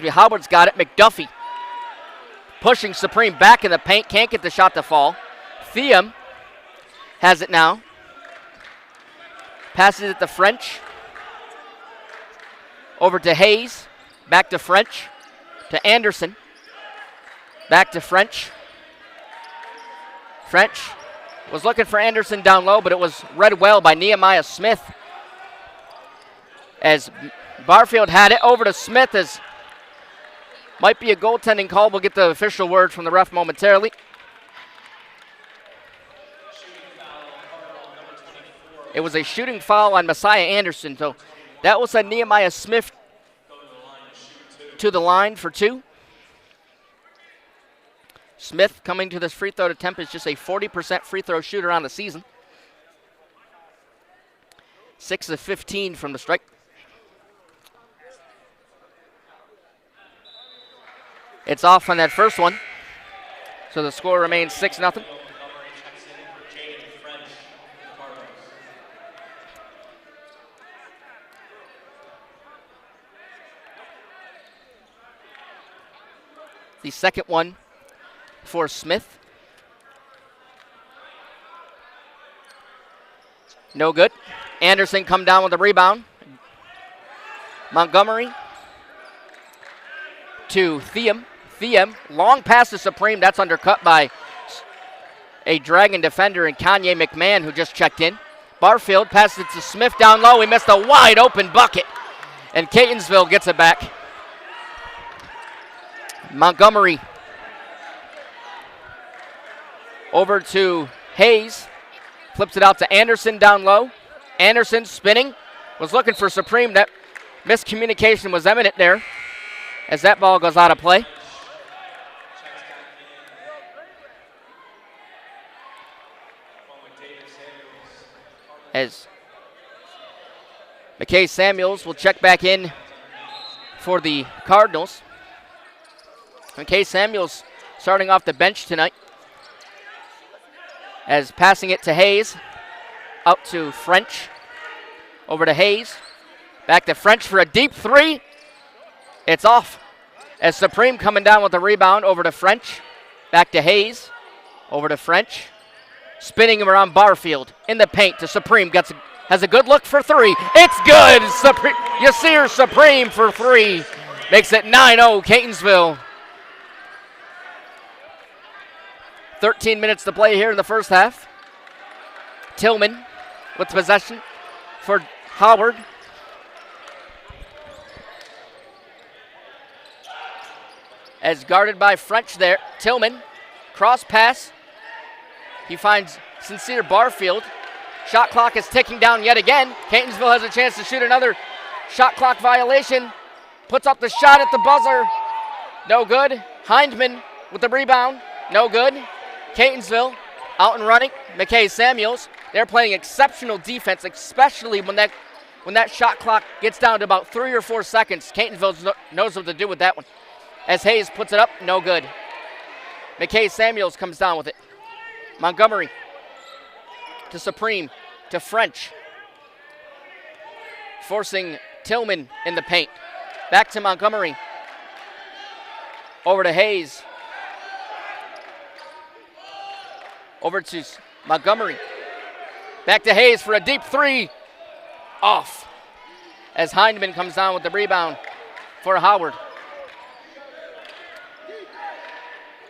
Howard's got it. McDuffie pushing Supreme back in the paint. Can't get the shot to fall. Thiam has it now. Passes it to French. Over to Hayes. Back to French. To Anderson. Back to French. French was looking for Anderson down low, but it was read well by Nehemiah Smith. As Barfield had it over to Smith, as might be a goaltending call. We'll get the official word from the ref momentarily. It was a shooting foul on Messiah Anderson, so that will send Nehemiah Smith to the line for 2. Smith coming to this free throw attempt is just a 40% free throw shooter on the season. 6 of 15 from the strike. It's off on that first one, so the score remains 6-0. The second one for Smith. No good. Anderson come down with the rebound. Montgomery to Thiam. Thiam, long pass to Supreme. That's undercut by a Dragon defender and Kanye McMahon, who just checked in. Barfield passes it to Smith down low. He missed a wide open bucket, and Catonsville gets it back. Montgomery over to Hayes. Flips it out to Anderson down low. Anderson spinning. Was looking for Supreme. That miscommunication was evident there as that ball goes out of play. As McKay Samuels will check back in for the Cardinals. McKay Samuels starting off the bench tonight. As passing it to Hayes. Out to French. Over to Hayes. Back to French for a deep 3. It's off. As Supreme coming down with the rebound. Over to French. Back to Hayes. Over to French. Spinning him around Barfield. In the paint to Supreme. Has a good look for 3. It's good. Yasir Supreme for 3. Makes it 9-0 Catonsville. 13 minutes to play here in the first half. Tillman with possession for Howard. As guarded by French there. Tillman, cross pass. He finds Sincere Barfield. Shot clock is ticking down yet again. Catonsville has a chance to shoot another shot clock violation. Puts up the shot at the buzzer. No good. Hindman with the rebound. No good. Catonsville out and running. McKay Samuels. They're playing exceptional defense, especially when that shot clock gets down to about 3 or 4 seconds. Catonsville knows what to do with that one. As Hayes puts it up, no good. McKay Samuels comes down with it. Montgomery to Supreme to French. Forcing Tillman in the paint. Back to Montgomery. Over to Hayes. Over to Montgomery. Back to Hayes for a deep 3. Off. As Hindman comes down with the rebound for Howard.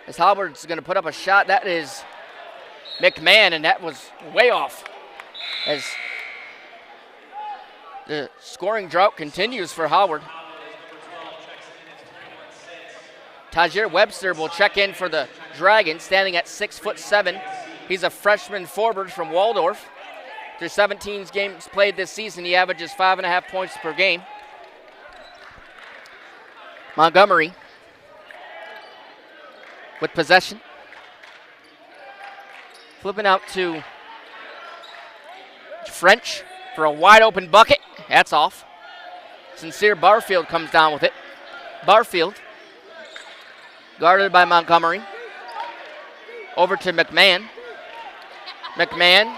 As Howard's going to put up a shot. That is McMahon, and that was way off. As the scoring drought continues for Howard. Tajir Webster will check in for the Dragons, standing at 6'7". He's a freshman forward from Waldorf. Through 17 games played this season, he averages 5.5 points per game. Montgomery with possession. Flipping out to French for a wide open bucket. That's off. Sincere Barfield comes down with it. Barfield guarded by Montgomery. Over to McMahon. McMahon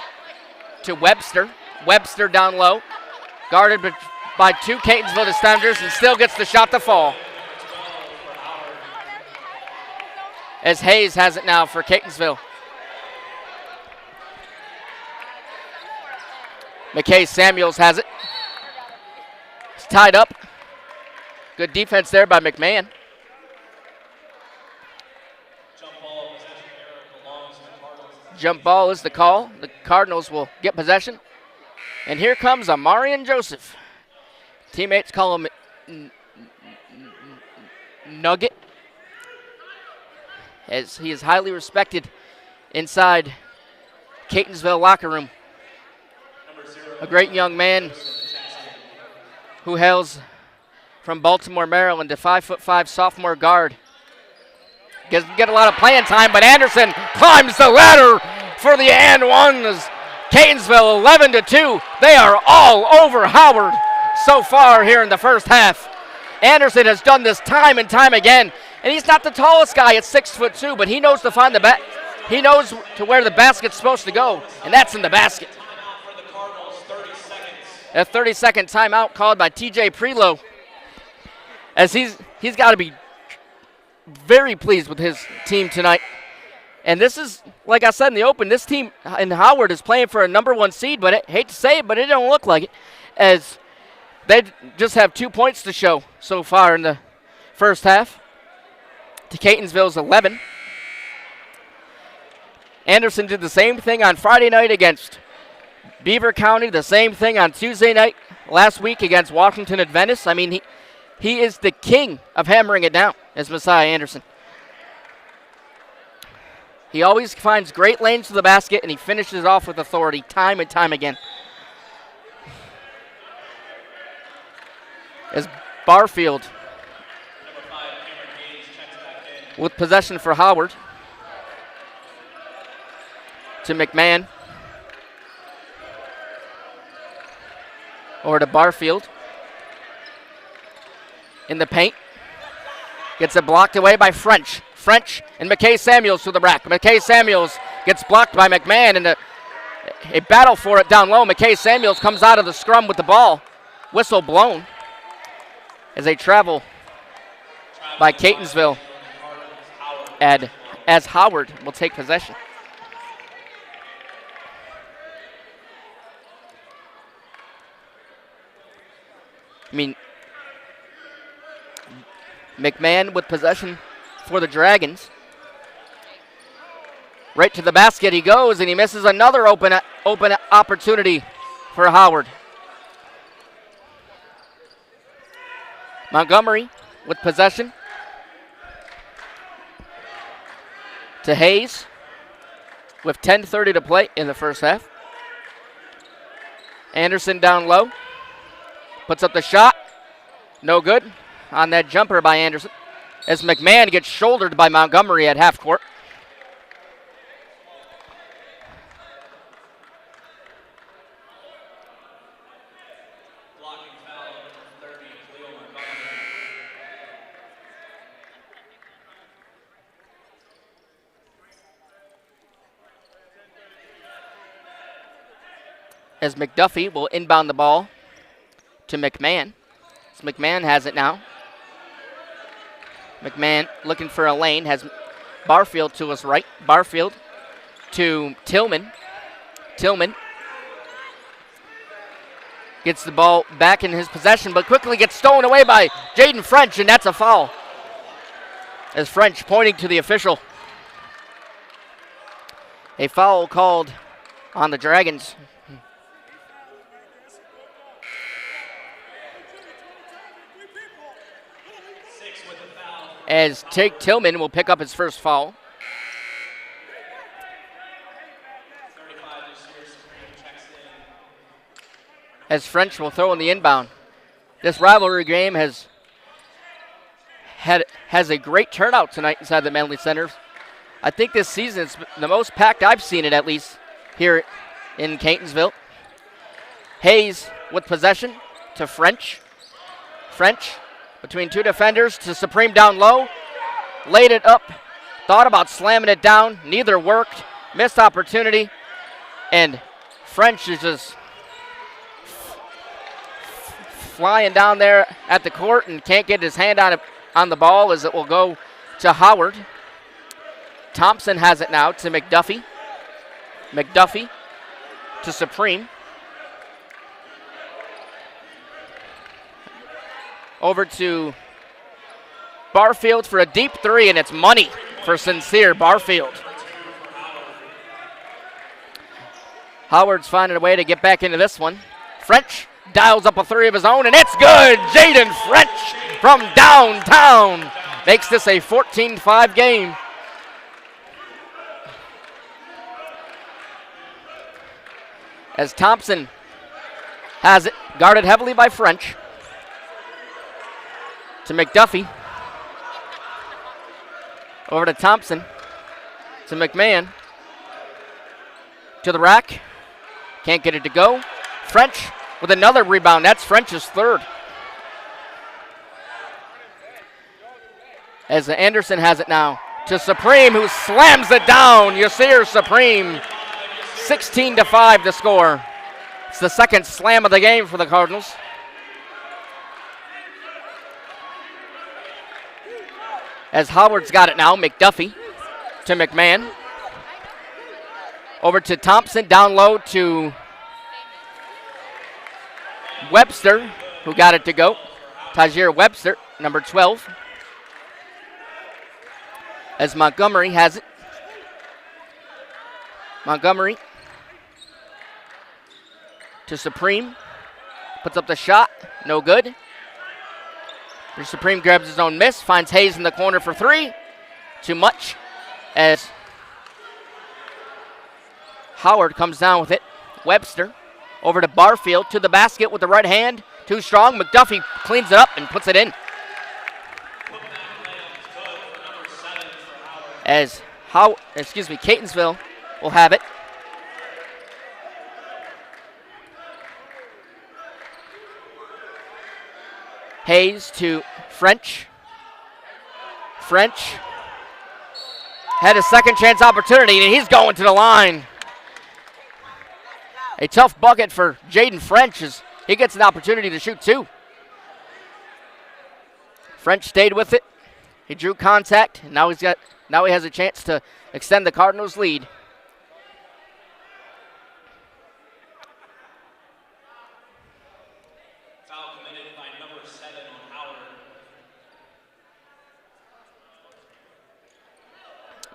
to Webster. Webster down low. Guarded by 2 Catonsville defenders and still gets the shot to fall. As Hayes has it now for Catonsville. McKay Samuels has it. It's tied up. Good defense there by McMahon. Jump ball is the call. The Cardinals will get possession. And here comes Amarian Joseph. Teammates call him Nugget, as he is highly respected inside Catonsville locker room. A great young man who hails from Baltimore, Maryland, a 5'5" sophomore guard. Doesn't get a lot of playing time, but Anderson climbs the ladder for the and ones. Catonsville 11-2. They are all over Howard so far here in the first half. Anderson has done this time and time again, and he's not the tallest guy at 6'2", but he knows to find the he knows to where the basket's supposed to go, and that's in the basket. A 30-second timeout called by TJ Prelow, as he's got to be very pleased with his team tonight. And this is, like I said in the open, this team in Howard is playing for a #1 seed, but I hate to say it, but it don't look like it, as they just have 2 points to show so far in the first half to Catonsville's 11. Anderson did the same thing on Friday night against Beaver County, the same thing on Tuesday night last week against Washington Adventist. I mean, he is the king of hammering it down, as Messiah Anderson. He always finds great lanes to the basket, and he finishes off with authority time and time again. As Barfield with possession for Howard to McMahon. Over to Barfield. In the paint. Gets it blocked away by French. French and McKay Samuels to the rack. McKay Samuels gets blocked by McMahon, and a battle for it down low. McKay Samuels comes out of the scrum with the ball. Whistle blown as they travel by Catonsville, and as Howard will take possession. I mean, McMahon with possession for the Dragons. Right to the basket he goes, and he misses another open opportunity for Howard. Montgomery with possession to Hayes with 10:30 to play in the first half. Anderson down low. Puts up the shot. No good on that jumper by Anderson, as McMahon gets shouldered by Montgomery at half court. Blocking foul number 30, Cleo Montgomery. As McDuffie will inbound the ball to McMahon. So McMahon has it now. McMahon looking for a lane, has Barfield to his right. Barfield to Tillman. Tillman gets the ball back in his possession, but quickly gets stolen away by Jaden French, and that's a foul. As French pointing to the official. A foul called on the Dragons. As Tate Tillman will pick up his first foul. 35 this year, Supreme checks in. As French will throw in the inbound. This rivalry game has a great turnout tonight inside the Manley Center. I think this season it's the most packed I've seen it, at least here in Catonsville. Hayes with possession to French. French between two defenders to Supreme down low. Laid it up. Thought about slamming it down. Neither worked. Missed opportunity. And French is just flying down there at the court and can't get his hand on the ball as it will go to Howard. Thompson has it now to McDuffie. McDuffie to Supreme. Over to Barfield for a deep three, and it's money for Sincere Barfield. Howard's finding a way to get back into this one. French dials up a three of his own, and it's good. Jaden French from downtown makes this a 14-5 game. As Thompson has it, guarded heavily by French. To McDuffie. Over to Thompson. To McMahon. To the rack. Can't get it to go. French with another rebound. That's French's third. As Anderson has it now to Supreme, who slams it down. Yasir Supreme. 16-5 the score. It's the second slam of the game for the Cardinals. As Howard's got it now, McDuffie to McMahon. Over to Thompson, down low to Webster, who got it to go. Tajir Webster, number 12. As Montgomery has it. Montgomery to Supreme. Puts up the shot, no good. Supreme grabs his own miss, finds Hayes in the corner for three. Too much as Howard comes down with it. Webster over to Barfield to the basket with the right hand. Too strong. McDuffie cleans it up and puts it in. As Catonsville will have it. Hayes to French. French had a second chance opportunity, and he's going to the line. A tough bucket for Jaden French as he gets an opportunity to shoot two. French stayed with it. He drew contact, and now he has a chance to extend the Cardinals' lead.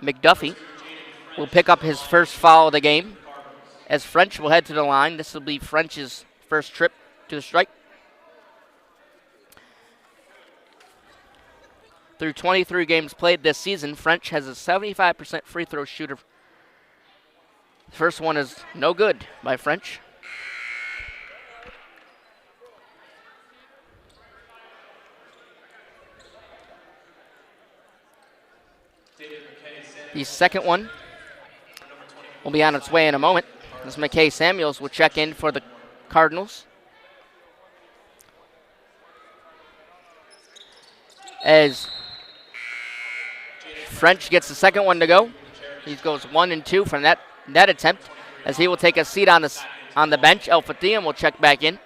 McDuffie will pick up his first foul of the game as French will head to the line. This will be French's first trip to the stripe. Through 23 games played this season, French has a 75% free throw shooter. The first one is no good by French. The second one will be on its way in a moment. As McKay Samuels will check in for the Cardinals. As French gets the second one to go. He goes 1 and 2 from that attempt as he will take a seat on the bench. El Fathiam will check back in.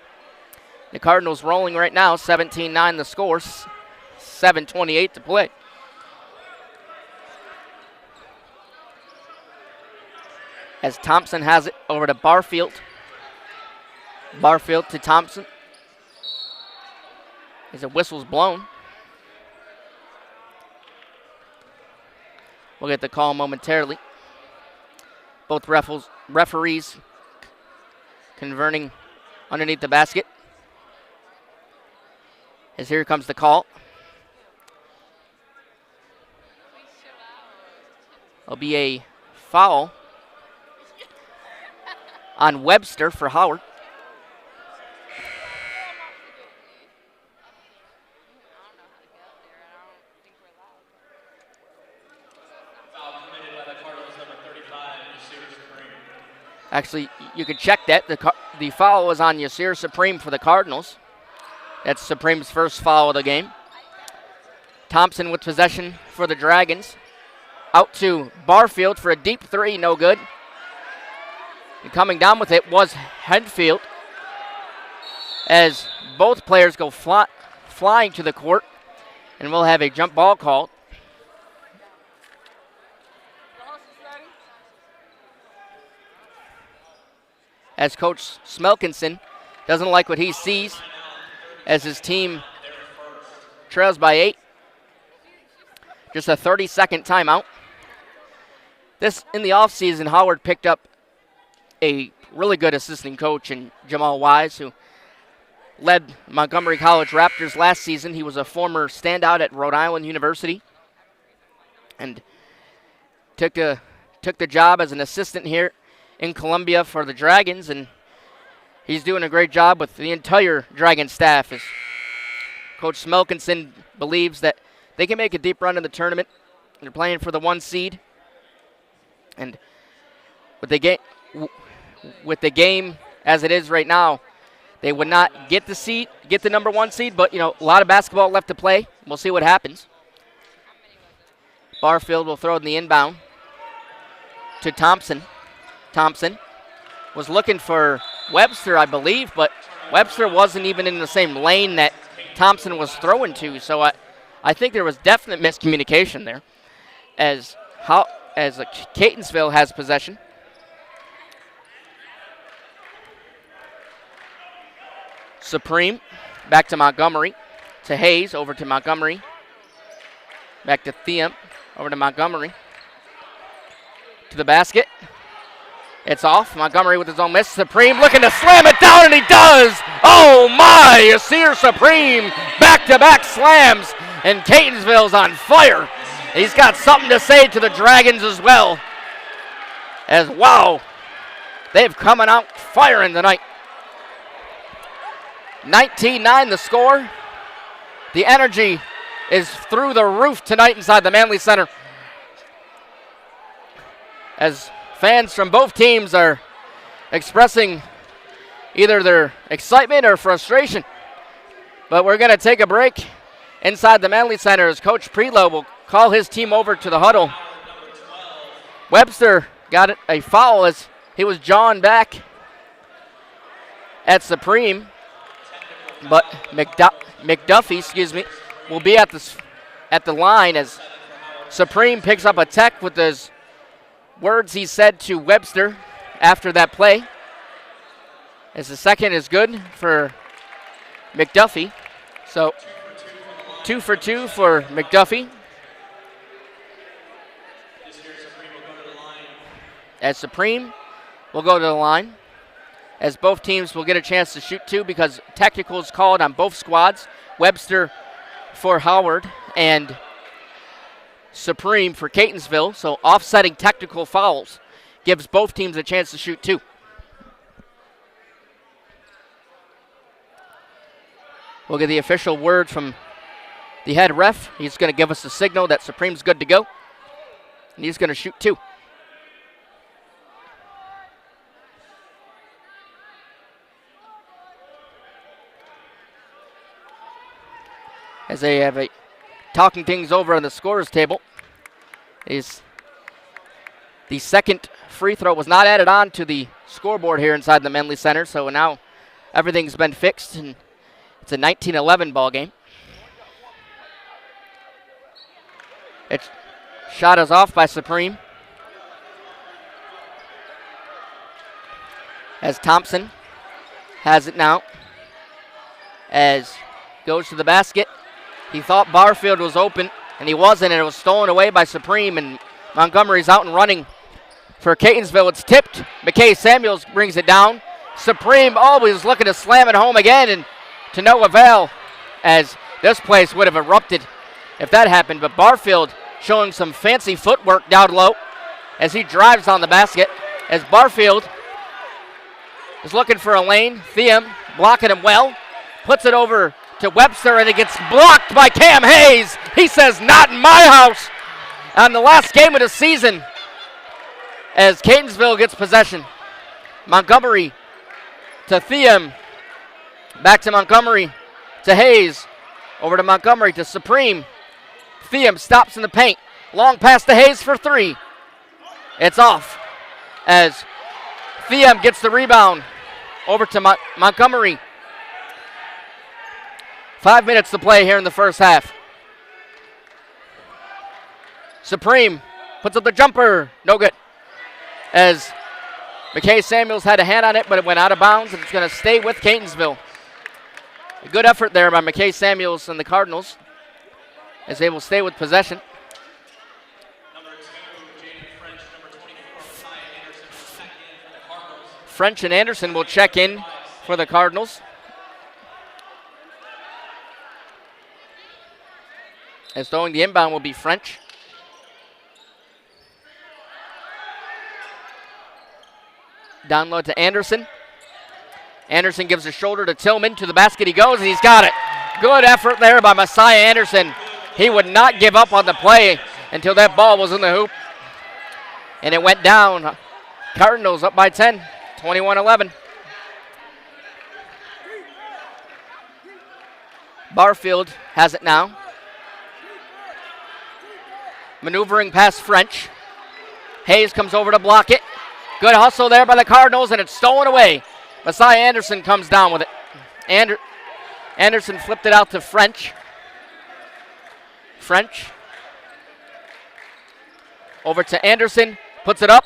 The Cardinals rolling right now, 17-9 the score, 7:28 to play. As Thompson has it over to Barfield. Barfield to Thompson. As a whistle's blown. We'll get the call momentarily. Both referees converting underneath the basket. As here comes the call. There'll be a foul on Webster for Howard. Actually, you could check that. The foul was on Yasir Supreme for the Cardinals. That's Supreme's first foul of the game. Thompson with possession for the Dragons. Out to Barfield for a deep three, no good. And coming down with it was Henfield. As both players go flying to the court, and we'll have a jump ball called. As Coach Smelkinson doesn't like what he sees as his team trails by 8. Just a 30-second timeout. In the offseason, Howard picked up a really good assistant coach in Jamal Wise, who led Montgomery College Raptors last season. He was a former standout at Rhode Island University and took the job as an assistant here in Columbia for the Dragons, and he's doing a great job with the entire Dragon staff. As Coach Smelkinson believes that they can make a deep run in the tournament. They're playing for the 1 seed, and with the game as it is right now, they would not get the number 1 seed, but a lot of basketball left to play. We'll see what happens. Barfield will throw in the inbound to Thompson. Thompson was looking for Webster, I believe, but Webster wasn't even in the same lane that Thompson was throwing to, so I think there was definite miscommunication there as Catonsville has possession. Supreme back to Montgomery, to Hayes, over to Montgomery, back to Thiem, over to Montgomery, to the basket. It's off. Montgomery with his own miss. Supreme looking to slam it down, and he does. Oh, my. Yasir Supreme back-to-back slams, and Catonsville's on fire. He's got something to say to the Dragons as well. As, wow, they've coming out firing tonight. 19-9 the score. The energy is through the roof tonight inside the Manley Center, as fans from both teams are expressing either their excitement or frustration. But we're going to take a break inside the Manley Center as Coach Prelo will call his team over to the huddle. Webster got a foul as he was jawing back at Supreme, but McDuffie, will be at the line as Supreme picks up a tech with his words he said to Webster after that play. As the second is good for McDuffie. So 2 for 2 for McDuffie. As Supreme will go to the line, as both teams will get a chance to shoot 2 because technical is called on both squads. Webster for Howard and Supreme for Catonsville, so offsetting technical fouls gives both teams a chance to shoot 2. We'll get the official word from the head ref. He's going to give us a signal that Supreme's good to go, and he's going to shoot 2. As they have talking things over on the scorer's table, is the second free throw was not added on to the scoreboard here inside the Manley Center, so now everything's been fixed, and it's a 19-11 ball game. Its shot is off by Supreme, as Thompson has it now, as goes to the basket. He thought Barfield was open, and he wasn't, and it was stolen away by Supreme, and Montgomery's out and running for Catonsville. It's tipped. McKay Samuels brings it down. Supreme always looking to slam it home again, and to no avail, as this place would have erupted if that happened. But Barfield showing some fancy footwork down low as he drives on the basket, as Barfield is looking for a lane. Thiem blocking him well, puts it over to Webster, and it gets blocked by Cam Hayes. He says, "Not in my house," on the last game of the season, as Catonsville gets possession. Montgomery to Thiem, back to Montgomery, to Hayes, over to Montgomery, to Supreme. Thiem stops in the paint. Long pass to Hayes for 3. It's off, as Thiem gets the rebound over to Montgomery. 5 minutes to play here in the first half. Supreme puts up the jumper. No good. As McKay Samuels had a hand on it, but it went out of bounds, and it's going to stay with Catonsville. A good effort there by McKay Samuels and the Cardinals, as they will stay with possession. Number 2, Jaden French. Number 24, Messiah Anderson will check in for the Cardinals. French and Anderson will check in for the Cardinals. As throwing the inbound will be French. Down low to Anderson. Anderson gives a shoulder to Tillman. To the basket he goes, and he's got it. Good effort there by Messiah Anderson. He would not give up on the play until that ball was in the hoop. And it went down. Cardinals up by 10, 21-11. Barfield has it now. Maneuvering past French. Hayes comes over to block it. Good hustle there by the Cardinals, and it's stolen away. Messiah Anderson comes down with it. Anderson flipped it out to French. French. Over to Anderson. Puts it up.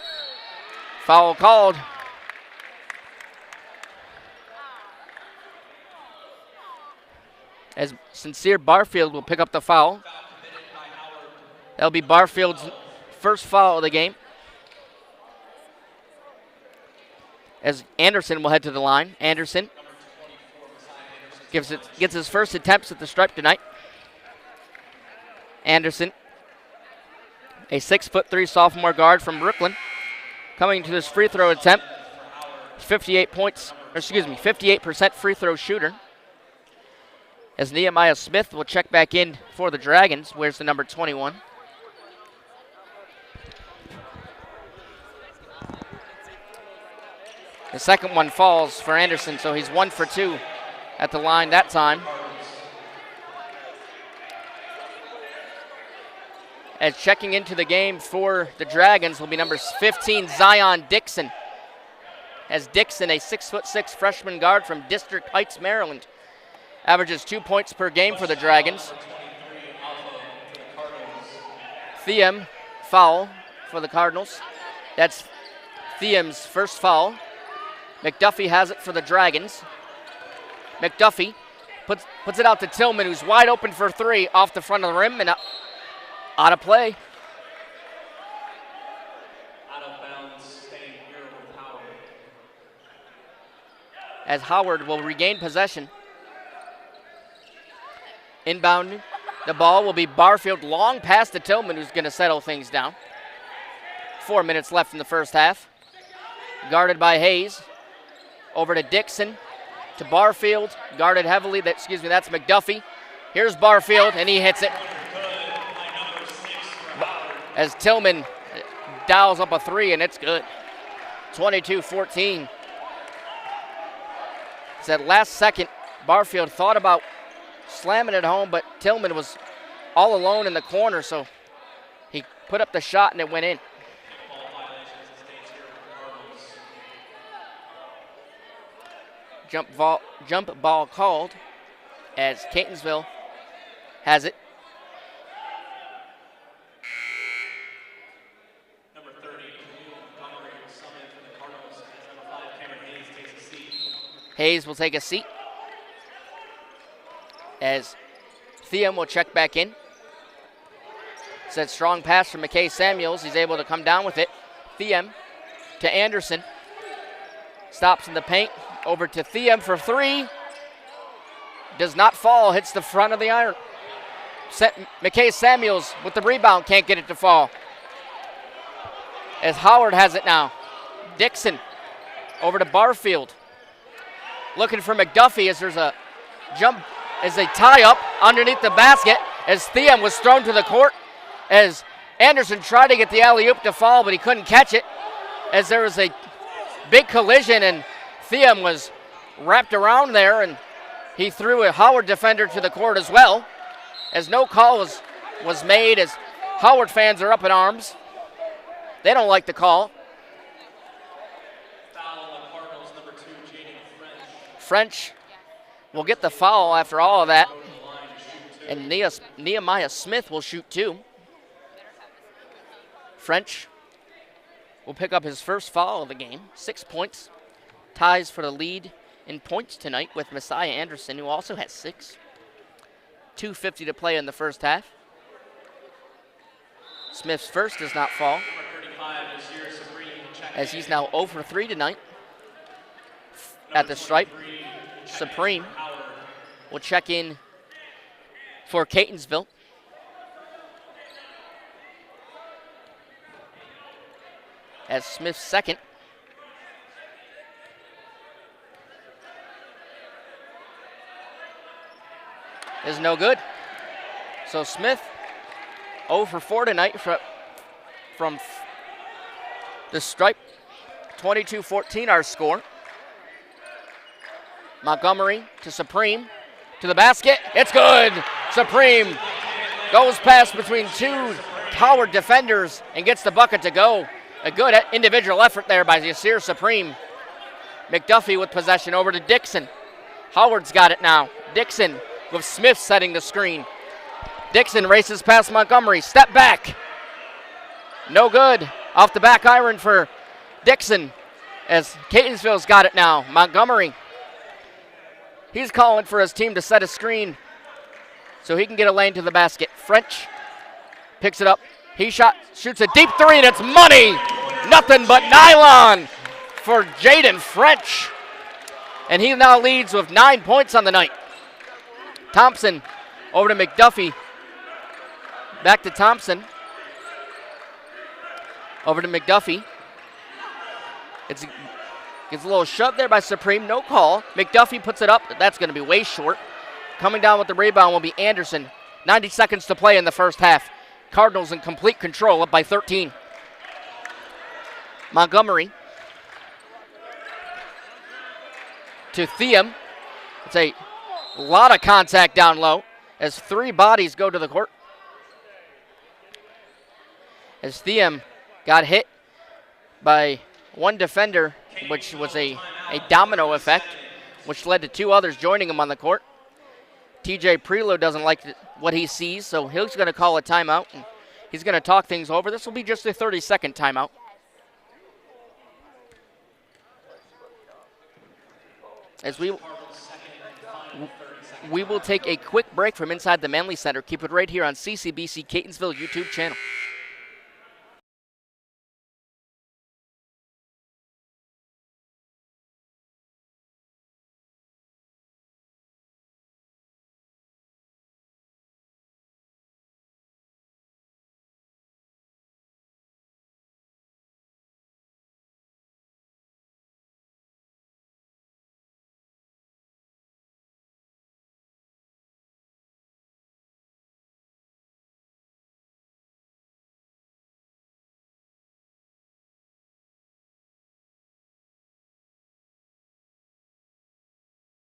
Foul called. As Sincere Barfield will pick up the foul. That'll be Barfield's first foul of the game. As Anderson will head to the line. Anderson gets his first attempts at the stripe tonight. Anderson, a 6'3" sophomore guard from Brooklyn, coming to his free throw attempt. 58% free throw shooter. As Nehemiah Smith will check back in for the Dragons. Where's the number 21? The second one falls for Anderson, so he's 1 for 2 at the line that time. As checking into the game for the Dragons will be number 15, Zion Dixon. As Dixon, a 6'6" freshman guard from District Heights, Maryland, averages 2 points per game for the Dragons. Thiem, foul for the Cardinals. That's Thiem's first foul. McDuffie has it for the Dragons. McDuffie puts it out to Tillman, who's wide open for 3 off the front of the rim and out of play. Out of bounds, staying here with Howard. As Howard will regain possession. Inbound, the ball will be Barfield, long pass to Tillman, who's going to settle things down. 4 minutes left in the first half. Guarded by Hayes. Over to Dixon, to Barfield, guarded heavily. That's McDuffie. Here's Barfield, and he hits it. As Tillman dials up a 3, and it's good. 22-14. It's that last second, Barfield thought about slamming it home, but Tillman was all alone in the corner, so he put up the shot, and it went in. Jump ball called as Catonsville has it. Number 30, Montgomery will sub in for the Cardinals. Number 5, Cameron Hayes takes a seat. Hayes will take a seat as Thiem will check back in. It's that strong pass from McKay Samuels. He's able to come down with it. Thiem to Anderson. Stops in the paint. Over to Thiem for 3. Does not fall. Hits the front of the iron. McKay Samuels with the rebound. Can't get it to fall. As Howard has it now. Dixon over to Barfield. Looking for McDuffie as there's a tie-up underneath the basket as Thiem was thrown to the court. As Anderson tried to get the alley-oop to fall, but he couldn't catch it. As there was a big collision, and Thiem was wrapped around there, and he threw a Howard defender to the court as well, as no call was made, as Howard fans are up in arms. They don't like the call. Foul on Cardinals, number 2, Jaden French. French will get the foul after all of that. And Nehemiah Smith will shoot 2. French will pick up his first foul of the game. 6 points. Ties for the lead in points tonight with Messiah Anderson, who also has 6. 2:50 to play in the first half. Smith's first does not fall, as he's now 0 for 3 tonight at the stripe. Supreme will check in for Catonsville. As Smith's second. Is no good. So Smith 0 for 4 tonight from the stripe. 22-14 our score. Montgomery to Supreme, to the basket. It's good. Supreme goes past between 2 Howard defenders and gets the bucket to go. A good individual effort there by Yasir Supreme. McDuffie with possession over to Dixon. Howard's got it now. Dixon with Smith setting the screen. Dixon races past Montgomery. Step back. No good. Off the back iron for Dixon as Catonsville's got it now. Montgomery. He's calling for his team to set a screen so he can get a lane to the basket. French picks it up. He shoots a deep 3, and it's money. Nothing but nylon for Jaden French. And he now leads with 9 points on the night. Thompson over to McDuffie. Back to Thompson. Over to McDuffie. Gets a little shove there by Supreme. No call. McDuffie puts it up. That's going to be way short. Coming down with the rebound will be Anderson. 90 seconds to play in the first half. Cardinals in complete control, up by 13. Montgomery to Thiem. It's a lot of contact down low as 3 bodies go to the court. As Thiem got hit by 1 defender, which was a domino effect, which led to 2 others joining him on the court. TJ Prelow doesn't like what he sees, so he's going to call a timeout, and he's going to talk things over. This will be just a 30-second timeout. As we will take a quick break from inside the Manley Center. Keep it right here on CCBC Catonsville YouTube channel.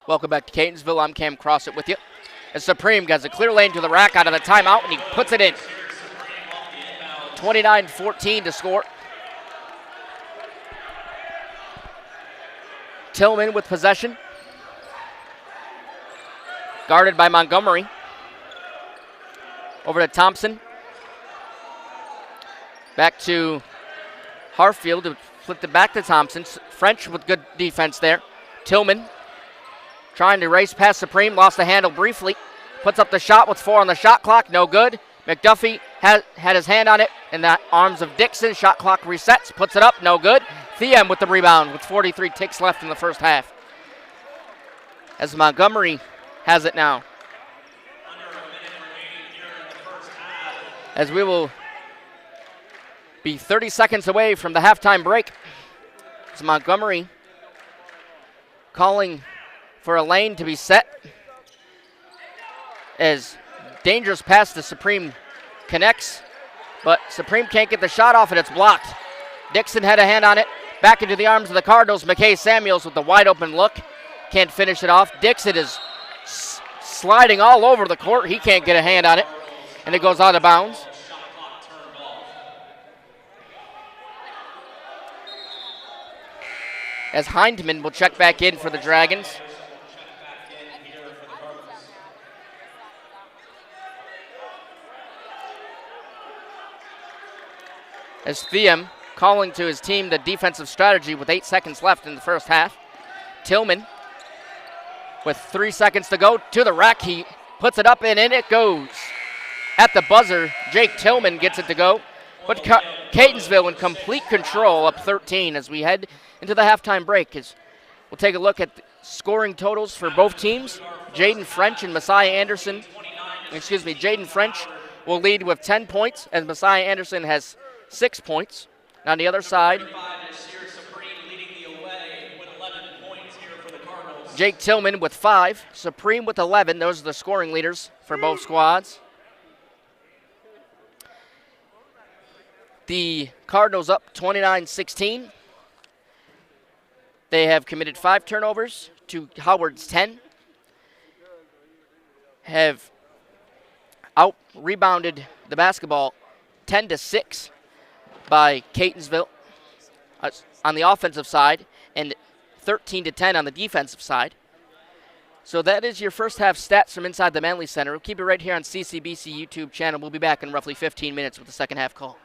Welcome back to Catonsville. I'm Cam Crossett with you. As Supreme gets a clear lane to the rack out of the timeout, and he puts it in. 29-14 to score. Tillman with possession. Guarded by Montgomery. Over to Thompson. Back to Harfield, who flipped it back to Thompson. French with good defense there. Tillman trying to race past Supreme, lost the handle briefly. Puts up the shot with 4 on the shot clock, no good. McDuffie had his hand on it in the arms of Dixon. Shot clock resets, puts it up, no good. Thiem with the rebound with 43 ticks left in the first half. As Montgomery has it now. As we will be 30 seconds away from the halftime break. As Montgomery calling for a lane to be set. As dangerous pass to Supreme connects, but Supreme can't get the shot off and it's blocked. Dixon had a hand on it. Back into the arms of the Cardinals. McKay Samuels with the wide open look. Can't finish it off. Dixon is sliding all over the court. He can't get a hand on it. And it goes out of bounds. As Hindman will check back in for the Dragons. as Thiem calling to his team the defensive strategy with 8 seconds left in the first half. Tillman with 3 seconds to go to the rack. He puts it up and in it goes. At the buzzer, Jake Tillman gets it to go. But Catonsville in complete control, up 13 as we head into the halftime break. As we'll take a look at the scoring totals for both teams. Jaden French will lead with 10 points, and Messiah Anderson has 6 points. On the other side, Jake Tillman with 5, Supreme with 11. Those are the scoring leaders for both squads. The Cardinals up 29-16. They have committed 5 turnovers to Howard's 10. Have out-rebounded the basketball 10-6 by Catonsville on the offensive side and 13-10 on the defensive side. So that is your first half stats from inside the Manley Center. We'll keep it right here on CCBC YouTube channel. We'll be back in roughly 15 minutes with the second half call.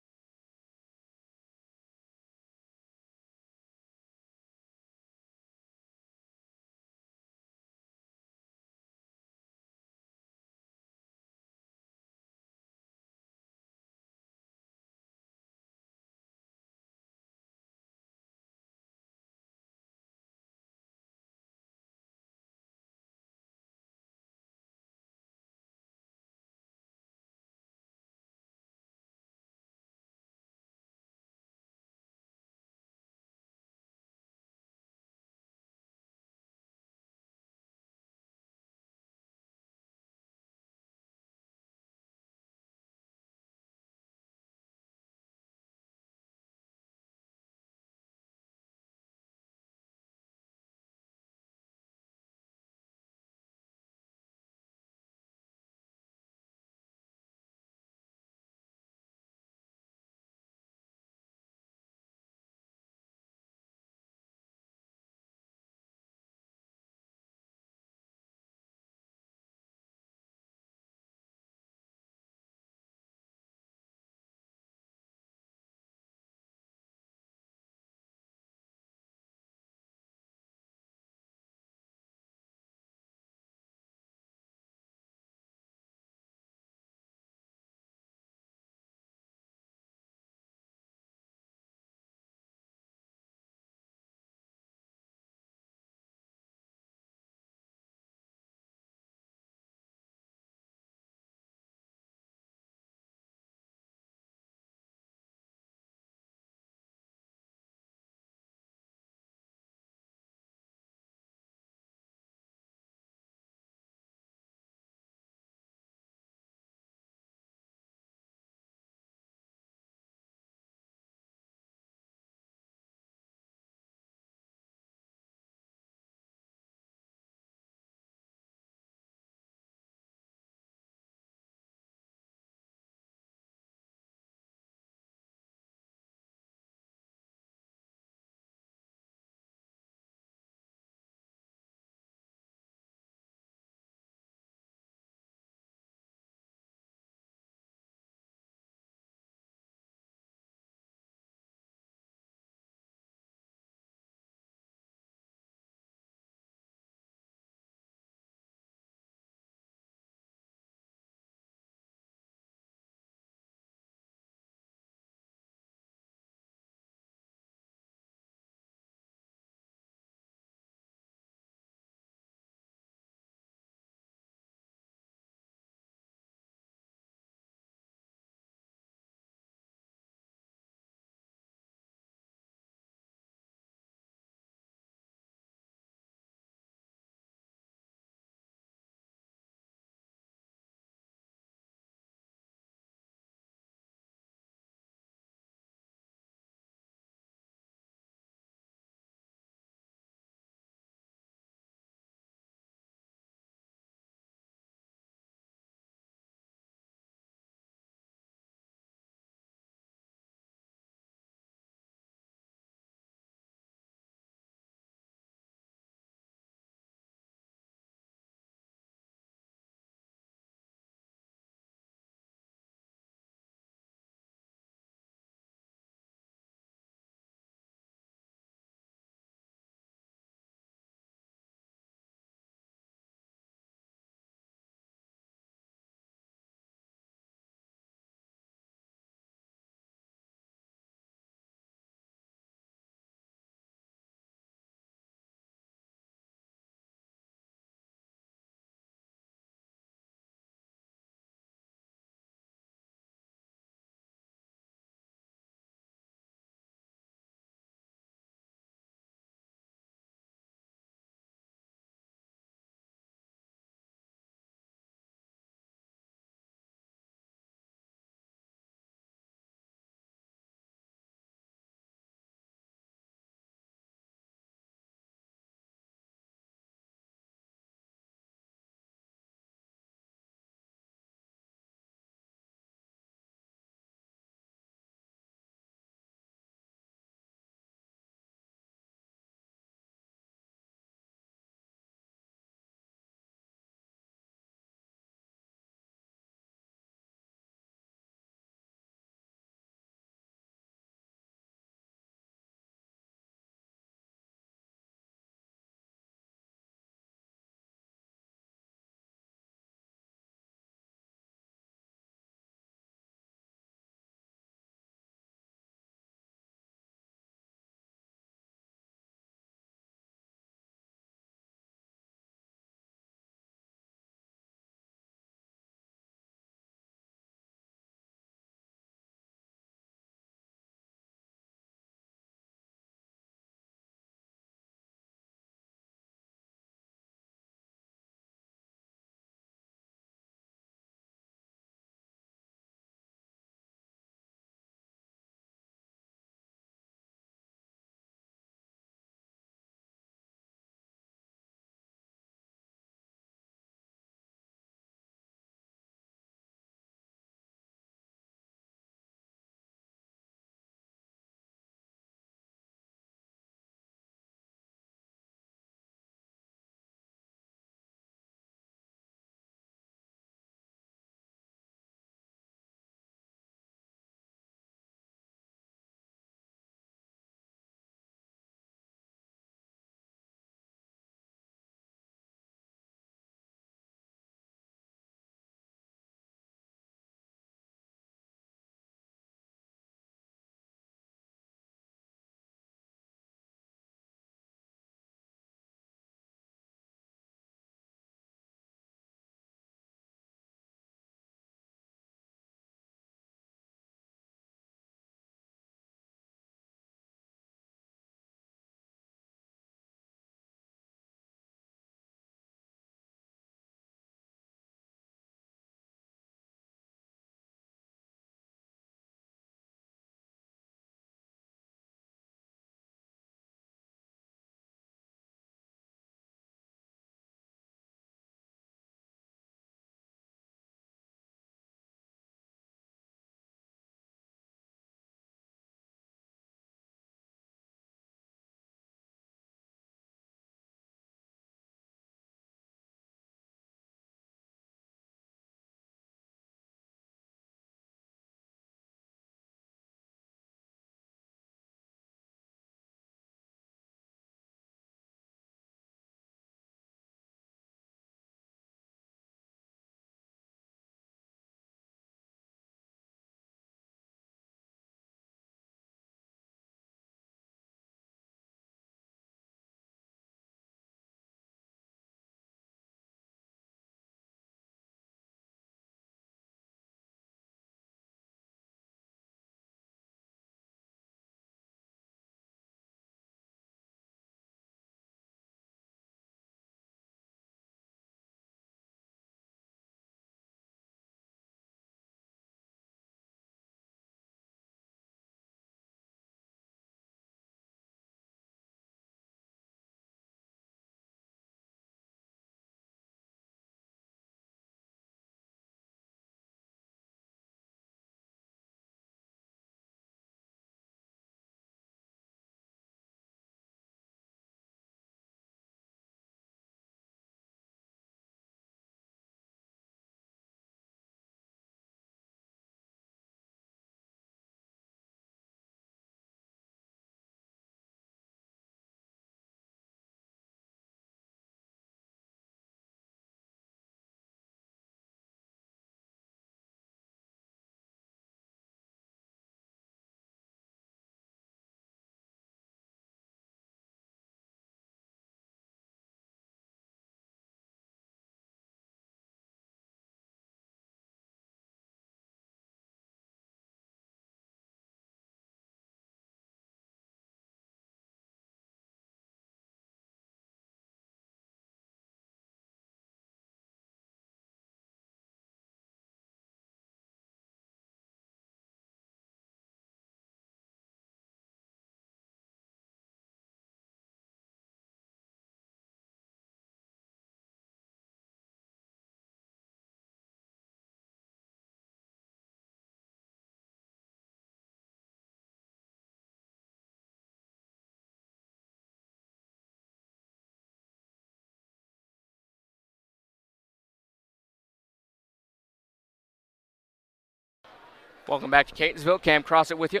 Welcome back to Catonsville. Cam Crossett with you.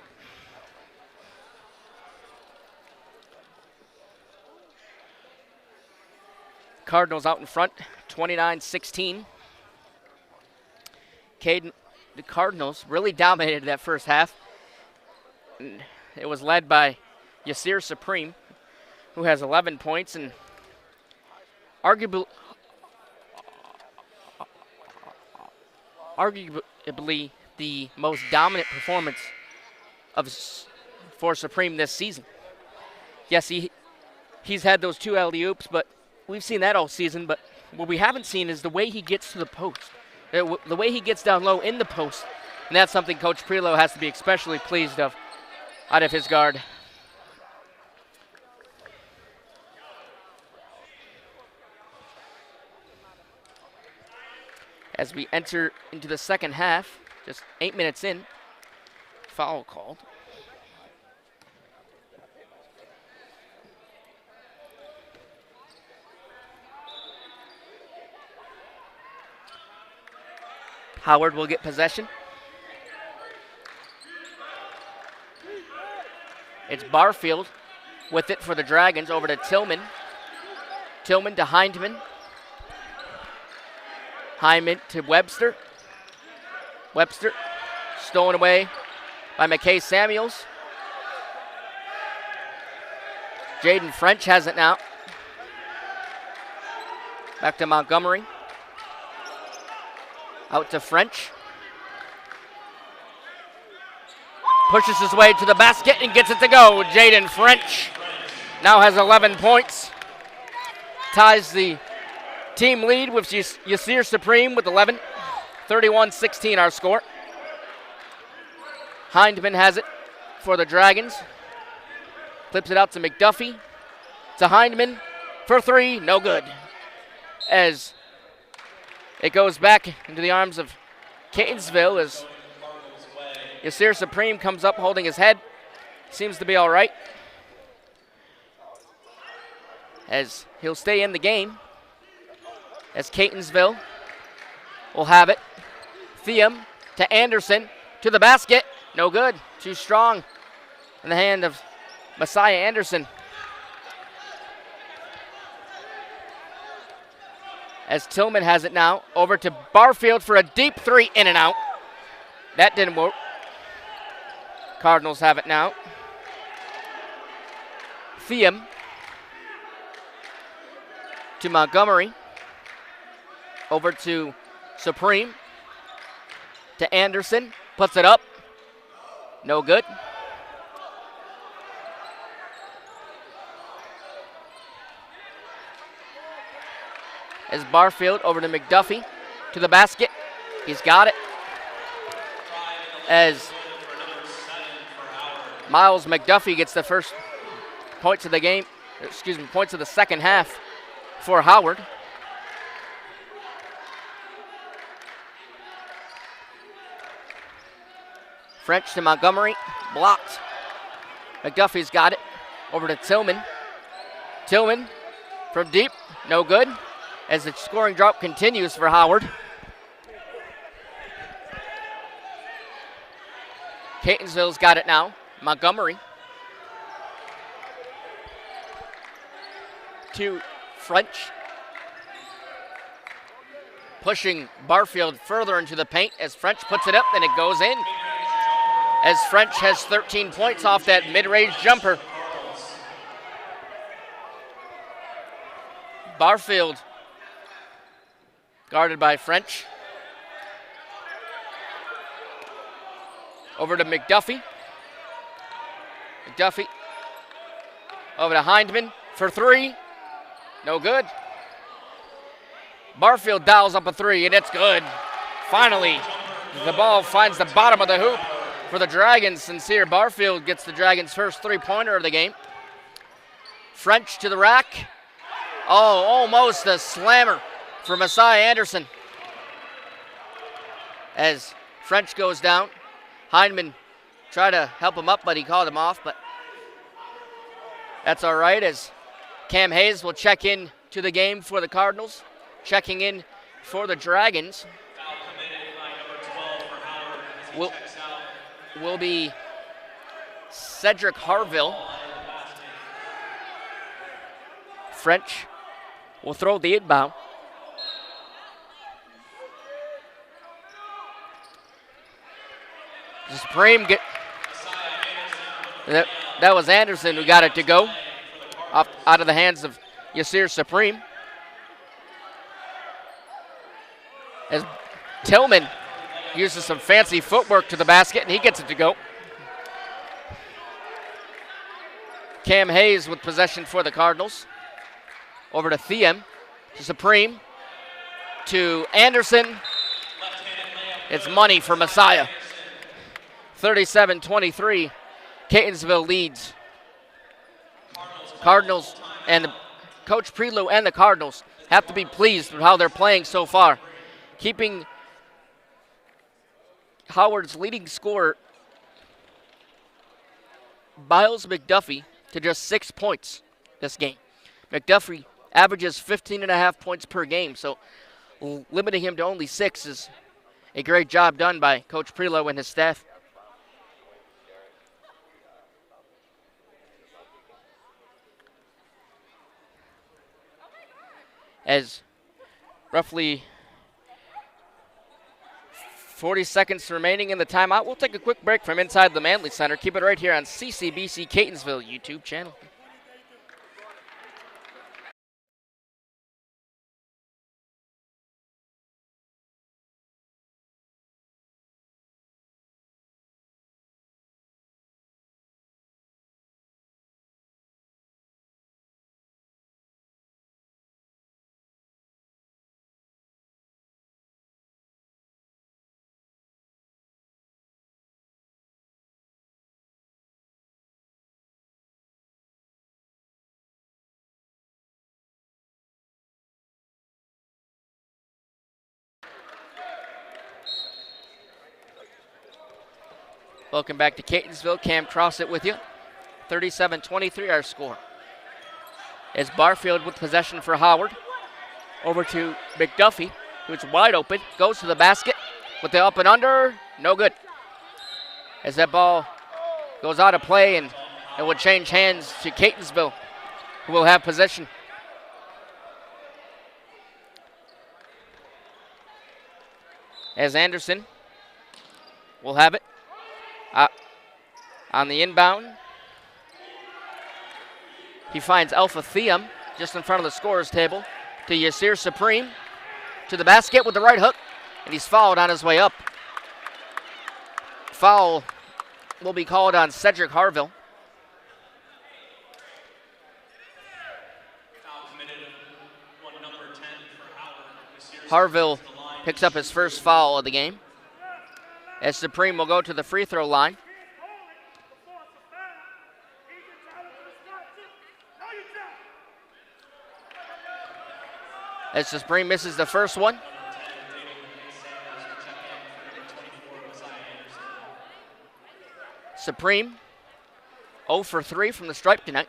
Cardinals out in front, 29-16. Caden, the Cardinals really dominated that first half. And it was led by Yasir Supreme, who has 11 points and arguably the most dominant performance for Supreme this season. Yes, he's had those 2 alley-oops, but we've seen that all season. But what we haven't seen is the way he gets to the post, the way he gets down low in the post, and that's something Coach Prelo has to be especially pleased of out of his guard. As we enter into the second half, just 8 minutes in, foul called. Howard will get possession. It's Barfield with it for the Dragons, over to Tillman. Tillman to Hindman. Hyman to Webster. Webster stolen away by McKay Samuels. Jaden French has it now. Back to Montgomery. Out to French. Pushes his way to the basket and gets it to go. Jaden French now has 11 points. Ties the team lead with Yasir Supreme with 11. 31-16 our score. Hindman has it for the Dragons. Flips it out to McDuffie. To Hindman for 3. No good. As it goes back into the arms of Catonsville as Yasir Supreme comes up holding his head. Seems to be all right. As he'll stay in the game. As Catonsville will have it. Theum to Anderson to the basket. No good. Too strong in the hand of Messiah Anderson. As Tillman has it now, over to Barfield for a deep 3, in and out. That didn't work. Cardinals have it now. Theum to Montgomery. Over to Supreme. To Anderson. Puts it up. No good. As Barfield over to McDuffie. To the basket. He's got it. As Miles McDuffie gets the first points of the game. Points of the second half for Howard. French to Montgomery, blocked. McDuffie's got it, over to Tillman. Tillman from deep, no good, as the scoring drop continues for Howard. Catonsville's got it now, Montgomery. To French. Pushing Barfield further into the paint as French puts it up and it goes in. As French has 13 points off that mid-range jumper. Barfield guarded by French. Over to McDuffie. McDuffie over to Hindman for 3. No good. Barfield dials up a 3 and it's good. Finally, the ball finds the bottom of the hoop for the Dragons. Sincere Barfield gets the Dragons' first 3-pointer of the game. French to the rack. Oh, almost a slammer for Messiah Anderson. As French goes down, Hindman tried to help him up, but he called him off. But that's all right, as Cam Hayes will check in to the game for the Cardinals. Checking in for the Dragons will be Cedric Harville. French will throw the inbound. Supreme get that was Anderson who got it to go out of the hands of Yasir Supreme. As Tillman uses some fancy footwork to the basket and he gets it to go. Cam Hayes with possession for the Cardinals. Over to Thiem, to Supreme, to Anderson. It's money for Messiah. 37-23, Catonsville leads. Cardinals and Coach Prelow and the Cardinals have to be pleased with how they're playing so far, keeping Howard's leading scorer, Miles McDuffie, to just 6 points this game. McDuffie averages 15.5 points per game, so limiting him to only 6 is a great job done by Coach Prelow and his staff. As roughly 40 seconds remaining in the timeout, we'll take a quick break from inside the Manley Center. Keep it right here on CCBC Catonsville YouTube channel. Welcome back to Catonsville. Cam Crossett with you. 37-23 our score. As Barfield with possession for Howard. Over to McDuffie, who's wide open. Goes to the basket with the up and under. No good. As that ball goes out of play and it will change hands to Catonsville, who will have possession. As Anderson will have it. On the inbound, he finds Alpha Thiem just in front of the scorer's table to Yasir Supreme to the basket with the right hook, and he's fouled on his way up. Foul will be called on Cedric Harville. Harville picks up his first foul of the game, as Supreme will go to the free throw line. As Supreme misses the first one. Supreme 0 for 3 from the stripe tonight.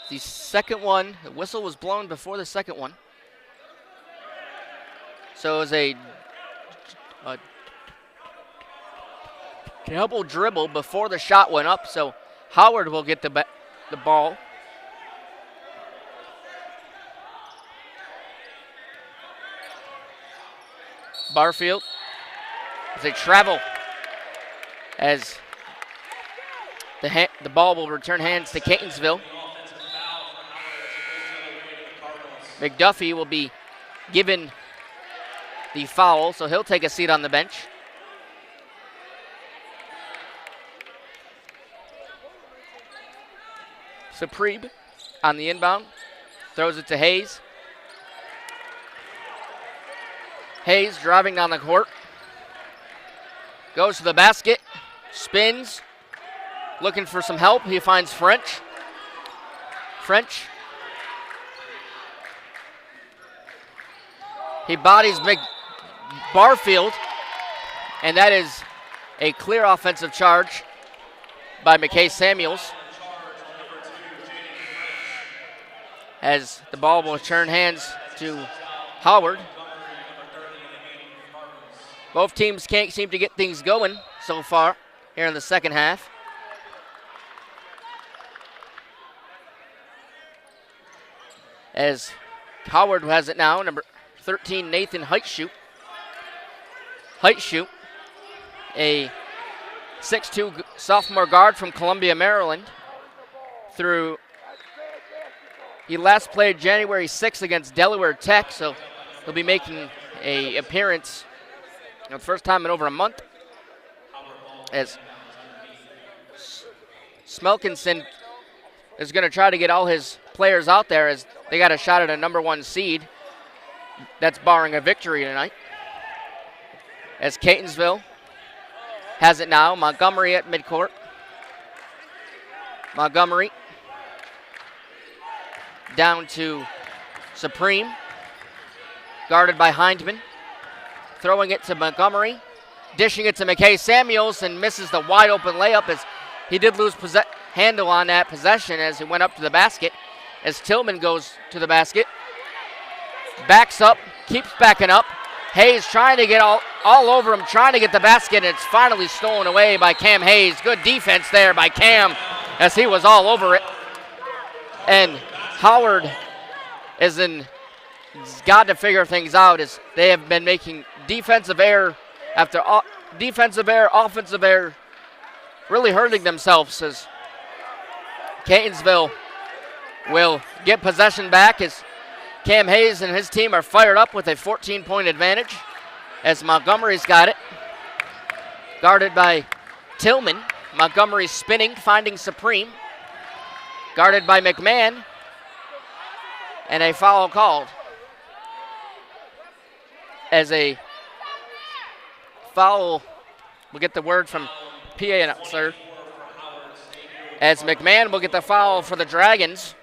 The second one, the whistle was blown before the second one. So it was a double dribble before the shot went up. So Howard will get the ball. Barfield as they travel, as the ball will return hands to Catonsville. McDuffie will be given the foul, so he'll take a seat on the bench. Supreme on the inbound, throws it to Hayes. Hayes driving down the court, goes to the basket, spins, looking for some help. He finds French. He bodies Barfield, and that is a clear offensive charge by McKay Samuels, as the ball will turn hands to Howard. Both teams can't seem to get things going so far here in the second half. As Howard has it now, number 13, Nathan Heitshoot. Heitshoot, a 6'2" sophomore guard from Columbia, Maryland. He last played January 6th against Delaware Tech, so he'll be making an appearance the first time in over a month. As Smelkinson is going to try to get all his players out there as they got a shot at a number 1 seed. That's barring a victory tonight. As Catonsville has it now. Montgomery at midcourt. Montgomery down to Supreme. Guarded by Hindman. Throwing it to Montgomery. Dishing it to McKay Samuels and misses the wide open layup as he did lose handle on that possession as he went up to the basket. As Tillman goes to the basket. Backs up, keeps backing up. Hayes trying to get all over him, trying to get the basket, and it's finally stolen away by Cam Hayes. Good defense there by Cam as he was all over it. And Howard has got to figure things out as they have been making defensive error after defensive error, offensive error, really hurting themselves as Catonsville will get possession back as Cam Hayes and his team are fired up with a 14-point advantage as Montgomery's got it. Guarded by Tillman. Montgomery spinning, finding Supreme. Guarded by McMahon. And a foul called. As a foul, we'll get the word from PA announcer. As McMahon will get the foul for the Dragons.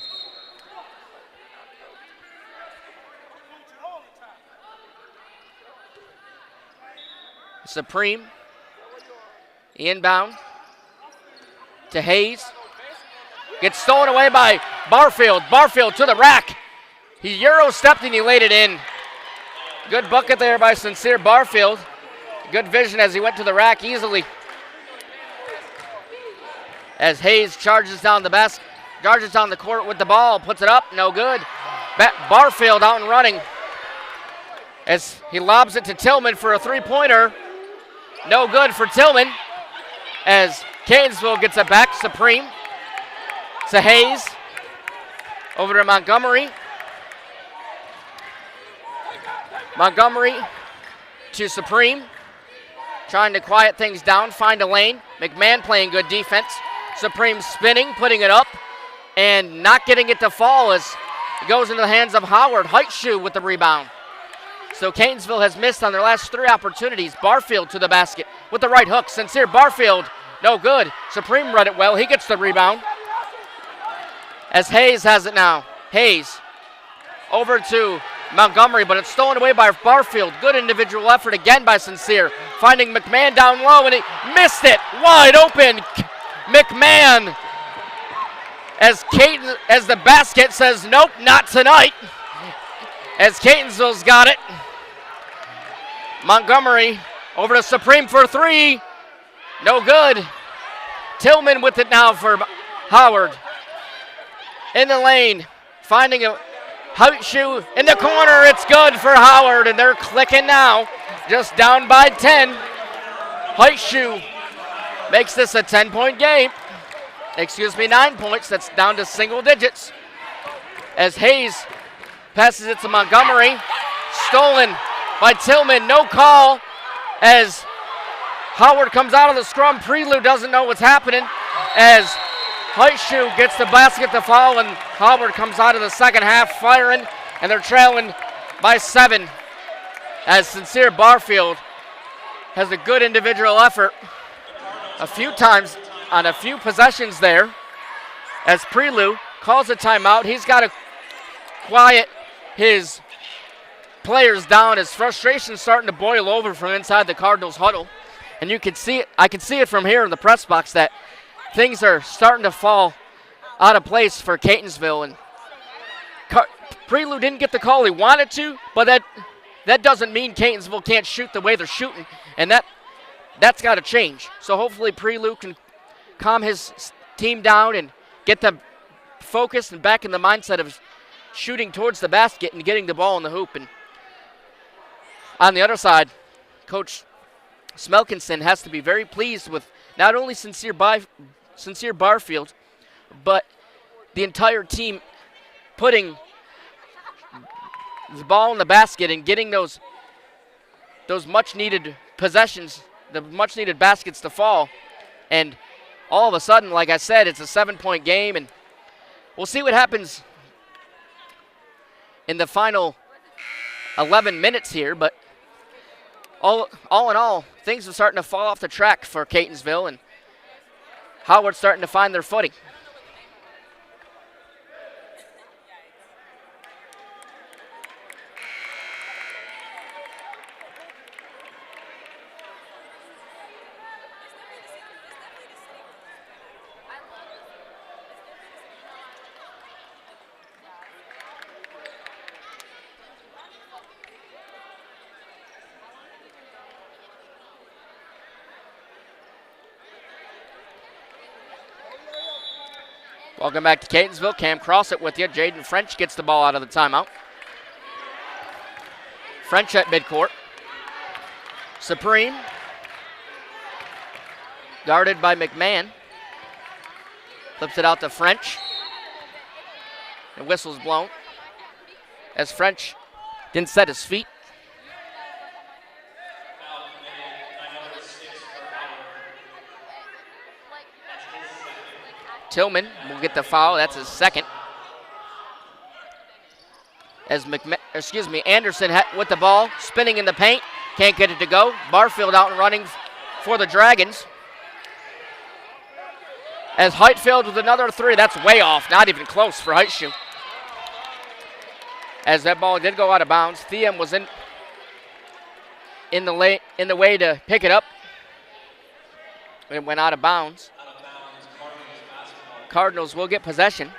Supreme, inbound to Hayes. Gets stolen away by Barfield. Barfield to the rack. He Euro-stepped and he laid it in. Good bucket there by Sincere Barfield. Good vision as he went to the rack easily. As Hayes charges down the court with the ball, puts it up, no good. Barfield out and running. As he lobs it to Tillman for a three-pointer. No good for Tillman as Catonsville gets it back. Supreme to Hayes. Over to Montgomery. Montgomery to Supreme. Trying to quiet things down, find a lane. McMahon playing good defense. Supreme spinning, putting it up, and not getting it to fall as it goes into the hands of Howard. Heitshoe with the rebound. So Catonsville has missed on their last 3 opportunities. Barfield to the basket with the right hook. Sincere Barfield, no good. Supreme read it well. He gets the rebound. As Hayes has it now. Hayes over to Montgomery, but it's stolen away by Barfield. Good individual effort again by Sincere. Finding McMahon down low, and he missed it. Wide open. McMahon. As the basket says, nope, not tonight. As Catonsville's got it. Montgomery over to Supreme for 3. No good. Tillman with it now for Howard. In the lane. Finding a Heitshoe in the corner. It's good for Howard, and they're clicking now. Just down by 10. Heitshoe makes this a 10-point game. 9 points. That's down to single digits. As Hayes passes it to Montgomery. Stolen by Tillman. No call as Howard comes out of the scrum. Prelude doesn't know what's happening as Heitshoe gets the basket to foul, and Howard comes out of the second half firing, and they're trailing by 7 as Sincere Barfield has a good individual effort a few times on a few possessions there as Prelude calls a timeout. He's got to quiet his players down as frustration's starting to boil over from inside the Cardinals huddle. And you can see it, I can see it from here in the press box that things are starting to fall out of place for Catonsville. And Prelude didn't get the call he wanted to, but that that doesn't mean Catonsville can't shoot the way they're shooting, and that's got to change. So hopefully Prelude can calm his team down and get them focused and back in the mindset of shooting towards the basket and getting the ball in the hoop. And on the other side, Coach Smelkinson has to be very pleased with not only Sincere Barfield, but the entire team putting the ball in the basket and getting those much-needed possessions, the much-needed baskets to fall. And all of a sudden, like I said, it's a 7-point game, and we'll see what happens in the final 11 minutes here. But all in all, things are starting to fall off the track for Catonsville, and Howard's starting to find their footing. Welcome back to Catonsville. Cam Crossett with you. Jaden French gets the ball out of the timeout. French at midcourt. Supreme. Guarded by McMahon. Flips it out to French. And whistle's blown as French didn't set his feet. Tillman will get the foul. That's his second. As Anderson with the ball, spinning in the paint. Can't get it to go. Barfield out and running for the Dragons. As Heightfield with another three. That's way off. Not even close for Heightshoe. As that ball did go out of bounds. Thiem was in the way to pick it up. It went out of bounds. Cardinals will get possession.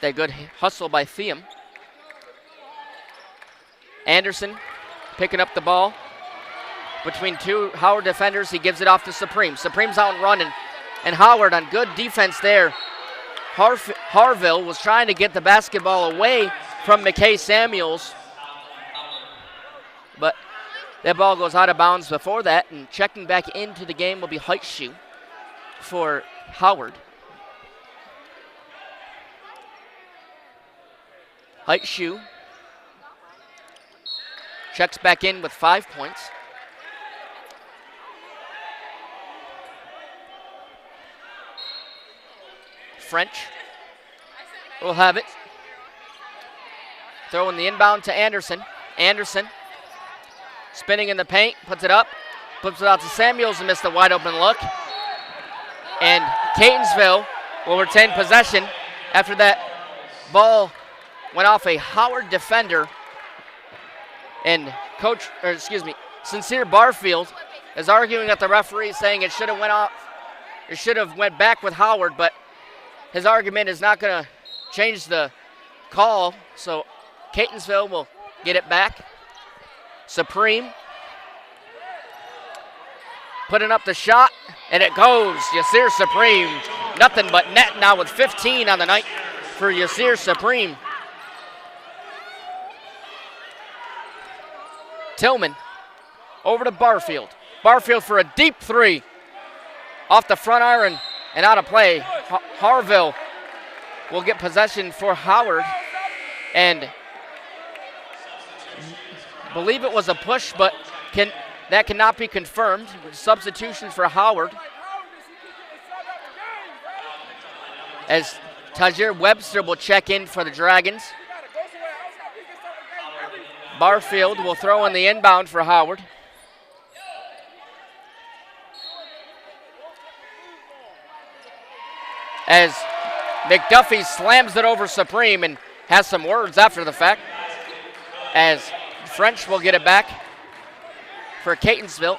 That good hustle by Thiem. Anderson picking up the ball between two Howard defenders. He gives it off to Supreme. Supreme's out and running, and Howard on good defense there. Harville was trying to get the basketball away from McKay Samuels, but that ball goes out of bounds before that, and checking back into the game will be Heightshoe for Howard. Heightshoe checks back in with 5 points. French will have it. Throwing the inbound to Anderson. Anderson spinning in the paint, puts it up, flips it out to Samuels and missed a wide open look. And Catonsville will retain possession after that ball went off a Howard defender, and Sincere Barfield is arguing at the referee, saying it should have went back with Howard, but his argument is not going to change the call, so Catonsville will get it back. Supreme putting up the shot, and it goes. Yasir Supreme, nothing but net now with 15 on the night for Yasir Supreme. Tillman over to Barfield. Barfield for a deep three. Off the front iron and out of play. Harville will get possession for Howard. And believe it was a push, but that cannot be confirmed. Substitution for Howard. As Tajir Webster will check in for the Dragons. Barfield will throw in the inbound for Howard. As McDuffie slams it over Supreme and has some words after the fact. As French will get it back for Catonsville.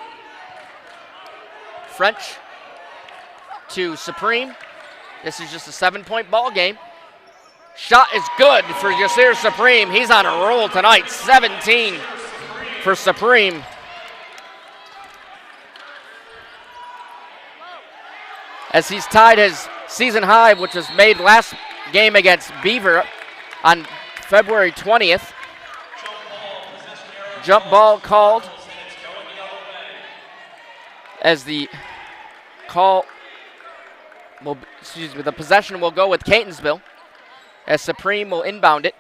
French to Supreme. This is just a 7-point ball game. Shot is good for Yasir Supreme. He's on a roll tonight. 17 for Supreme. As he's tied his season high, which was made last game against Beaver on February 20th. Jump ball called as the possession will go with Catonsville as Supreme will inbound it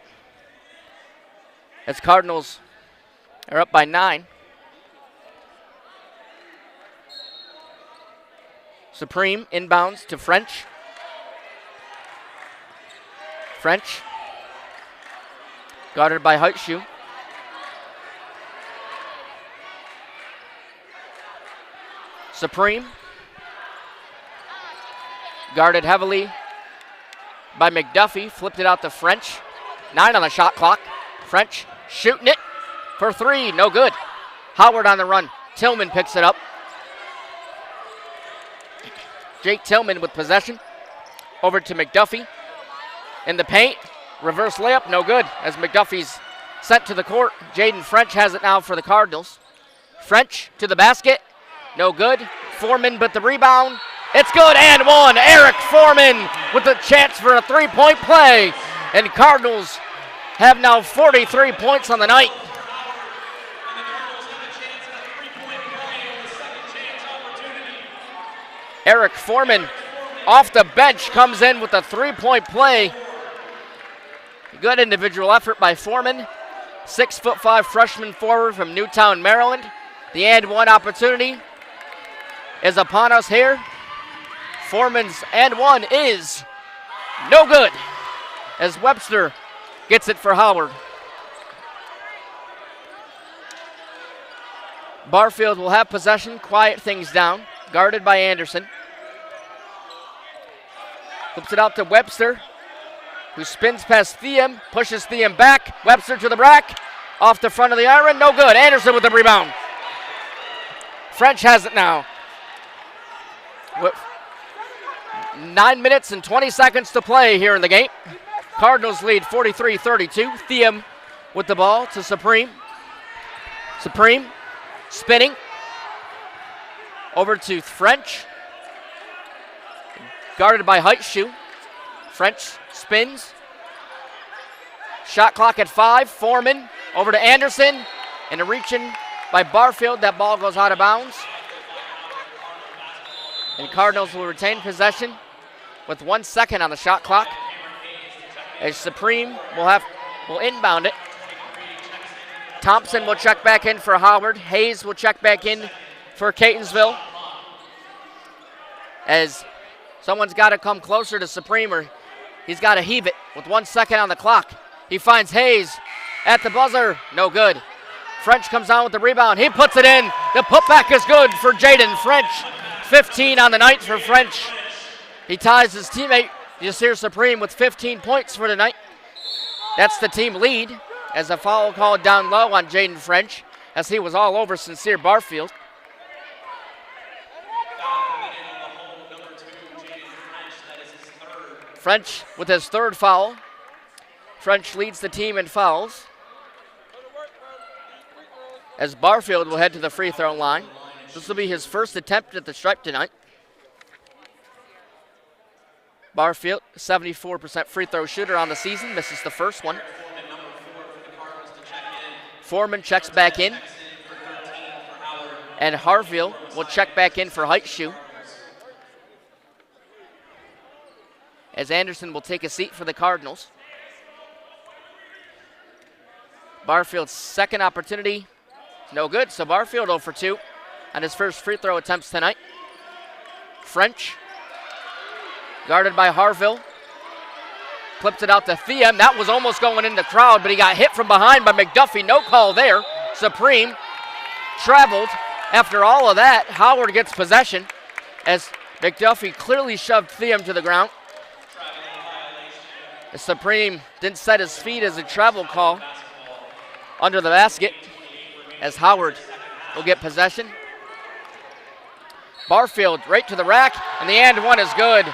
as Cardinals are up by 9. Supreme inbounds to French. French guarded by Heitschuh. Supreme guarded heavily by McDuffie, flipped it out to French. 9 on the shot clock. French shooting it for 3, no good. Howard on the run. Tillman picks it up. Jake Tillman with possession. Over to McDuffie. In the paint. Reverse layup, no good. As McDuffie's sent to the court. Jaden French has it now for the Cardinals. French to the basket. No good. Foreman but the rebound. It's good and one. Eric Foreman with the chance for a 3-point play. And Cardinals have now 43 points on the night. Eric Foreman off the bench comes in with a 3-point play. Good individual effort by Foreman. 6'5" freshman forward from Newtown, Maryland. The and one opportunity is upon us here. Foreman's and one is no good as Webster gets it for Howard. Barfield will have possession, quiet things down, guarded by Anderson. Flips it out to Webster, who spins past Thiem, pushes Thiem back. Webster to the rack, off the front of the iron, no good. Anderson with the rebound. French has it now. 9 minutes and 20 seconds to play here in the game. Cardinals lead 43-32. Thiem with the ball to Supreme. Supreme spinning. Over to French. Guarded by Heitschuh. French spins. Shot clock at 5. Foreman over to Anderson. And a reaching by Barfield. That ball goes out of bounds. And Cardinals will retain possession with 1 second on the shot clock. As Supreme will inbound it. Thompson will check back in for Howard. Hayes will check back in for Catonsville. As someone's got to come closer to Supreme, or he's got to heave it with 1 second on the clock. He finds Hayes at the buzzer. No good. French comes down with the rebound. He puts it in. The putback is good for Jaden French. 15 on the night for French. He ties his teammate, Yasir Supreme, with 15 points for the night. That's the team lead as a foul called down low on Jaden French as he was all over Sincere Barfield. French with his third foul. French leads the team in fouls. As Barfield will head to the free throw line. This will be his first attempt at the stripe tonight. Barfield, 74% free throw shooter on the season, misses the first one. Foreman checks back in. And Harville will check back in for Heitschuh. As Anderson will take a seat for the Cardinals. Barfield's second opportunity, no good, so Barfield 0 for 2 on his first free throw attempts tonight. French, guarded by Harville. Flipped it out to Thiem. That was almost going in the crowd, but he got hit from behind by McDuffie. No call there. Supreme traveled. After all of that, Howard gets possession as McDuffie clearly shoved Thiem to the ground. Supreme didn't set his feet as a travel call under the basket as Howard will get possession. Barfield right to the rack, and the and one is good.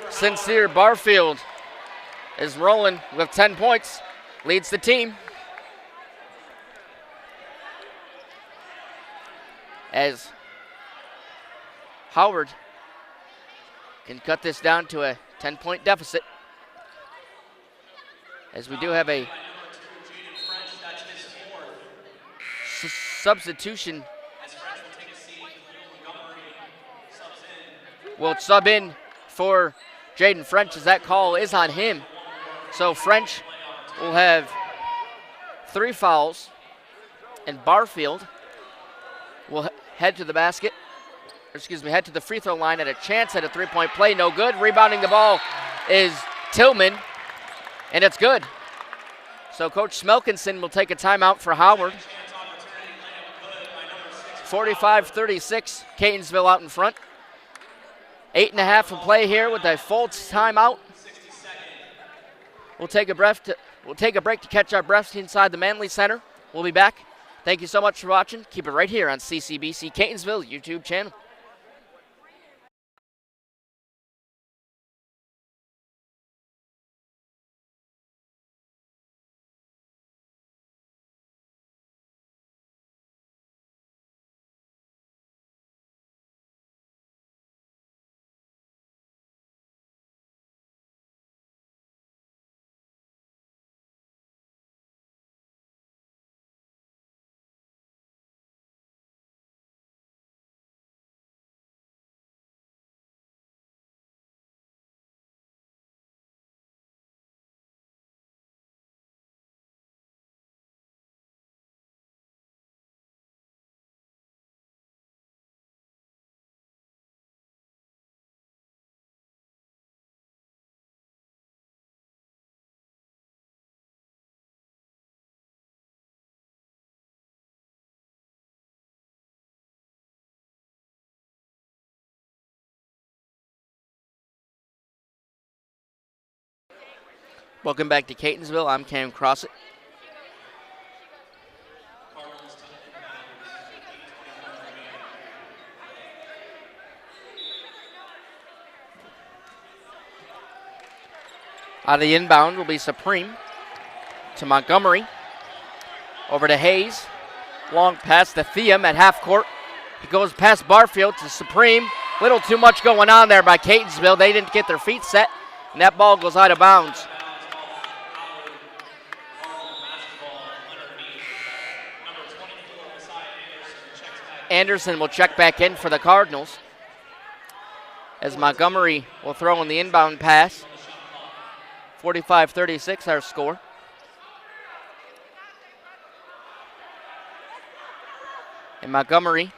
Sincere Barfield is rolling with 10 points. leads the team. As Howard can cut this down to a 10-point deficit. As we do have a substitution. Will sub in for Jaden French as that call is on him. So French will have 3 fouls, and Barfield will head to the basket. Head to the free throw line at a chance at a 3-point play. No good. Rebounding the ball is Tillman, and it's good. So Coach Smelkinson will take a timeout for Howard. 45-36, Catonsville out in front. 8.5 to play here with a full timeout. We'll take a break to catch our breaths inside the Manley Center. We'll be back. Thank you so much for watching. Keep it right here on CCBC Catonsville YouTube channel. Welcome back to Catonsville. I'm Cam Crossett. Out of the inbound will be Supreme to Montgomery. Over to Hayes. Long pass to Theum at half court. He goes past Barfield to Supreme. Little too much going on there by Catonsville. They didn't get their feet set, and that ball goes out of bounds. Anderson will check back in for the Cardinals as Montgomery will throw in the inbound pass. 45-36 our score. And Montgomery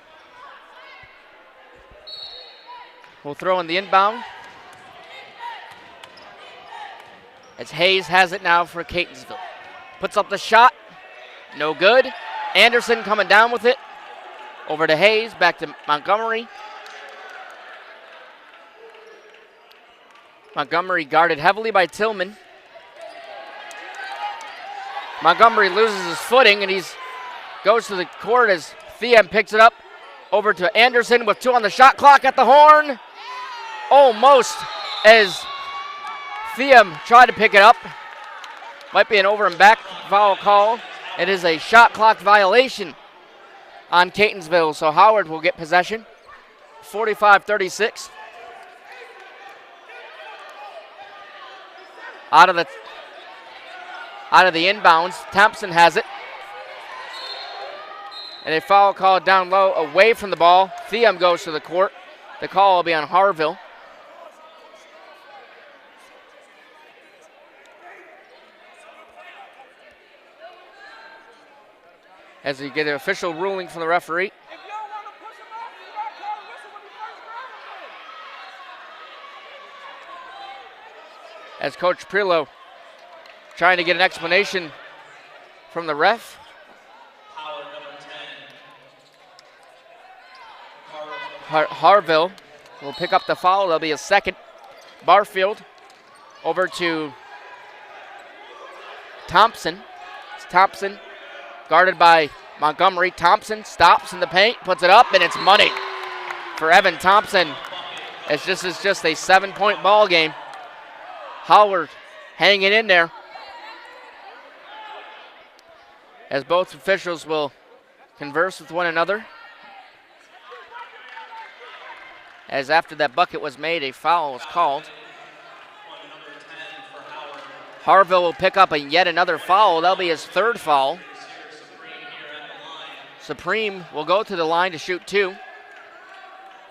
will throw in the inbound as Hayes has it now for Catonsville. Puts up the shot. No good. Anderson coming down with it. Over to Hayes, back to Montgomery. Montgomery guarded heavily by Tillman. Montgomery loses his footing and goes to the court as Theum picks it up. Over to Anderson with 2 on the shot clock at the horn. Almost as Theum tried to pick it up. Might be an over and back foul call. It is a shot clock violation on Catonsville, so Howard will get possession. 45-36. Out of the inbounds, Thompson has it. And a foul called down low away from the ball. Theum goes to the court. The call will be on Harville. As we get an official ruling from the referee. As Coach Prillo trying to get an explanation from the ref. Harville will pick up the foul. There'll be a second. Barfield over to Thompson. It's Thompson guarded by Montgomery. Thompson stops in the paint, puts it up, and it's money for Evan Thompson. This is just a 7-point ball game. Howard hanging in there. as both officials will converse with one another. As after that bucket was made, a foul was called. Harville will pick up yet another foul. That'll be his third foul. Supreme will go to the line to shoot 2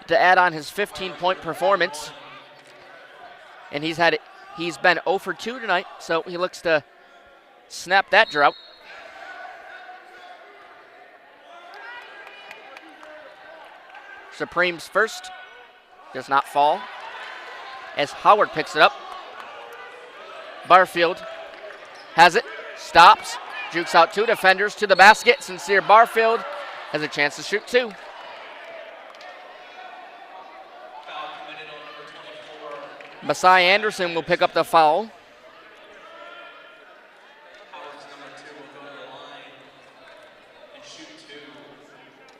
to add on his 15-point performance. And he's been 0 for 2 tonight, so he looks to snap that drought. Supreme's first does not fall as Howard picks it up. Barfield has it, stops, jukes out 2 defenders to the basket. Sincere Barfield has a chance to shoot 2. Masai Anderson will pick up the foul.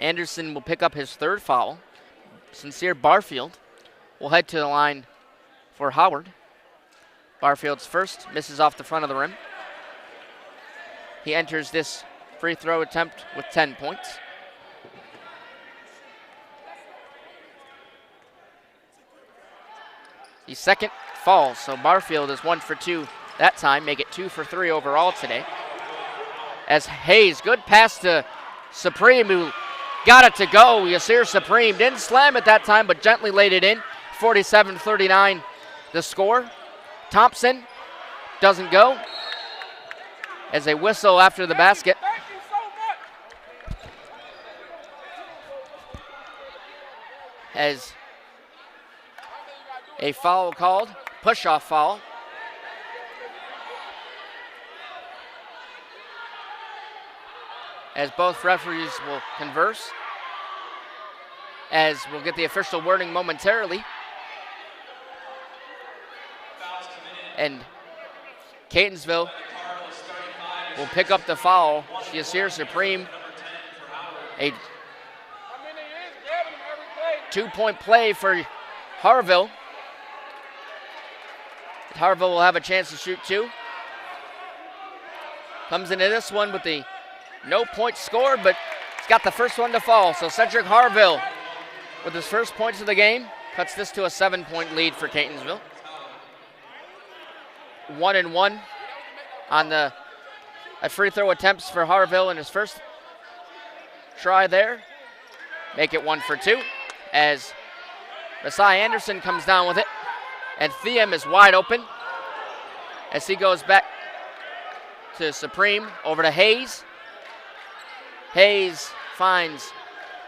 Anderson will pick up his third foul. Sincere Barfield will head to the line for Howard. Barfield's first misses off the front of the rim. He enters this free throw attempt with 10 points. The second falls, so Barfield is 1 for 2 that time, make it 2 for 3 overall today. As Hayes, good pass to Supreme, who got it to go. Yasir Supreme didn't slam it that time, but gently laid it in. 47-39 the score. Thompson doesn't go as a whistle after the basket. As a foul called, push-off foul. As both referees will converse, as we'll get the official wording momentarily. And Catonsville will pick up the foul. Yasir Supreme, a 2-point play for Harville. Harville will have a chance to shoot 2. Comes into this one with the no point score, but he's got the first one to fall. So Cedric Harville, with his first points of the game, cuts this to a 7-point lead for Catonsville. 1-1 on the free throw attempts for Harville in his first try there. Make it 1 for 2 as Masai Anderson comes down with it. And Thiem is wide open as he goes back to Supreme, over to Hayes. Hayes finds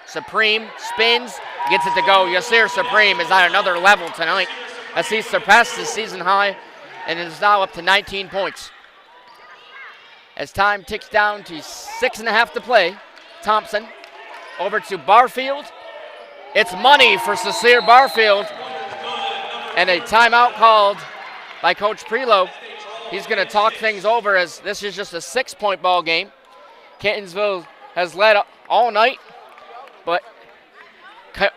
Supreme, spins, gets it to go. Yasir Supreme is on another level tonight as he surpassed his season high and is now up to 19 points. As time ticks down to 6.5 to play, Thompson over to Barfield. It's money for Sincere Barfield. And a timeout called by Coach Prelo. He's going to talk things over as this is just a 6-point ball game. Catonsville has led all night, but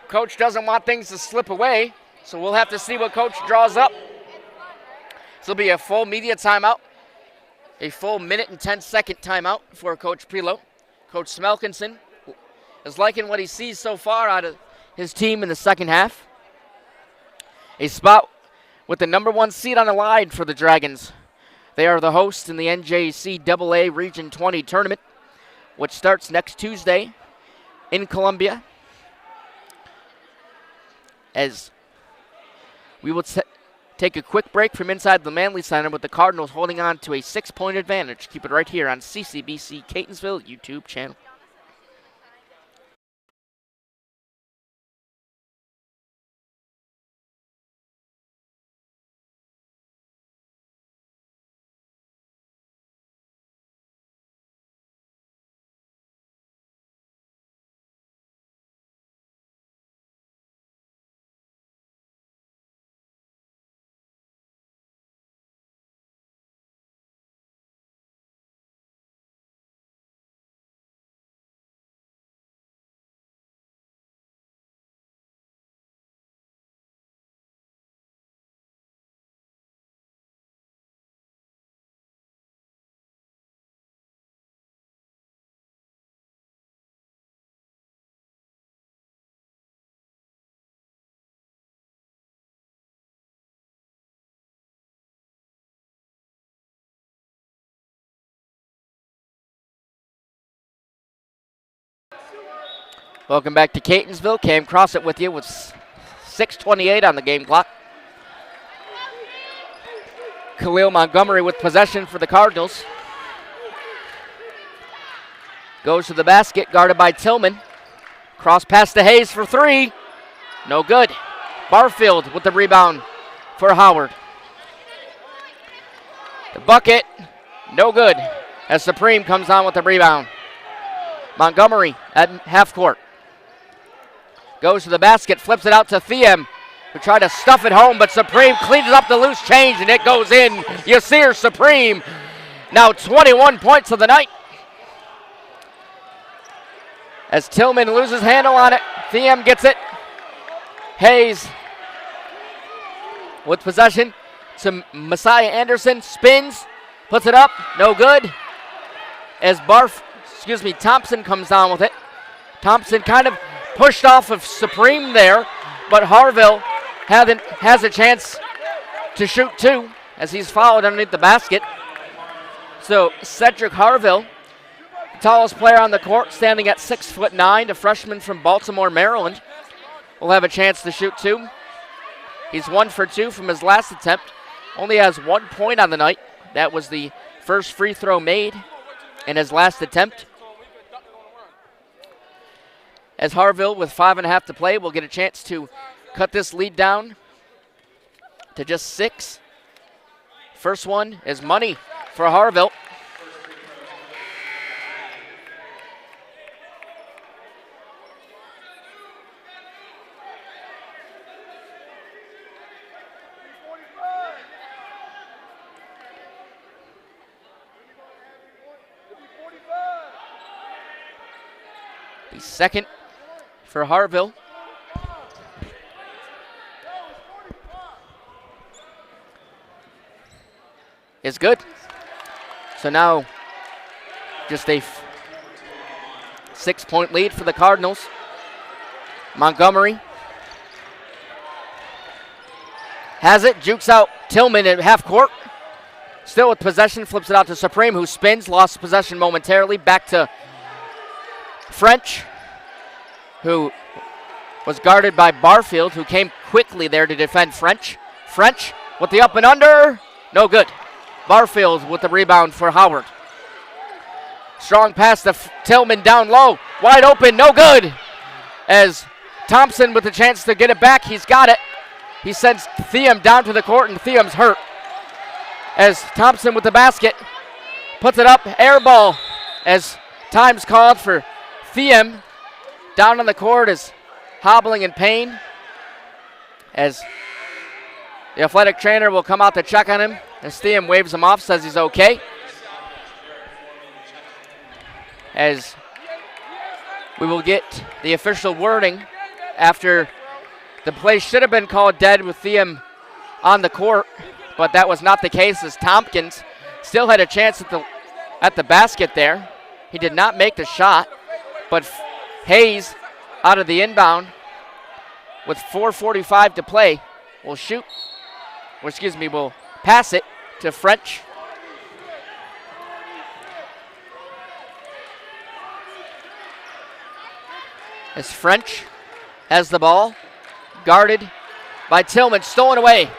Coach doesn't want things to slip away, so we'll have to see what Coach draws up. This will be a full media timeout, a full 1:10 timeout for Coach Prelo. Coach Smelkinson is liking what he sees so far out of his team in the second half. A spot with the number 1 seed on the line for the Dragons. They are the hosts in the NJCAA Region 20 tournament, which starts next Tuesday in Columbia. As we will take a quick break from inside the Manley Center with the Cardinals holding on to a 6-point advantage. Keep it right here on CCBC Catonsville YouTube channel. Welcome back to Catonsville. Cam Crossett with you with 6:28 on the game clock. Khalil Montgomery with possession for the Cardinals. Goes to the basket, guarded by Tillman. Cross pass to Hayes for three. No good. Barfield with the rebound for Howard. The bucket, no good, as Supreme comes on with the rebound. Montgomery at half court. Goes to the basket, flips it out to Thiem, who tried to stuff it home, but Supreme cleans up the loose change, and it goes in. Yasir Supreme, now 21 points of the night. As Tillman loses handle on it, Thiem gets it. Hayes with possession to Messiah Anderson, spins, puts it up, no good. As Thompson comes down with it. Thompson kind of pushed off of Supreme there, but Harville has a chance to shoot two as he's fouled underneath the basket. So Cedric Harville, the tallest player on the court, standing at 6'9", a freshman from Baltimore, Maryland, will have a chance to shoot two. He's 1 for 2 from his last attempt. Only has 1 point on the night. That was the first free throw made in his last attempt. As Harville, with 5.5 to play, will get a chance to cut this lead down to just 6. First one is money for Harville. The second for Harville. Is good. So now just a 6-point lead for the Cardinals. Montgomery has it, jukes out Tillman at half court. Still with possession, flips it out to Supreme, who spins, lost possession momentarily. Back to French, who was guarded by Barfield, who came quickly there to defend French. French with the up and under, no good. Barfield with the rebound for Howard. Strong pass to Tillman down low, wide open, no good. As Thompson with the chance to get it back, he's got it. He sends Thiem down to the court, and Thiem's hurt. As Thompson with the basket, puts it up, air ball, as time's called for Thiem. Down on the court is hobbling in pain, as the athletic trainer will come out to check on him, as Thiem waves him off, says he's okay. As we will get the official wording after the play should have been called dead with Thiem on the court, but that was not the case, as Tompkins still had a chance at the basket there. He did not make the shot, but Hayes out of the inbound with 4:45 to play will will pass it to French. As French has the ball, guarded by Tillman, stolen away.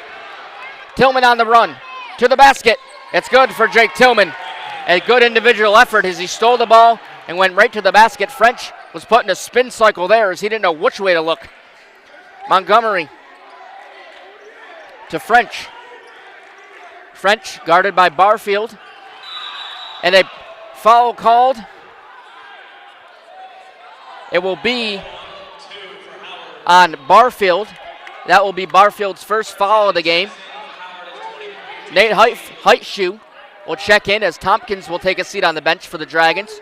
Tillman on the run to the basket. It's good for Jake Tillman. A good individual effort as he stole the ball and went right to the basket. French was put in a spin cycle there as he didn't know which way to look. Montgomery to French. French guarded by Barfield. And a foul called. It will be on Barfield. That will be Barfield's first foul of the game. Nate Heitshoe will check in as Tompkins will take a seat on the bench for the Dragons.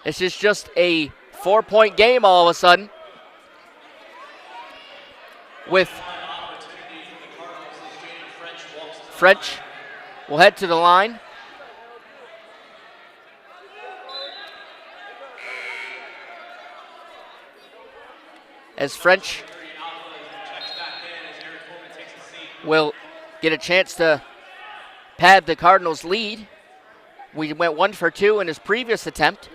This is just a 4-point game all of a sudden. With French will head to the line. As French will get a chance to pad the Cardinals' lead. We went 1 for 2 in his previous attempt.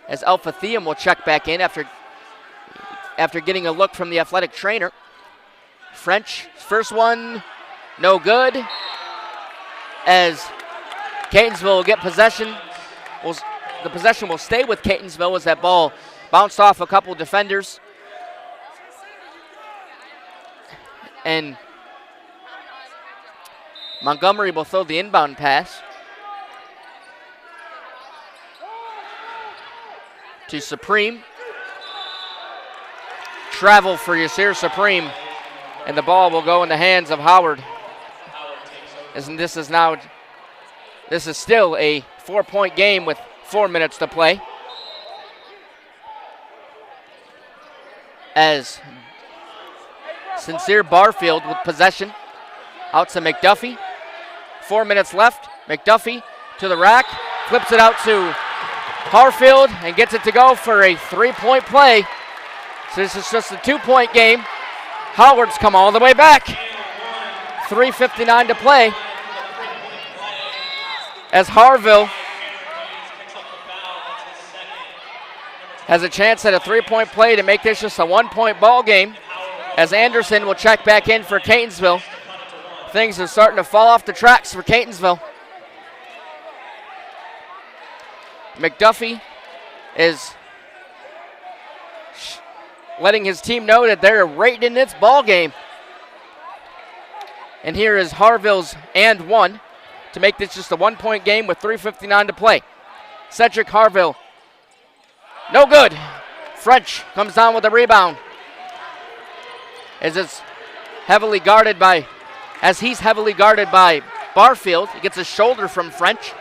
as Alpha Theum will check back in after getting a look from the athletic trainer. French, first one, no good. As Catonsville will get possession. The possession will stay with Catonsville as that ball bounced off a couple defenders. And Montgomery will throw the inbound pass to Supreme. Travel for Yasir Supreme, and the ball will go in the hands of Howard. And this is still a 4-point game with 4 minutes to play. As Sincere Barfield with possession out to McDuffie. 4 minutes left. McDuffie to the rack, flips it out to Harfield and gets it to go for a 3-point play. So this is just a 2-point game. Howard's come all the way back. 3:59 to play. As Harville has a chance at a 3-point play to make this just a 1-point ball game. As Anderson will check back in for Catonsville. Things are starting to fall off the tracks for Catonsville. McDuffie is letting his team know that they're right in this ball game. And here is Harville's and 1 to make this just a 1-point game with 3:59 to play. Cedric Harville, no good. French comes down with a rebound. As he's heavily guarded by Barfield. He gets a shoulder from French.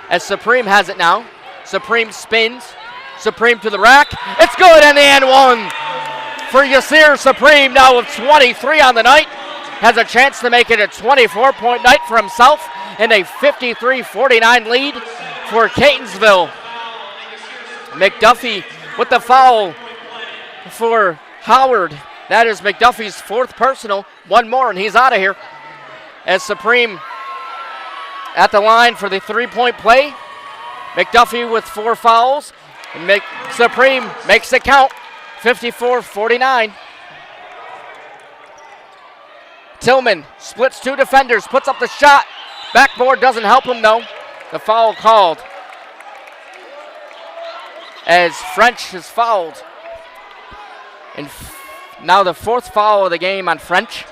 As Supreme has it now. Supreme spins. Supreme to the rack. It's good, and the and 1 for Yasir Supreme, now with 23 on the night. Has a chance to make it a 24-point night for himself and a 53-49 lead for Catonsville. McDuffie with the foul for Howard. That is McDuffie's 4th personal. One more and he's out of here. As Supreme at the line for the 3-point play. McDuffie with 4 fouls. And Supreme makes it count. 54-49. Tillman splits 2 defenders, puts up the shot. Backboard doesn't help him though. The foul called. As French is fouled. And now the 4th foul of the game on French.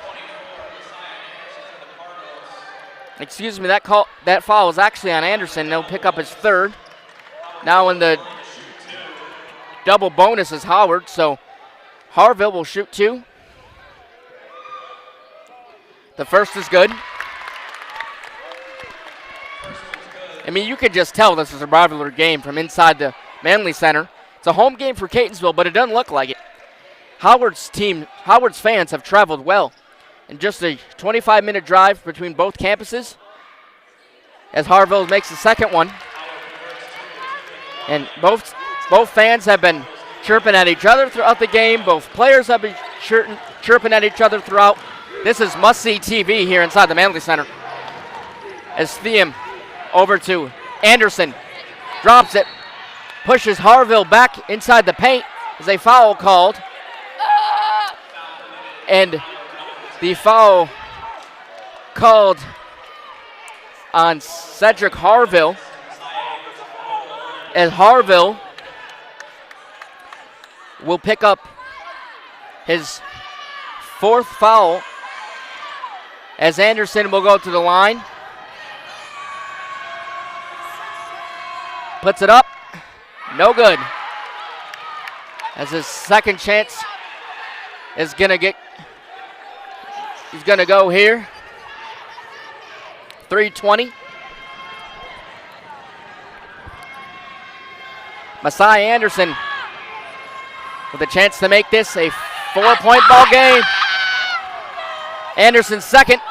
Excuse me, that foul is actually on Anderson. They'll pick up his 3rd. Now in the double bonus is Howard, so Harville will shoot 2. The first is good. I mean, you could just tell this is a rivalry game from inside the Manley Center. It's a home game for Catonsville, but it doesn't look like it. Howard's fans have traveled well. In just a 25-minute drive between both campuses, as Harville makes the second one. And both fans have been chirping at each other throughout the game. Both players have been chirping at each other throughout. This is must-see TV here inside the Manley Center. As Theum over to Anderson, drops it, pushes Harville back inside the paint. Is a foul called. And the foul called on Cedric Harville. As Harville will pick up his 4th foul. As Anderson will go to the line. Puts it up. No good. As his second chance is going to he's going to go here. 3:20. Masai Anderson with a chance to make this a 4-point ball game. Anderson's second.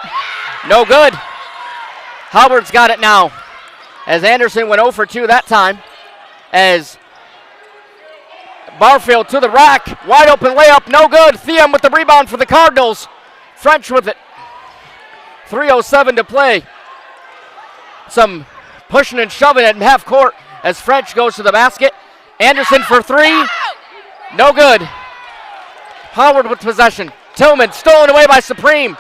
No good. Howard's got it now. As Anderson went 0 for 2 that time. As Barfield to the rack. Wide open layup. No good. Theum with the rebound for the Cardinals. French with it. 3:07 to play. Some pushing and shoving at half court as French goes to the basket. Anderson for three. No good. Howard with possession. Tillman stolen away by Supreme.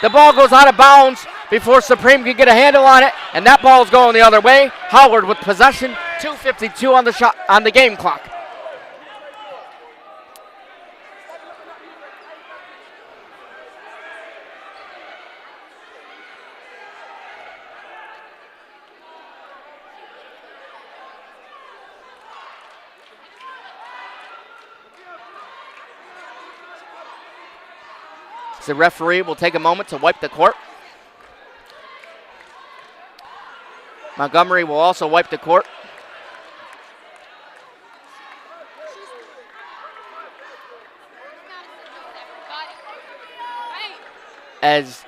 The ball goes out of bounds before Supreme can get a handle on it, and that ball's going the other way. Howard with possession. 2:52 on the shot on the game clock. The referee will take a moment to wipe the court. Montgomery will also wipe the court. As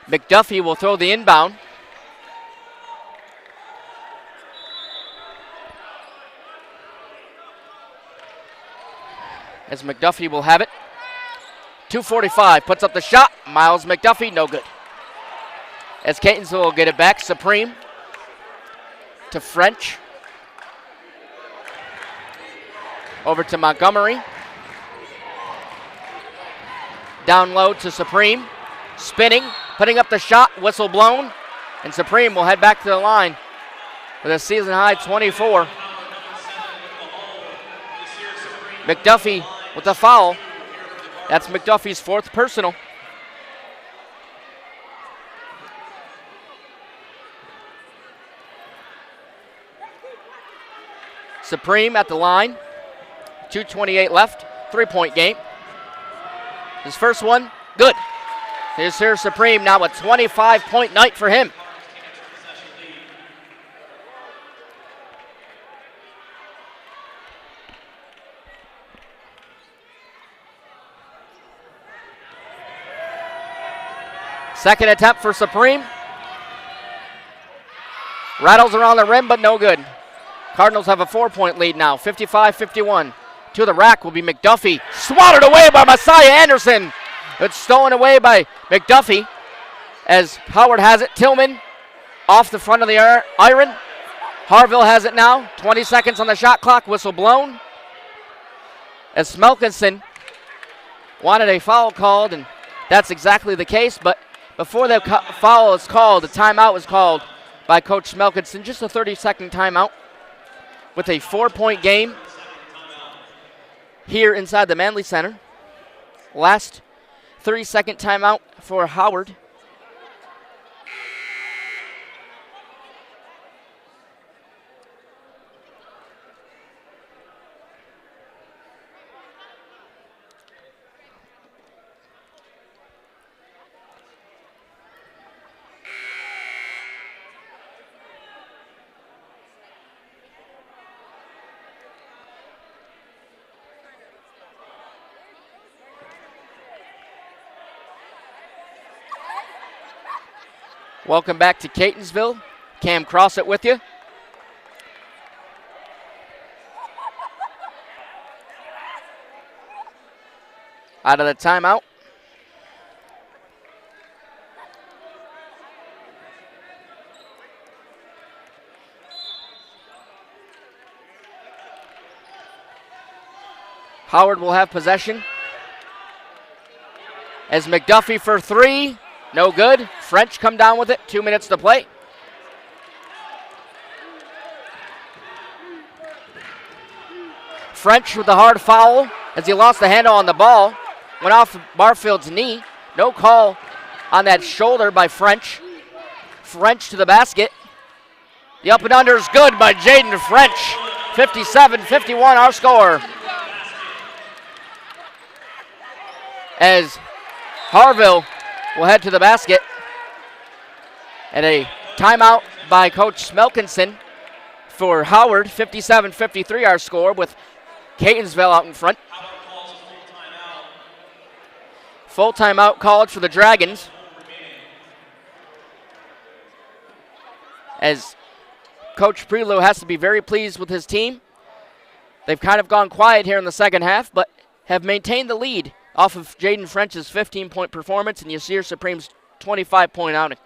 McDuffie will throw the inbound. As McDuffie will have it. 2:45, puts up the shot. Miles McDuffie, no good. As Catonsville will get it back, Supreme to French. Over to Montgomery. Down low to Supreme. Spinning, putting up the shot, whistle blown. And Supreme will head back to the line with a season high 24. McDuffie with the foul. That's McDuffie's fourth personal. Supreme at the line. 2:28 left. 3-point game. His first one, good. Here's Supreme, now a 25-point night for him. Second attempt for Supreme. Rattles around the rim, but no good. Cardinals have a 4-point lead now, 55-51. To the rack will be McDuffie. Swatted away by Messiah Anderson. It's stolen away by McDuffie as Howard has it. Tillman off the front of the iron. Harville has it now. 20 seconds on the shot clock. Whistle blown. As Smelkinson wanted a foul called, and that's exactly the case, but before the foul is called, the timeout was called by Coach Smelkinson. Just a 30-second timeout with a 4-point game here inside the Manley Center. Last 30-second timeout for Howard. Welcome back to Catonsville. Cam Crossett with you. Out of the timeout. Howard will have possession. As McDuffie for three. No good. French come down with it. 2 minutes to play. French with the hard foul as he lost the handle on the ball. Went off Barfield's knee. No call on that shoulder by French. French to the basket. The up and under is good by Jaden French. 57-51 our score. As Harville will head to the basket. And a timeout by Coach Smelkinson for Howard. 57-53 our score with Catonsville out in front. Full timeout called for the Dragons. As Coach Prelow has to be very pleased with his team. They've kind of gone quiet here in the second half, but have maintained the lead off of Jaden French's 15-point performance and Yasir Supreme's 25-point outing.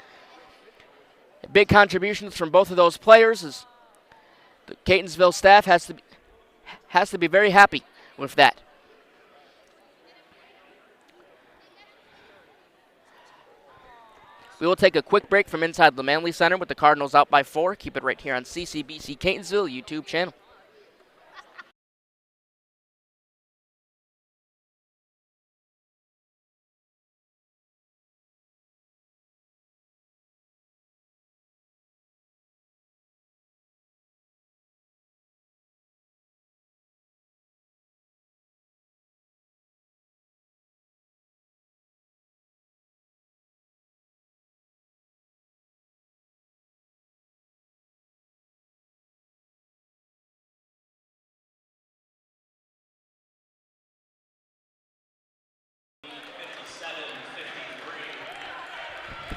Big contributions from both of those players as The Catonsville staff has to be very happy with that. We will take a quick break from inside the Manley Center with the Cardinals out by 4. Keep it right here on CCBC Catonsville YouTube channel.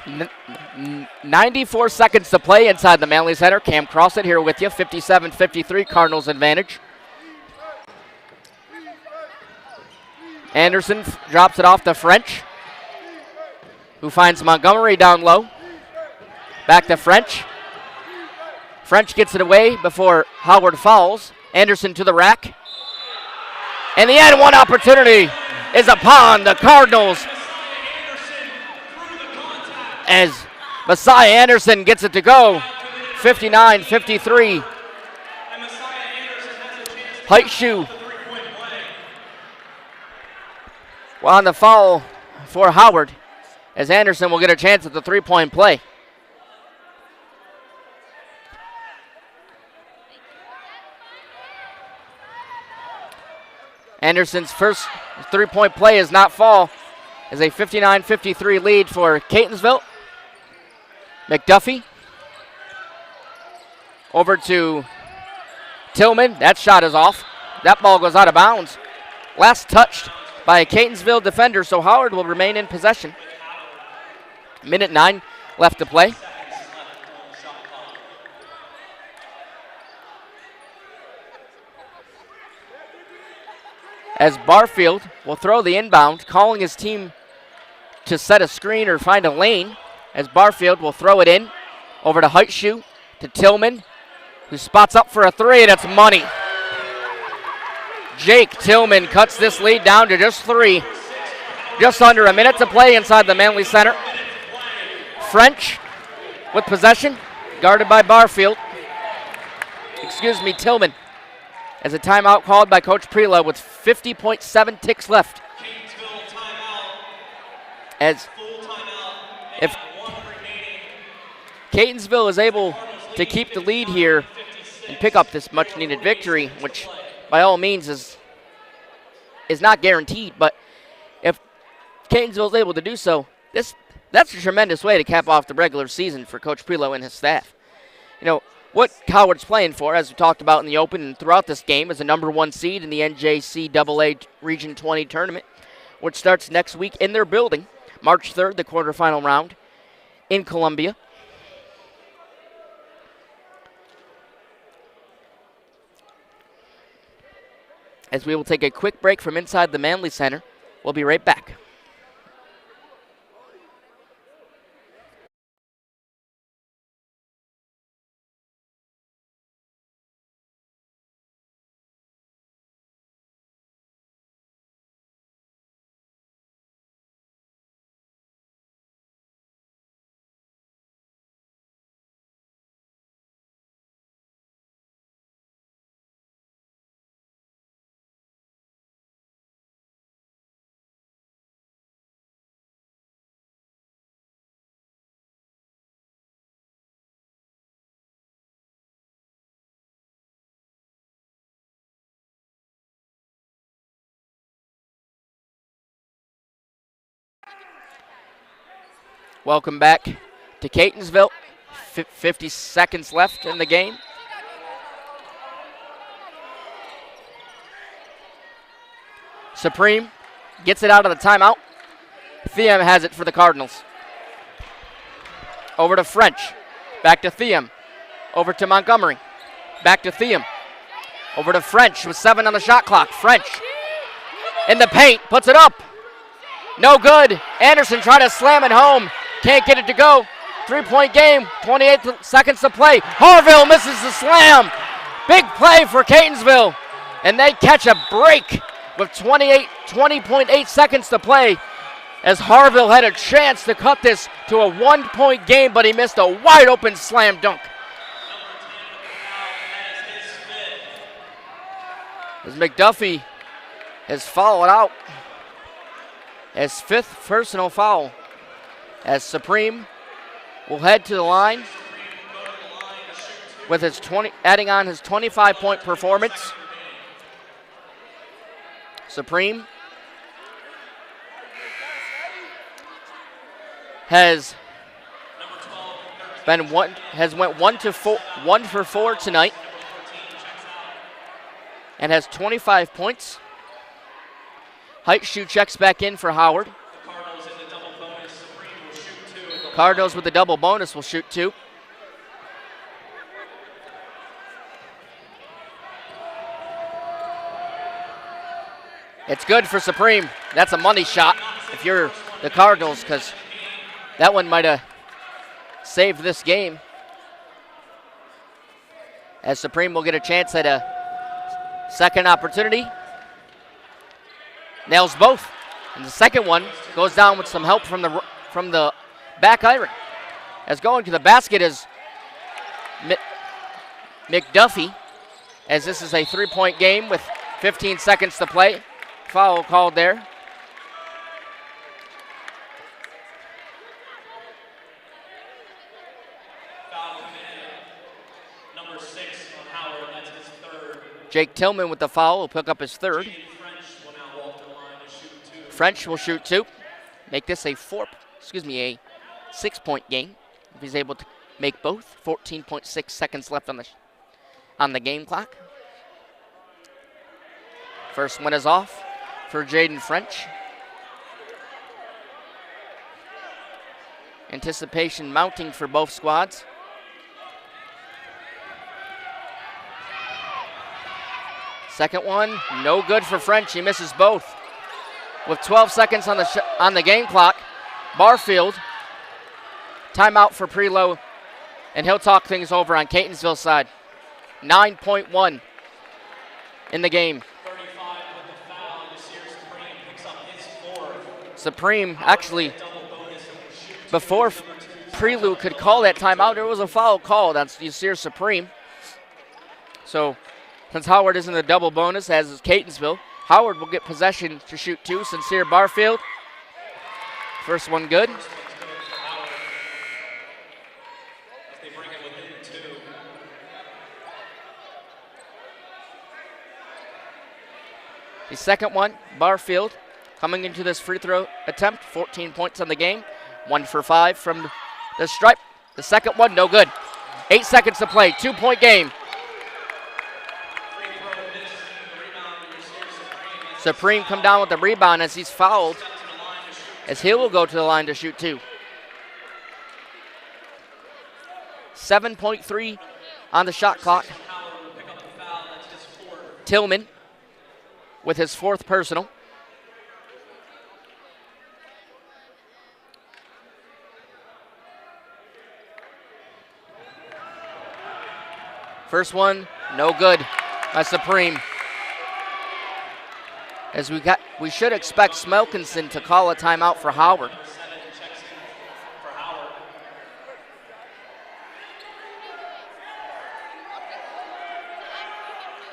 N- 94 seconds to play inside the Manley Center. Cam Crosset here with you. 57-53, Cardinals advantage. Anderson drops it off to French, who finds Montgomery down low. Back to French. French gets it away before Howard fouls. Anderson to the rack. And the end one opportunity is upon the Cardinals as Messiah Anderson gets it to go. 59-53. Height shoe. Well, on the foul for Howard, as Anderson will get a chance at the three-point play. Anderson's first three-point play is not fall, as a 59-53 lead for Catonsville. McDuffie over to Tillman. That shot is off. That ball goes out of bounds. Last touched by a Catonsville defender, so Howard will remain in possession. Minute 9 left to play. As Barfield will throw the inbound, calling his team to set a screen or find a lane, as Barfield will throw it in over to Heitshoe, to Tillman, who spots up for a three, and it's money. Jake Tillman cuts this lead down to just 3. Just under a minute to play inside the Manley Center. French with possession, guarded by Barfield. Tillman. As a timeout called by Coach Prela with 50.7 ticks left. As if Catonsville is able to keep the lead here and pick up this much-needed victory, which by all means is not guaranteed, but if Catonsville is able to do so, that's a tremendous way to cap off the regular season for Coach Prelo and his staff. You know, what Howard's playing for, as we talked about in the open and throughout this game, is a number 1 seed in the NJCAA Region 20 tournament, which starts next week in their building, March 3rd, the quarterfinal round in Columbia. As we will take a quick break from inside the Manley Center, we'll be right back. Welcome back to Catonsville. 50 seconds left in the game. Supreme gets it out of the timeout. Thiem has it for the Cardinals. Over to French. Back to Thiem. Over to Montgomery. Back to Thiem. Over to French with 7 on the shot clock. French in the paint, puts it up. No good. Anderson tried to slam it home. Can't get it to go. 3-point game, 28 seconds to play. Harville misses the slam. Big play for Catonsville, and they catch a break with 20.8 seconds to play, as Harville had a chance to cut this to a 1-point game, but he missed a wide open slam dunk. As McDuffie has fouled out, as 5th personal foul, as Supreme will head to the line with his adding on his 25-point performance. Supreme has went 1 for 4 tonight, and has 25 points. Heitschuh checks back in for Howard. Cardinals with the double bonus will shoot 2. It's good for Supreme. That's a money shot if you're the Cardinals, because that one might have saved this game. As Supreme will get a chance at a second opportunity. Nails both. And the second one goes down with some help from the back iron. As going to the basket is McDuffie, as this is a 3-point game with 15 seconds to play. Foul called there. Number 6 on Howard, that's his 3rd. Jake Tillman with the foul will pick up his 3rd. French will shoot 2. Make this a 6-point game if he's able to make both. 14.6 seconds left on the game clock. First one is off for Jaden French. Anticipation mounting for both squads. Second one, no good for French. He misses both. With 12 seconds on the game clock, Barfield, timeout for preload, and he'll talk things over on Catonsville's side. 9.1 in the game. 35 with the foul. This year Supreme picks up his 4th. Supreme, actually, before Prelude could call that timeout, there was a foul called on Yasir Supreme. So, since Howard is in the double bonus, as is Catonsville, Howard will get possession to shoot 2. Sincere Barfield. First one good. They bring it within 2. The second one, Barfield, coming into this free throw attempt, 14 points on the game, 1 for 5 from the stripe. The second one, no good. 8 seconds to play, 2-point game. Supreme come down with the rebound as he's fouled, as he will go to the line to shoot 2. 7.3 on the shot clock. Tillman with his 4th personal. First one, no good by Supreme. As we should expect Smelkinson to call a timeout for Howard.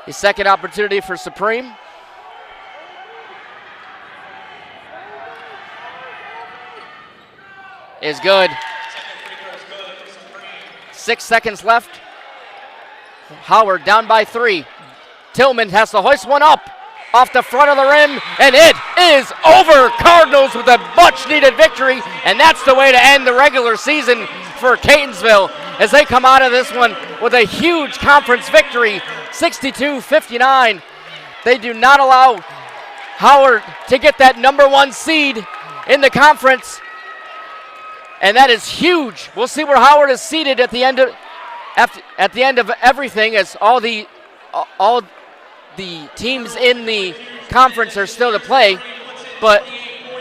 The second opportunity for Supreme. Is good. 6 seconds left. Howard down by 3. Tillman has to hoist one up off the front of the rim, and it is over. Cardinals with a much-needed victory, and that's the way to end the regular season for Catonsville as they come out of this one with a huge conference victory, 62-59. They do not allow Howard to get that number 1 seed in the conference, and that is huge. We'll see where Howard is seated at the end of everything, as all the teams in the conference are still to play. But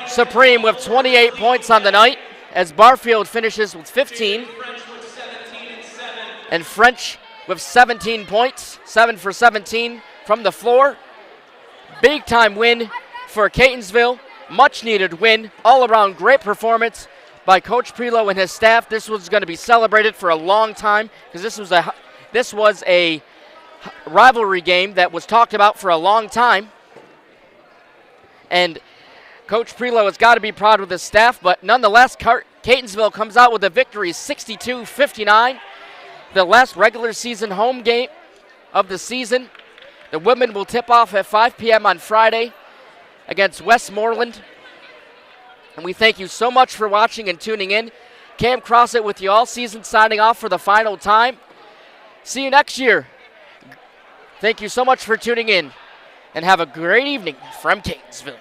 Supreme with 28 points on the night, as Barfield finishes with 15, and French with 17 points, 7 for 17 from the floor. Big time win for Catonsville. Much needed win. All around great performance by Coach Prelo and his staff. This was going to be celebrated for a long time because this was a rivalry game that was talked about for a long time. And Coach Prelo has got to be proud of his staff, but nonetheless, Catonsville comes out with a victory 62-59. The last regular season home game of the season. The women will tip off at 5 p.m. on Friday against Westmoreland. And we thank you so much for watching and tuning in. Cam Crossett with you all season, signing off for the final time. See you next year. Thank you so much for tuning in, and have a great evening from Catonsville.